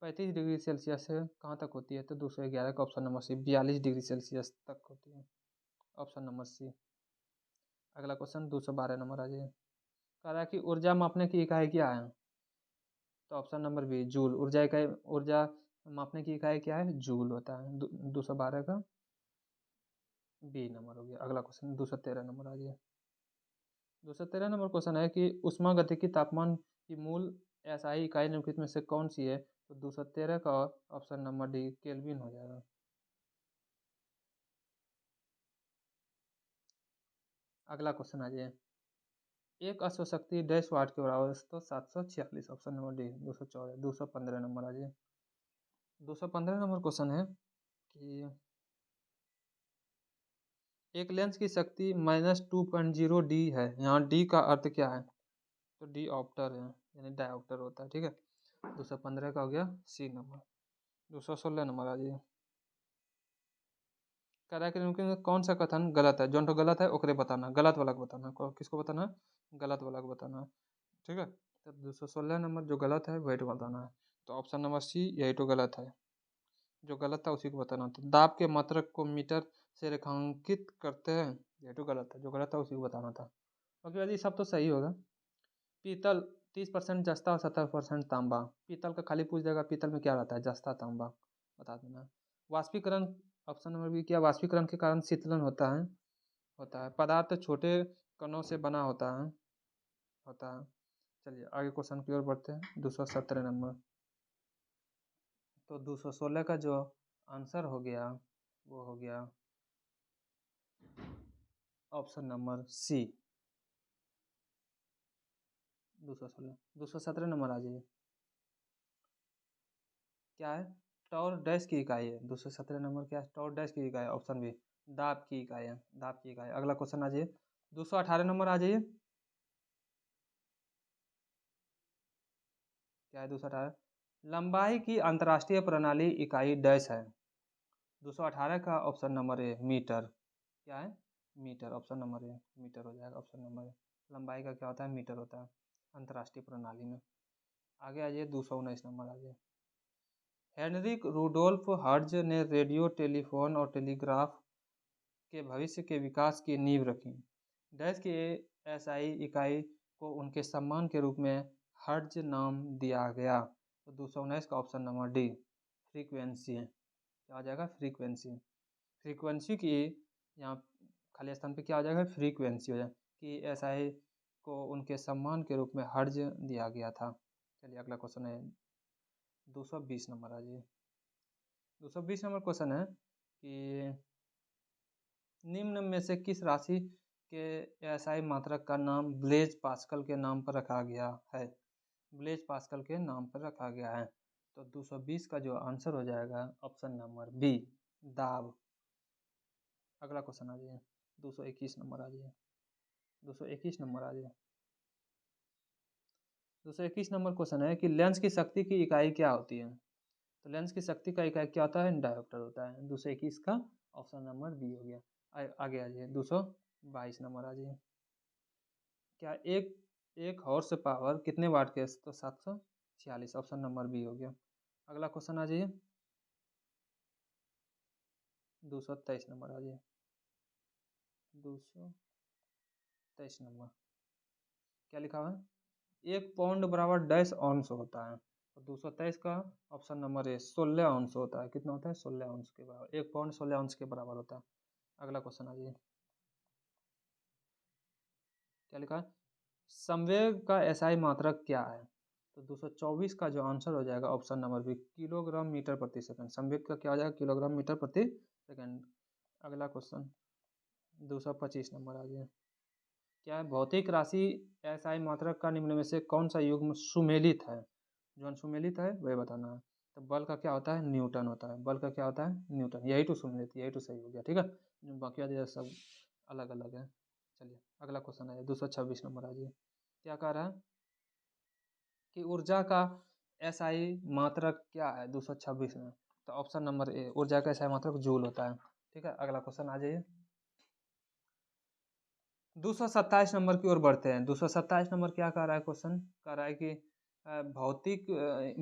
35 डिग्री सेल्सियस से कहाँ तक होती है? तो 211 का option number C. 42 degree Celsius तक होती है, ऑप्शन नंबर सी। अगला क्वेश्चन 212 नंबर आ जाइए। कह रहा है कि ऊर्जा मापने की इकाई क्या है? तो ऑप्शन नंबर बी जूल। ऊर्जा इकाई, ऊर्जा मापने की इकाई क्या है? जूल होता है। 212 का बी नंबर हो गया। अगला क्वेश्चन 213 नंबर आ जाइए। 213 नंबर क्वेश्चन है कि ऊष्मागतिकी तापमान की मूल एसआई इकाई निम्नलिखित में से कौन सी है? तो 213 का ऑप्शन नंबर डी केल्विन हो जाएगा। अगला क्वेश्चन आ जाइए। एक अश्वशक्ति डैश वाट के बराबर है? तो 746, ऑप्शन नंबर डी 214। 215 नंबर आ जाइए। 215 नंबर क्वेश्चन है कि एक लेंस की शक्ति -2.0 डी है। यहाँ डी का अर्थ क्या है? तो डी ऑप्टर है, यानी डायोप्टर होता है। ठीक है, 215 का हो गया सी नंबर। 216 नंबर आ जाइए। कह रहा है कि इनमें कौन सा कथन गलत है? जो गलत है ओकरे बताना, गलत वाला को बताना। किसको बताना है? गलत वाला को बताना है। ठीक है, तो 216 नंबर जो गलत है वही तो बताना है। तो ऑप्शन नंबर सी यही तो गलत है, जो गलत था उसी को बताना। तो दाब के मात्रक को मीटर से रेखांकित करते हैं, यही तो गलत है, जो गलत था उसी को बताना था। बाकी वैसे सब तो सही होगा। पीतल 30% जस्ता और 70% तांबा। पीतल का खाली पूछ देगा, पीतल में क्या रहता है? जस्ता तांबा, बता देना। वाष्पीकरण, ऑप्शन नंबर बी क्या? वाष्पीकरण के कारण शीतलन होता है। पदार्थ छोटे कणों से बना होता है। चलिए आगे क्वेश्चन की ओर बढ़ते हैं। 217 नंबर। तो 216 का जो आंसर हो गया वो हो गया ऑप्शन नंबर सी 216। 217 नंबर आ जाइए। क्या है? टॉर डैश की इकाई है। 217 नंबर क्या है? टॉर डैश की इकाई, ऑप्शन बी दाब की इकाई है। दाब की इकाई। अगला क्वेश्चन आ जाइए। 218 नंबर आ जाइए। क्या है? 218 लंबाई की अंतर्राष्ट्रीय प्रणाली इकाई डैश है। 218 का ऑप्शन नंबर ए मीटर। क्या है? Metre, option number A metre हो जाएगा। ऑप्शन नंबर ए लंबाई का क्या होता है? मीटर होता है अंतर्राष्ट्रीय प्रणाली में। आगे आ जाइए। 219 नंबर आ जाइए। हेनरिक रूडोल्फ हर्ट्ज ने रेडियो, टेलीफोन और टेलीग्राफ के भविष्य के विकास की नींव रखी। डैश की एसआई इकाई को उनके सम्मान के रूप में हर्ट्ज नाम दिया गया। तो 219 का ऑप्शन नंबर डी फ्रीक्वेंसी है। क्या हो जाएगा? फ्रीक्वेंसी। फ्रीक्वेंसी की यहाँ खाली स्थान पे क्या हो जाएगा? फ्रीक्वेंसी हो जाएगा कि एसआई को उनके सम्मान के रूप में हर्ट्ज दिया गया था। चलिए अगला क्वेश्चन है 220 नंबर आ जाइए। 220 नंबर क्वेश्चन है कि निम्न में से किस राशि के एसआई मात्रक का नाम ब्लेज पास्कल के नाम पर रखा गया है? ब्लेज पास्कल के नाम पर रखा गया है। तो 220 का जो आंसर हो जाएगा ऑप्शन नंबर बी दाब। अगला क्वेश्चन आ जाइए। 221 नंबर आ जाइए। 221 नंबर आ जाइए। 221 नंबर क्वेश्चन है कि लेंस की शक्ति की इकाई क्या होती है? तो लेंस की शक्ति का इकाई क्या होता है? डायोप्टर होता है। 221 का ऑप्शन नंबर बी हो गया। आगे आ जाइए। 222 नंबर आ जाइए। क्या एक हॉर्स पावर कितने वाट के है? तो 746, ऑप्शन नंबर बी हो गया। अगला क्वेश्चन आ जाइए। 223 नंबर आ जाइए। 223 नंबर क्या लिखा हुआ है? एक पाउंड बराबर डैश ऑunce होता है। तो 223 का ऑप्शन नंबर ए 16 ऑunce होता है। कितना होता है? 16 ऑunce के बराबर। एक पाउंड 16 ऑunce के बराबर होता है। अगला क्वेश्चन आ जाइए। क्या लिखा है? संवेग का एसआई मात्रक क्या है? तो 224 का जो आंसर हो जाएगा option number B kilogram metre प्रति सेकंड। संवेग का क्या हो जाएगा? किलोग्राम मीटर प्रति सेकंड। अगला क्वेश्चन 225 नंबर आ जाइए। क्या है? भौतिक राशि एसआई मात्रक का निम्न में से कौन सा युग्म सुमेलित है? जो सुमेलित है वही बताना है। तो बल का क्या होता है? न्यूटन होता है। बल का क्या होता है? न्यूटन। यही तो सुमेलित, यही तो सही हो गया। ठीक है, बाकी वाले सब अलग अलग है। चलिए अगला क्वेश्चन है 226 नंबर आ जाइए। क्या कह रहा है कि ऊर्जा का एसआई मात्रक क्या है 226 में? तो ऑप्शन नंबर ए ऊर्जा का एसआई मात्रक जूल होता है। ठीक है, अगला क्वेश्चन आ जाइए। 227 नंबर की ओर बढ़ते हैं। 227 नंबर क्या कह रहा है क्वेश्चन? कह रहा है कि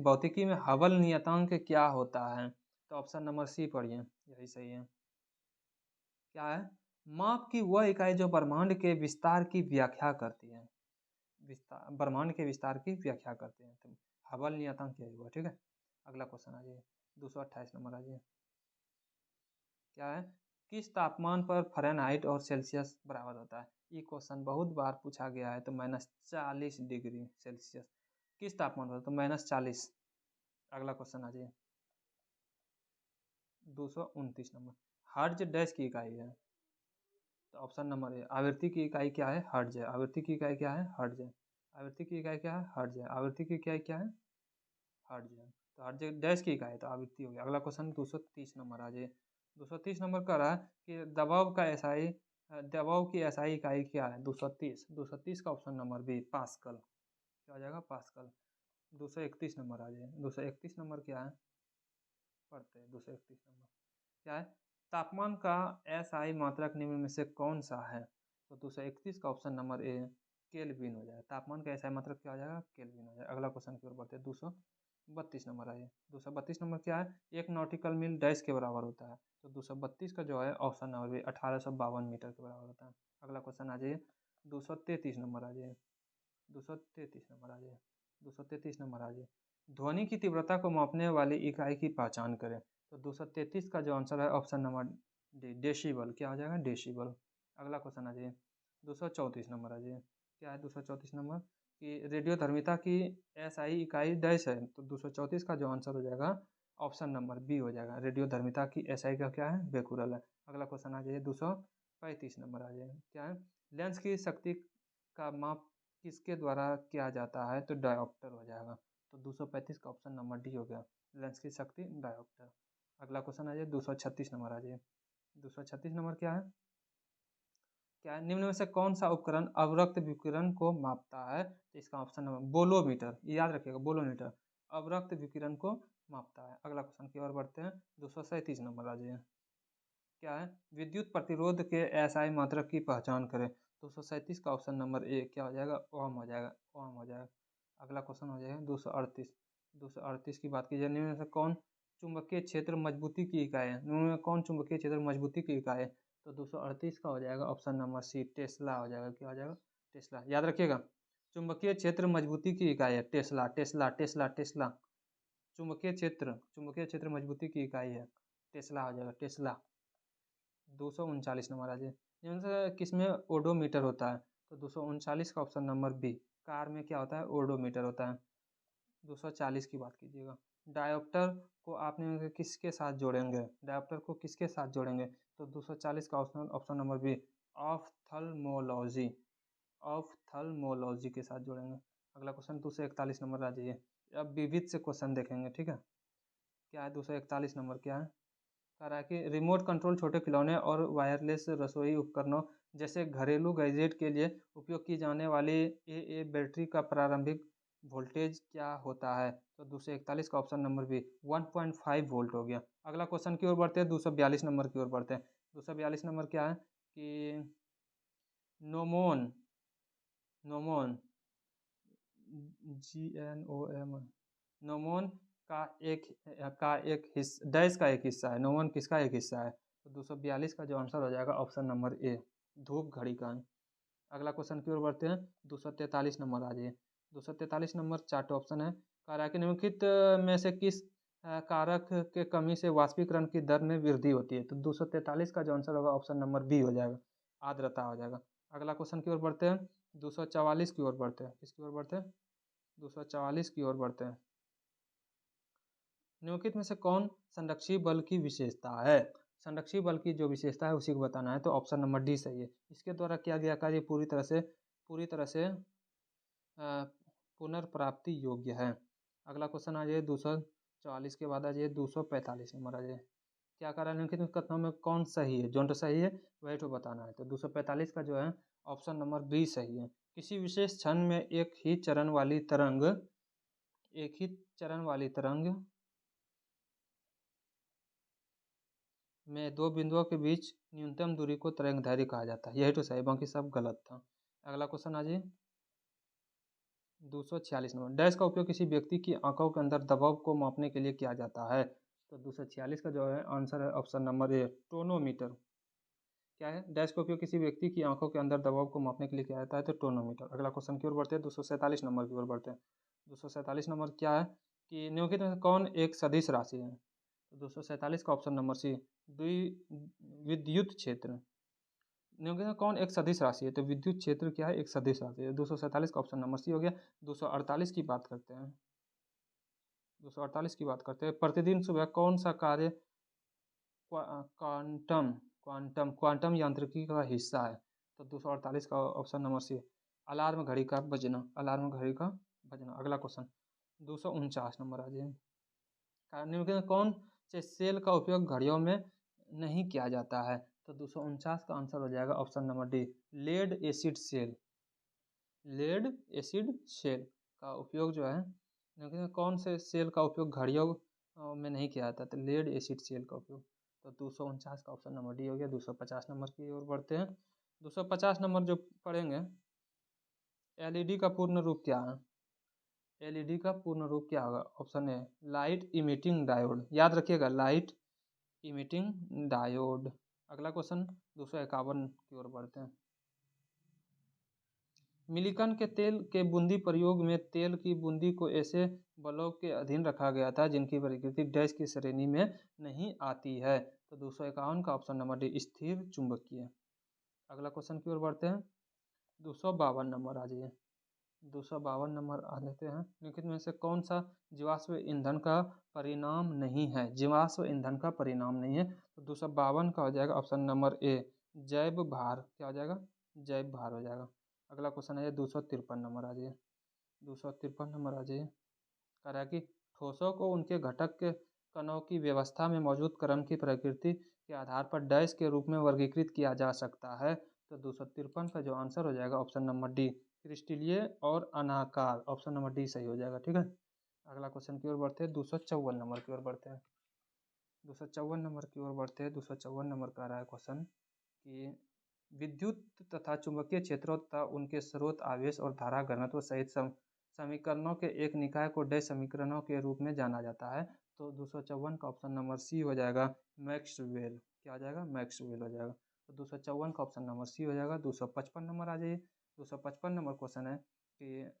भौतिकी में हबल नियतांक क्या होता है? तो ऑप्शन नंबर सी पढ़िए, यही सही है। क्या है? माप की वह इकाई जो ब्रह्मांड के विस्तार की व्याख्या करती है। ब्रह्मांड के विस्तार की व्याख्या करते हैं। तो हबल नियतांक यही हुआ, ठीक है। अगला क्वेश्चन आ जाइए, 228 नंबर आ जाइए। क्या है? किस तापमान पर फ़ारेनहाइट और सेल्सियस बराबर होता है? ये क्वेश्चन बहुत बार पूछा गया है। तो -40 डिग्री सेल्सियस किस तापमान पर? तो -40। अगला क्वेश्चन आ जाइए, 229 नंबर। हर्ज डैश की इकाई है? तो ऑप्शन नंबर ए, आवृत्ति की इकाई क्या है? हर्ज है। आवृत्ति की इकाई क्या है? हर्ज है। आवृत्ति की इकाई क्या है? हर्ज है। आवृत्ति की इकाई क्या है? हर्ज है। तो हर्ज डैश की इकाई, तो आवृत्ति हो गया। अगला क्वेश्चन 230 नंबर आ जाइए। 230 नंबर का रहा कि दबाव की एसआई इकाई क्या है? 230 का ऑप्शन नंबर बी, पास्कल। क्या हो जाएगा? पास्कल। 231 नंबर आ जाइए। 231 नंबर क्या है? पढ़ते हैं 231 नंबर। क्या है? तापमान का एसआई मात्रक निम्न में से कौन सा है? तो 231 का ऑप्शन नंबर ए, केल्विन हो जाएगा। तापमान का एसआई मात्रक क्या हो जाएगा? केल्विन हो जाएगा। अगला क्वेश्चन की ओर बढ़ते हैं, 232 नंबर आइए। 232 नंबर क्या है? एक नॉटिकल मील डैश के बराबर होता है। तो 232 का जो है ऑप्शन नंबर बी, 1852 मीटर के बराबर होता है। अगला क्वेश्चन आ जाइए, 233 नंबर आ जाइए। 233 नंबर आ जाइए। 233 नंबर आ जाइए। ध्वनि की तीव्रता को मापने वाली इकाई की पहचान करें। तो 233 का जो आंसर है ऑप्शन नंबर डी, डेसिबल। क्या हो जाएगा? डेसिबल। अगला क्वेश्चन आ जाइए, 234 नंबर आ जाइए। क्या है 234 नंबर? कि रेडियोधर्मिता की एसआई इकाई डैश है। तो 234 का जो आंसर हो जाएगा ऑप्शन नंबर बी हो जाएगा। रेडियोधर्मिता की एसआई का क्या है? बेकुरल है। अगला क्वेश्चन आ जाइए, 235 नंबर आ जाइए। क्या है? लेंस की शक्ति का माप किसके द्वारा किया जाता है? तो डायोप्टर हो जाएगा। तो 235 का ऑप्शन नंबर डी हो गया, लेंस की शक्ति डायोप्टर। अगला क्वेश्चन आ जाइए, 236 नंबर आ जाइए। 236 नंबर क्या है? क्या है? निम्न में से कौन सा उपकरण अवरक्त विकिरण को मापता है? तो इसका ऑप्शन नंबर बोलोमीटर, याद रखिएगा, बोलोमीटर अवरक्त विकिरण को मापता है। अगला क्वेश्चन की ओर बढ़ते हैं, 237 नंबर आ जाइए। क्या है? विद्युत प्रतिरोध के एसआई मात्रक की पहचान करें। 237 का ऑप्शन नंबर ए क्या हो जाएगा? ओम हो जाएगा। ओम हो जाएगा। अगला क्वेश्चन हो जाएगा 238। 238 की बात कीजिए, निम्न में से कौन चुंबकीय क्षेत्र मजबूती की इकाई है? निम्न में कौन चुंबकीय क्षेत्र मजबूती की इकाई है? तो 238 का हो जाएगा ऑप्शन नंबर सी, टेस्ला हो जाएगा। क्या हो जाएगा? टेस्ला। याद रखिएगा, चुंबकीय क्षेत्र मजबूती की इकाई है टेस्ला, टेस्ला, टेस्ला, टेस्ला। चुंबकीय क्षेत्र मजबूती की इकाई है टेस्ला हो जाएगा, टेस्ला। 239 नंबर आ जाए, इनमें से किसमें ओडोमीटर होता है? तो 239 का ऑप्शन नंबर बी, कार में क्या होता है? ओडोमीटर होता है। 240 की बात कीजिएगा, डायोप्टर को आपने किसके साथ जोड़ेंगे? डायोप्टर को किसके साथ जोड़ेंगे? तो 240 का option option number B, ophthalmology, ophthalmology के साथ जोड़ेंगे। अगला क्वेश्चन 241 नंबर आ जाइए। अब विविध से क्वेश्चन देखेंगे, ठीक है। क्या है 241 नंबर? क्या है? कह रहा है कि रिमोट कंट्रोल छोटे खिलौने और वायरलेस रसोई उपकरणों जैसे घरेलू गैजेट के लिए उपयोग की जाने वाली ए बैटरी का प्रारंभिक वोल्टेज क्या होता है? तो 241 का ऑप्शन नंबर बी, 1.5 वोल्ट हो गया। अगला क्वेश्चन की ओर बढ़ते हैं, 242 नंबर की ओर बढ़ते हैं। 242 नंबर क्या है? कि नोमोन, नोमोन, GNOM, नोमोन का एक डैश का एक हिस्सा है। नोमोन किसका एक हिस्सा है? तो 242 का जो आंसर हो जाएगा ऑप्शन नंबर ए, धूप घड़ी का है। अगला क्वेश्चन की ओर बढ़ते हैं, 243 नंबर आ जाइए। 243 नंबर चार्ट ऑप्शन है। कह रहा है कि निम्नलिखित में से किस कारक के कमी से वाष्पीकरण की दर में वृद्धि होती है? तो 243 का जो आंसर होगा ऑप्शन नंबर बी हो जाएगा, आर्द्रता हो जाएगा। अगला क्वेश्चन की ओर बढ़ते हैं, 244 की ओर बढ़ते हैं। किसकी ओर बढ़ते हैं? 244 की ओर बढ़ते हैं। निम्नलिखित में से कौन संरक्षी बल की विशेषता है? संरक्षी बल की जो विशेषता है उसी को बताना है। तो ऑप्शन नंबर डी सही है। इसके द्वारा किया गया कार्य पूरी तरह से पुनर्प्राप्ति योग्य है। अगला क्वेश्चन आ जाइए, 244 के बाद आ जाइए 245 नंबर आ जाइए। क्या कारण निम्नलिखित कथनों में कौन सही है? जो सही है वही तो बताना है। तो 245 का जो है ऑप्शन नंबर बी सही है। किसी विशेष क्षण में एक ही चरण वाली तरंग में दो बिंदुओं के बीच न्यूनतम दूरी को तरंगदैर्घ्य कहा जाता है। यही तो सही, बाकी सब गलत था। अगला क्वेश्चन आ जाइए 246 नंबर। डैश का उपयोग किसी व्यक्ति की आंखों के अंदर दबाव को मापने के लिए किया जाता है। तो 246 का जो है आंसर है ऑप्शन नंबर ए, टोनोमीटर। क्या है? डैश का उपयोग किसी व्यक्ति की आंखों के अंदर दबाव को मापने के लिए किया जाता है, तो टोनोमीटर। अगला क्वेश्चन की ओर बढ़ते हैं, 247 नंबर की ओर बढ़ते हैं। 247 नंबर क्या है कि निम्नलिखित में से कौन एक सदिश राशि है? तो 247 का ऑप्शन नंबर सी, द्विविद्युत क्षेत्र। निम्नलिखित में कौन एक सदिश राशि है? तो विद्युत क्षेत्र क्या है? एक सदिश राशि है। 247 का ऑप्शन नंबर सी हो गया। 248 की बात करते हैं। 248 की बात करते हैं। प्रतिदिन सुबह कौन सा कार्य क्वांटम क्वांटम क्वांटम यांत्रिकी का हिस्सा है? तो 248 का ऑप्शन नंबर सी, अलार्म घड़ी का बजना। अलार्म घड़ी का बजना। अगला क्वेश्चन 249 नंबर आ जाइए। निम्नलिखित में कौन से सेल का उपयोग घड़ियों में नहीं किया जाता है? तो 249 का आंसर हो जाएगा option number D, lead acid cell. Lead acid cell का उपयोग जो है, निम्नलिखित में कौन से सेल का उपयोग घड़ियों में नहीं किया जाता? तो लेड एसिड सेल का उपयोग। तो 249 का ऑप्शन नंबर डी हो गया। 250 नंबर की ओर बढ़ते हैं। 250 नंबर जो पढ़ेंगे, एलईडी का पूर्ण रूप क्या है? एलईडी का पूर्ण रूप क्या होगा? Option A, light emitting diode. याद रखिएगा, लाइट इमिटिंग डायोड। अगला क्वेश्चन 251 की ओर बढ़ते हैं। मिलिकन के तेल के बूंदी प्रयोग में तेल की बूंदी को ऐसे बलों के अधीन रखा गया था जिनकी प्रकृति डैश की श्रेणी में नहीं आती है। तो 251 का ऑप्शन नंबर डी, स्थिर चुंबकीय। अगला क्वेश्चन की ओर बढ़ते हैं। 252 नंबर आ जाइए। 252 नंबर आ जाते हैं। निम्नलिखित में से कौन सा जीवाश्म ईंधन का परिणाम नहीं है? जीवाश्म ईंधन का परिणाम नहीं है। तो 252 का हो जाएगा ऑप्शन नंबर ए, जैव भार। क्या हो जाएगा? जैव भार हो जाएगा। अगला क्वेश्चन है 253 नंबर आ जाइए। 253 नंबर आ जाइए। कह रहा है कि ठोसों को उनके घटक के कणों की व्यवस्था में मौजूद क्रम की प्रकृति के आधार पर डैश के रूप में वर्गीकृत किया जा सकता है। तो 253 का जो आंसर हो जाएगा ऑप्शन नंबर डी, क्रिस्टलीय और अनाकार। ऑप्शन नंबर डी सही हो जाएगा। ठीक है, अगला क्वेश्चन की ओर बढ़ते हैं। 254 नंबर की ओर बढ़ते हैं। 254 नंबर की ओर बढ़ते हैं। 254 नंबर का रहा है क्वेश्चन कि विद्युत तथा चुंबकीय क्षेत्रों तथा उनके स्रोत, आवेश और धारा घनत्व सहित समीकरणों के एक निकाय को डैश समीकरणों के रूप में जाना जाता है। तो 254 का ऑप्शन नंबर सी हो जाएगा, मैक्सवेल। क्या हो जाएगा? मैक्सवेल हो जाएगा। तो 254 का ऑप्शन नंबर सी हो जाएगा। 255 नंबर आ जाइए। 255 नंबर क्वेश्चन है कि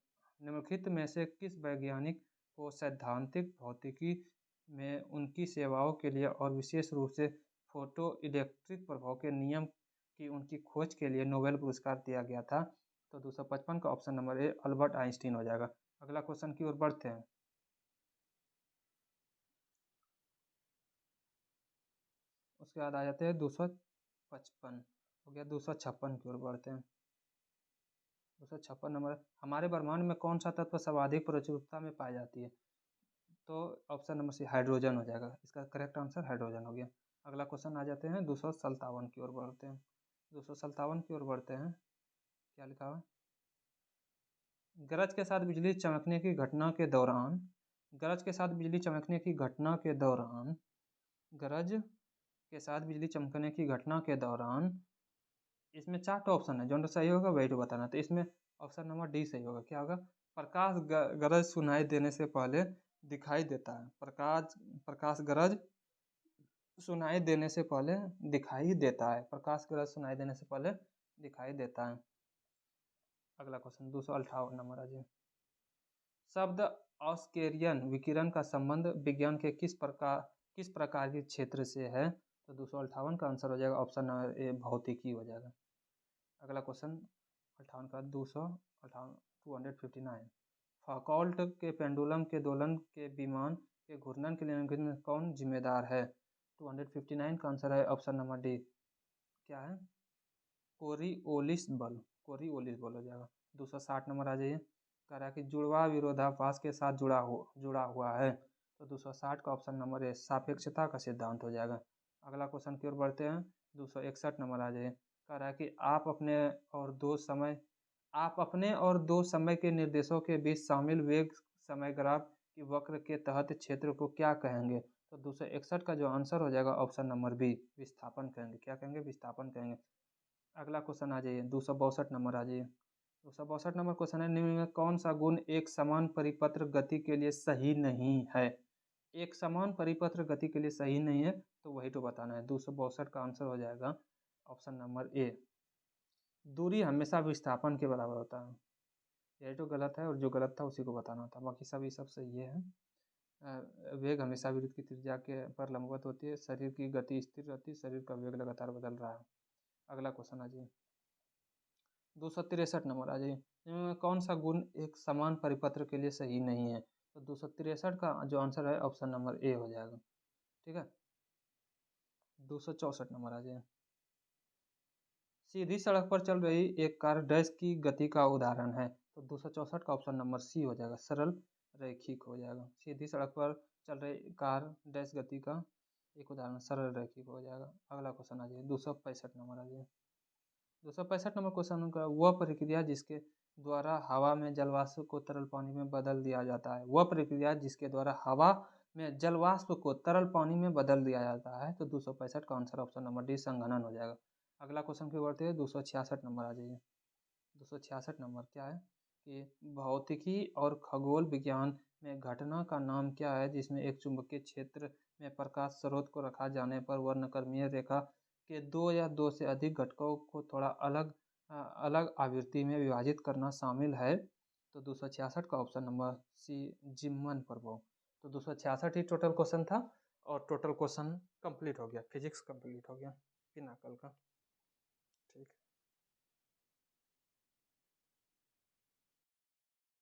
निम्नलिखित में से किस वैज्ञानिक को सैद्धांतिक भौतिकी में उनकी सेवाओं के लिए और विशेष रूप से फोटो इलेक्ट्रिक प्रभाव के नियम की उनकी खोज के लिए नोबेल पुरस्कार दिया गया था? तो 255 का ऑप्शन नंबर ए, अल्बर्ट आइंस्टीन हो जाएगा। अगला क्वेश्चन की ओर बढ़ते हैं। उसके बाद आ जाते हैं 255 हो गया। 256 की ओर बढ़ते हैं। 256 नंबर, हमारे ब्रह्मांड में कौन सा तत्व सर्वाधिक प्रचुरता में पाई जाती है? तो ऑप्शन नंबर सी, हाइड्रोजन हो जाएगा। इसका करेक्ट आंसर हाइड्रोजन हो गया। अगला क्वेश्चन आ जाते हैं 257 की ओर बढ़ते हैं। 257 की ओर बढ़ते हैं। क्या लिखा हुआ? गरज के साथ बिजली चमकने की घटना के दौरान, गरज के साथ बिजली चमकने की घटना के दौरान, गरज के साथ बिजली चमकने की घटना के दौरान, इसमें 4 ऑप्शन है, जो सही होगा वही तो बताना। तो इसमें ऑप्शन नंबर डी सही होगा। क्या होगा? प्रकाश गरज सुनाई देने से पहले दिखाई देता है। प्रकाश प्रकाश गरज सुनाई देने से पहले दिखाई देता है। प्रकाश गरज सुनाई देने से पहले दिखाई देता है। अगला क्वेश्चन 258 नंबर आ जाए। शब्द ऑस्केरियन विकिरण का संबंध विज्ञान के किस प्रकार के क्षेत्र से है? तो 258 का आंसर हो जाएगा ऑप्शन नंबर ए, भौतिकी हो जाएगा। अगला क्वेश्चन 58 का 258 259, फौकॉल्ट के पेंडुलम के दोलन के विमान के घूर्णन के लिए निम्नलिखित में कौन जिम्मेदार है? 259 का आंसर है ऑप्शन नंबर डी, क्या है? कोरिओलिस बल। कोरिओलिस बल हो जाएगा। 260 नंबर आ जाइए। कह रहा है कि जुड़वां विरोधाभास के साथ जुड़ा हुआ है। तो 260 का ऑप्शन नंबर ए, सापेक्षता का सिद्धांत हो जाएगा। अगला क्वेश्चन की ओर बढ़ते हैं। 261 नंबर आ जाइए। कह रहा है कि आप अपने और दो समय के निर्देशों के बीच शामिल वेग समय ग्राफ की वक्र के तहत क्षेत्र को क्या कहेंगे? तो 261 का जो आंसर हो जाएगा ऑप्शन नंबर बी, विस्थापन कहेंगे। क्या कहेंगे? विस्थापन कहेंगे। अगला क्वेश्चन आ जाइए, 262 नंबर आ जाइए। 262 नंबर क्वेश्चन है, निम्न में कौन सा गुण एक समान परिपत्र गति के लिए सही नहीं है? एक समान परिपत्र गति के लिए सही नहीं है, तो वही तो बताना है। 262 का आंसर हो जाएगा ऑप्शन नंबर ए, दूरी हमेशा विस्थापन के बराबर होता है। यही तो गलत है, और जो गलत था उसी को बताना था, बाकी सभी सब सही है। वेग हमेशा विद्युत की त्रिज्या के पर लंबवत होती है, शरीर की गति स्थिर रहती है, शरीर का वेग लगातार बदल रहा है। अगला क्वेश्चन आ जाइए, 263 नंबर आ जाइए, इनमें कौन सा गुण एक समान परिपत्र के लिए सही नहीं है? तो 263 का जो आंसर है ऑप्शन नंबर ए हो जाएगा। ठीक है, 264 नंबर आ जाइए, सीधी सड़क पर चल रही एक कार डैश की गति का उदाहरण है। तो 264 का ऑप्शन नंबर सी हो जाएगा, सरल रैखिक हो जाएगा। सीधी सड़क पर चल रही कार डैश गति का एक उदाहरण सरल रैखिक हो जाएगा। अगला क्वेश्चन आ जाइए, 265 नंबर आ जाइए, 265 नंबर क्वेश्चन का, वह प्रक्रिया जिसके द्वारा हवा में जलवाष्प को तरल पानी में बदल दिया जाता है। वह प्रक्रिया जिसके द्वारा हवा में जलवाष्प को तरल पानी में बदल दिया जाता है। तो 265 का आंसर ऑप्शन नंबर डी, संघनन हो जाएगा। अगला क्वेश्चन की बढ़ते हैं, 266 नंबर आ जाइए। 266 नंबर क्या है कि भौतिकी और खगोल विज्ञान में घटना का नाम क्या है जिसमें एक चुंबकीय क्षेत्र में प्रकाश स्रोत को रखा जाने पर वर्णक्रमीय रेखा के दो या दो से अधिक घटकों को थोड़ा अलग आवृत्ति में विभाजित करना शामिल है? तो 266 का ऑप्शन नंबर सी, जिम्मन प्रभाव। तो 266 ही टोटल क्वेश्चन था, और टोटल क्वेश्चन कंप्लीट हो गया, फिजिक्स कंप्लीट हो गया बिना कल का। ठीक।